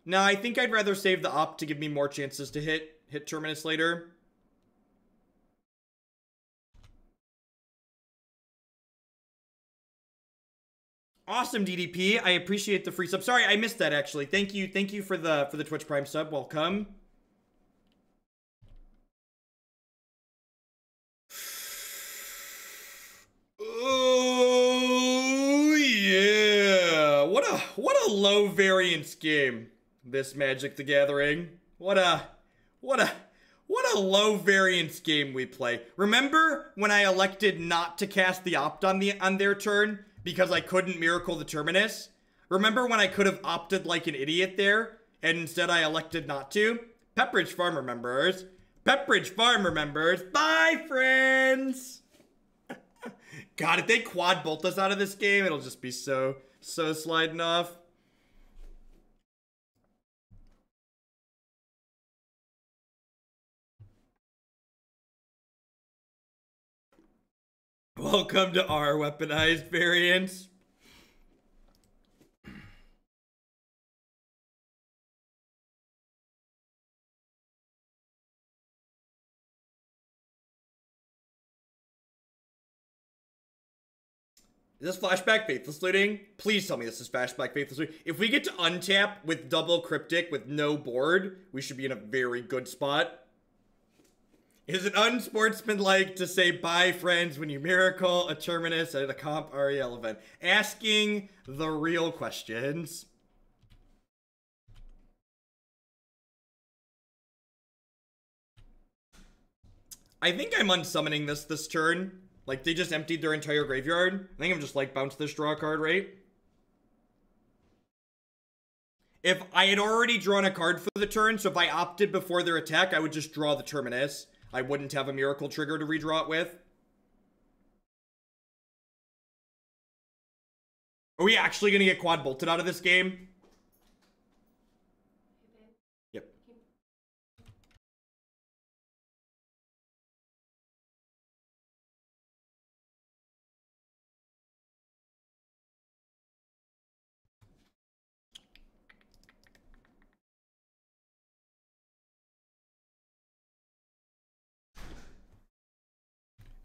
No, I think I'd rather save the opt to give me more chances to hit Terminus later. Awesome, DDP. I appreciate the free sub. Sorry, I missed that actually. Thank you for the Twitch Prime sub. Welcome. Oh yeah. What a low variance game. This Magic the Gathering. What a low variance game we play. Remember when I elected not to cast the opt on their turn because I couldn't miracle the Terminus? Remember when I could have opted like an idiot there and instead I elected not to? Pepperidge Farm remembers. Pepperidge Farm remembers. Bye, friends. God, if they quad bolt us out of this game, it'll just be so sliding off. Welcome to our weaponized variants. Is this flashback Faithless Looting? Please tell me this is flashback Faithless Looting. If we get to untap with double Cryptic with no board, we should be in a very good spot. Is it unsportsmanlike to say bye, friends, when you miracle a Terminus at a comp REL event? Asking the real questions. I think I'm unsummoning this turn. Like, they just emptied their entire graveyard. I think I'm just like, bounce this, draw a card, right? If I had already drawn a card for the turn, so if I opted before their attack, I would just draw the Terminus. I wouldn't have a miracle trigger to redraw it with. Are we actually going to get quad bolted out of this game? Yep.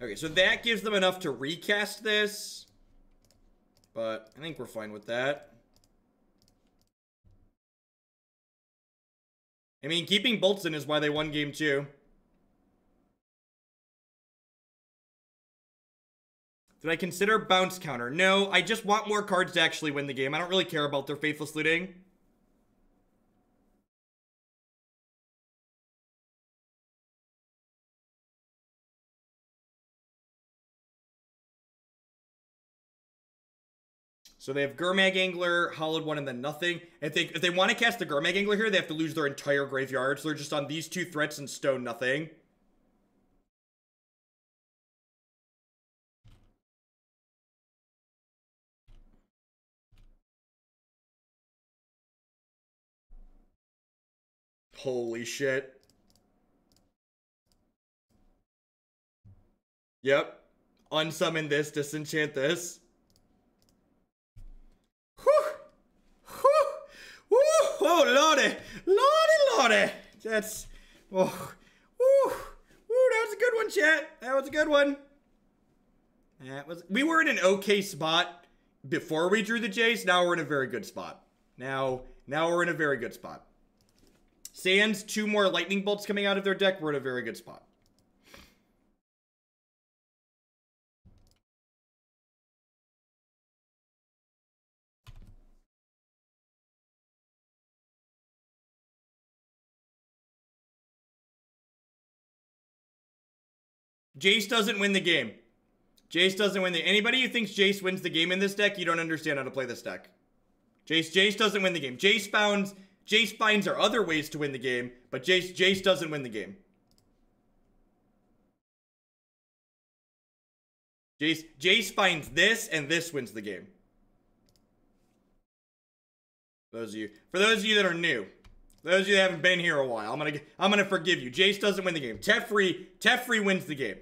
Okay, so that gives them enough to recast this. But I think we're fine with that. I mean, keeping bolts in is why they won game 2. Did I consider bounce counter? No, I just want more cards to actually win the game. I don't really care about their Faithless Looting. So they have Gurmag Angler, Hollowed One, and then nothing. If they want to cast the Gurmag Angler here, they have to lose their entire graveyard. So they're just on these 2 threats and stone nothing. Holy shit. Yep. Unsummon this, disenchant this. Oh, lordy. Lordy. That's... Oh. Woo. That was a good one, chat. That was a good one. We were in an okay spot before we drew the Jace. Now we're in a very good spot. Now we're in a very good spot. Sans 2 more lightning bolts coming out of their deck. We're in a very good spot. Jace doesn't win the game. Jace doesn't win the... Anybody who thinks Jace wins the game in this deck, you don't understand how to play this deck. Jace doesn't win the game. Jace finds our other ways to win the game, but Jace doesn't win the game. Jace finds this, and this wins the game. For those of you that are new, those of you that haven't been here a while, I'm gonna forgive you. Jace doesn't win the game. Teferi wins the game.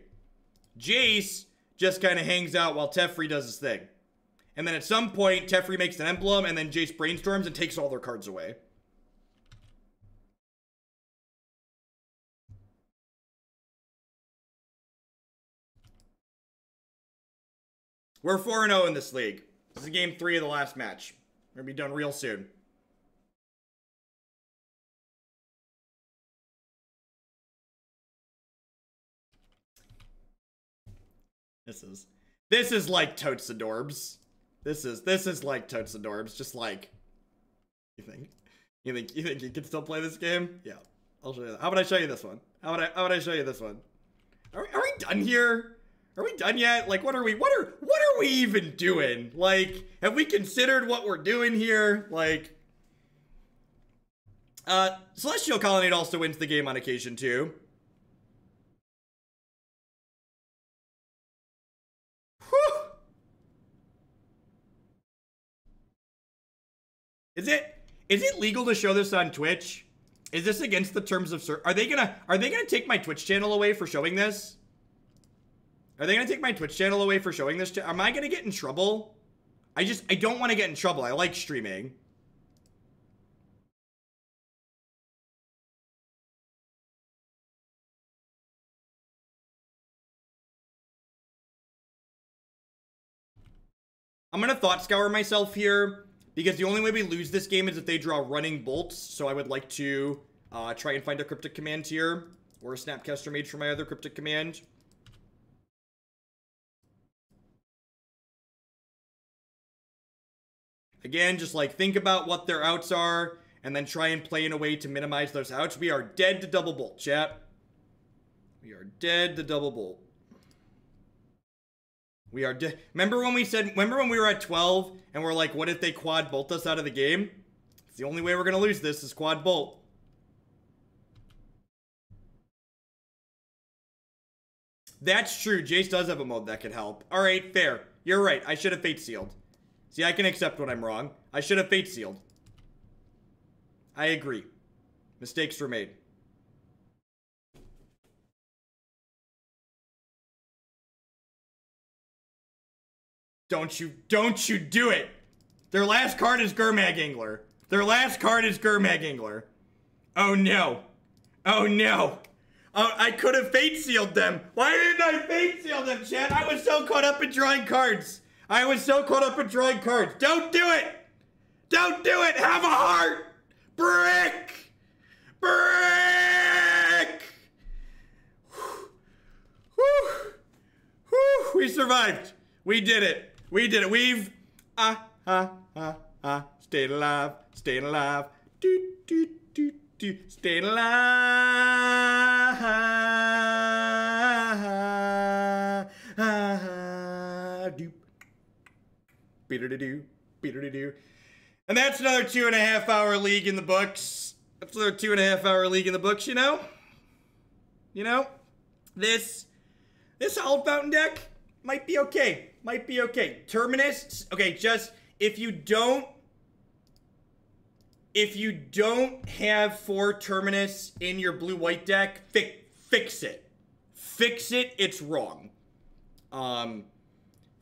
Jace just kind of hangs out while Teferi does his thing. And then at some point, Teferi makes an emblem, and then Jace brainstorms and takes all their cards away. We're 4-0 in this league. This is game 3 of the last match. We're gonna be done real soon. This is like Totes Adorbs. This is like Totes Adorbs. Just like, you think you can still play this game? Yeah, I'll show you that. How about I show you this one? How about I show you this one? Are we done here? Are we done yet? Like, what are we even doing? Like, have we considered what we're doing here? Like, Celestial Colonnade also wins the game on occasion too. Is it legal to show this on Twitch? Is this against the terms of service? Are they gonna take my Twitch channel away for showing this? Are they gonna take my Twitch channel away for showing this? Am I gonna get in trouble? I don't want to get in trouble. I like streaming. I'm gonna Thought Scour myself here, because the only way we lose this game is if they draw running bolts. So I would like to try and find a Cryptic Command here, or a Snapcaster Mage for my other Cryptic Command. Again, just like think about what their outs are, and then try and play in a way to minimize those outs. We are dead to double bolt, chat. We are dead to double bolt. We are dead. Remember when we were at 12 and we're like, what if they quad bolt us out of the game? It's the only way we're gonna lose this is quad bolt. That's true. Jace does have a mode that could help. All right, fair. You're right. I should have Fate Sealed. See, I can accept when I'm wrong. I should have Fate Sealed. I agree. Mistakes were made. Don't you do it. Their last card is Gurmag Angler. Their last card is Gurmag Angler. Oh no. Oh no. Oh, I could have Fate Sealed them. Why didn't I Fate Seal them, chat? I was so caught up in drawing cards. Don't do it. Don't do it. Have a heart. Brick. Whew. We survived. We did it. We've stayed alive. Staying alive. Staying alive. And that's another 2.5 hour league in the books. That's another 2.5 hour league in the books, you know? This Hallowed Fountain deck might be okay. Terminus, okay, just if you don't have 4 Terminus in your blue-white deck, fix it. Fix it, it's wrong.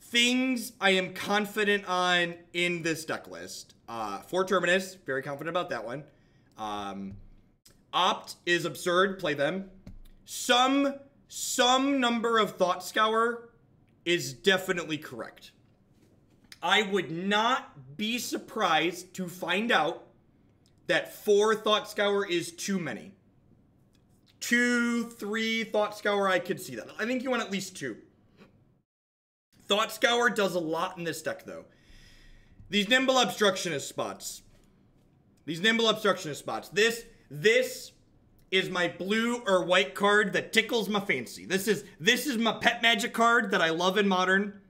Things I am confident on in this deck list. 4 Terminus, very confident about that one. Opt is absurd, play them. Some number of Thought Scour is definitely correct. I would not be surprised to find out that 4 Thought Scour is too many. 2, 3 Thought Scour, I could see that. I think you want at least 2. Thought Scour does a lot in this deck, though. These Nimble Obstructionist spots. This is my blue or white card that tickles my fancy. This is my pet magic card that I love in Modern.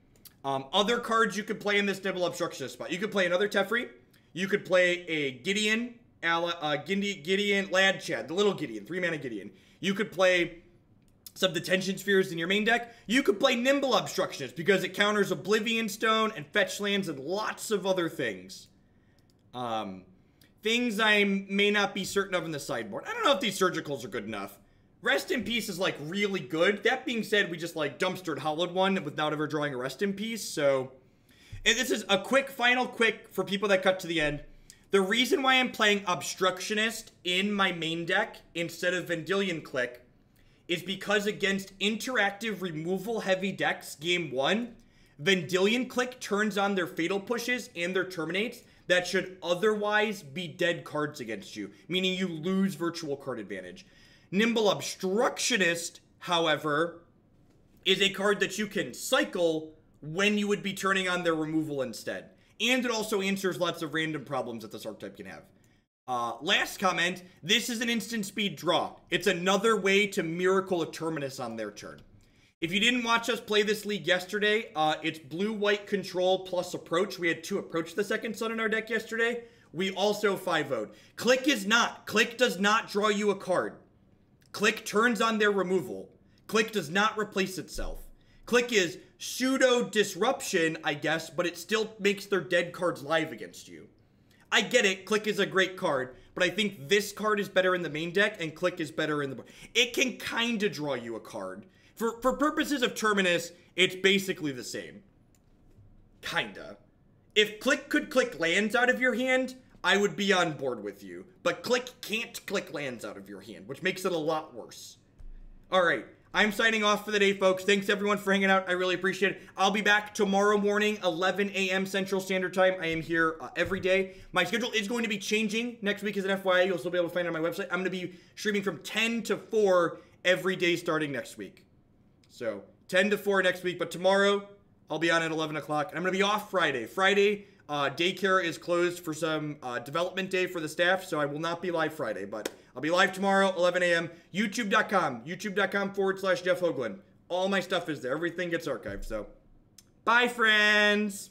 Other cards you could play in this Nimble Obstructionist spot. You could play another Teferi. You could play a Gideon, Gideon, Lad Chad, the little Gideon, 3-mana Gideon. You could play some Detention Spheres in your main deck. You could play Nimble Obstructionist because it counters Oblivion Stone and fetch lands and lots of other things. Things I may not be certain of in the sideboard. I don't know if these surgicals are good enough. Rest in Peace is, like, really good. That being said, we just, like, dumpstered Hollowed one without ever drawing a Rest in Peace, so... And this is a final quick for people that cut to the end. The reason why I'm playing Obstructionist in my main deck instead of Vendilion Clique is because against interactive removal-heavy decks game 1, Vendilion Clique turns on their Fatal Pushes and their Terminates that should otherwise be dead cards against you, meaning you lose virtual card advantage. Nimble Obstructionist, however, is a card that you can cycle when you would be turning on their removal instead. And it also answers lots of random problems that this archetype can have. Last comment, this is an instant speed draw. It's another way to miracle a Terminus on their turn. If you didn't watch us play this league yesterday, it's blue-white control plus approach. We had 2 approach the second sun in our deck yesterday. We also 5-0'd. Clique is not. Clique does not draw you a card. Clique turns on their removal. Clique does not replace itself. Clique is pseudo-disruption, I guess, but it still makes their dead cards live against you. I get it, Clique is a great card, but I think this card is better in the main deck and Clique is better in the... It can kind of draw you a card. For purposes of Terminus, it's basically the same. Kinda. If Clique could click lands out of your hand, I would be on board with you. But Clique can't click lands out of your hand, which makes it a lot worse. Alright, I'm signing off for the day, folks. Thanks, everyone, for hanging out. I really appreciate it. I'll be back tomorrow morning, 11 a.m. Central Standard Time. I am here every day. My schedule is going to be changing next week as an FYI. You'll still be able to find it on my website. I'm going to be streaming from 10 to 4 every day starting next week. So, 10 to 4 next week, but tomorrow, I'll be on at 11 o'clock. I'm going to be off Friday. Friday, daycare is closed for some development day for the staff, so I will not be live Friday, but I'll be live tomorrow, 11 a.m. YouTube.com/Jeff Hoagland. All my stuff is there. Everything gets archived, so. Bye, friends!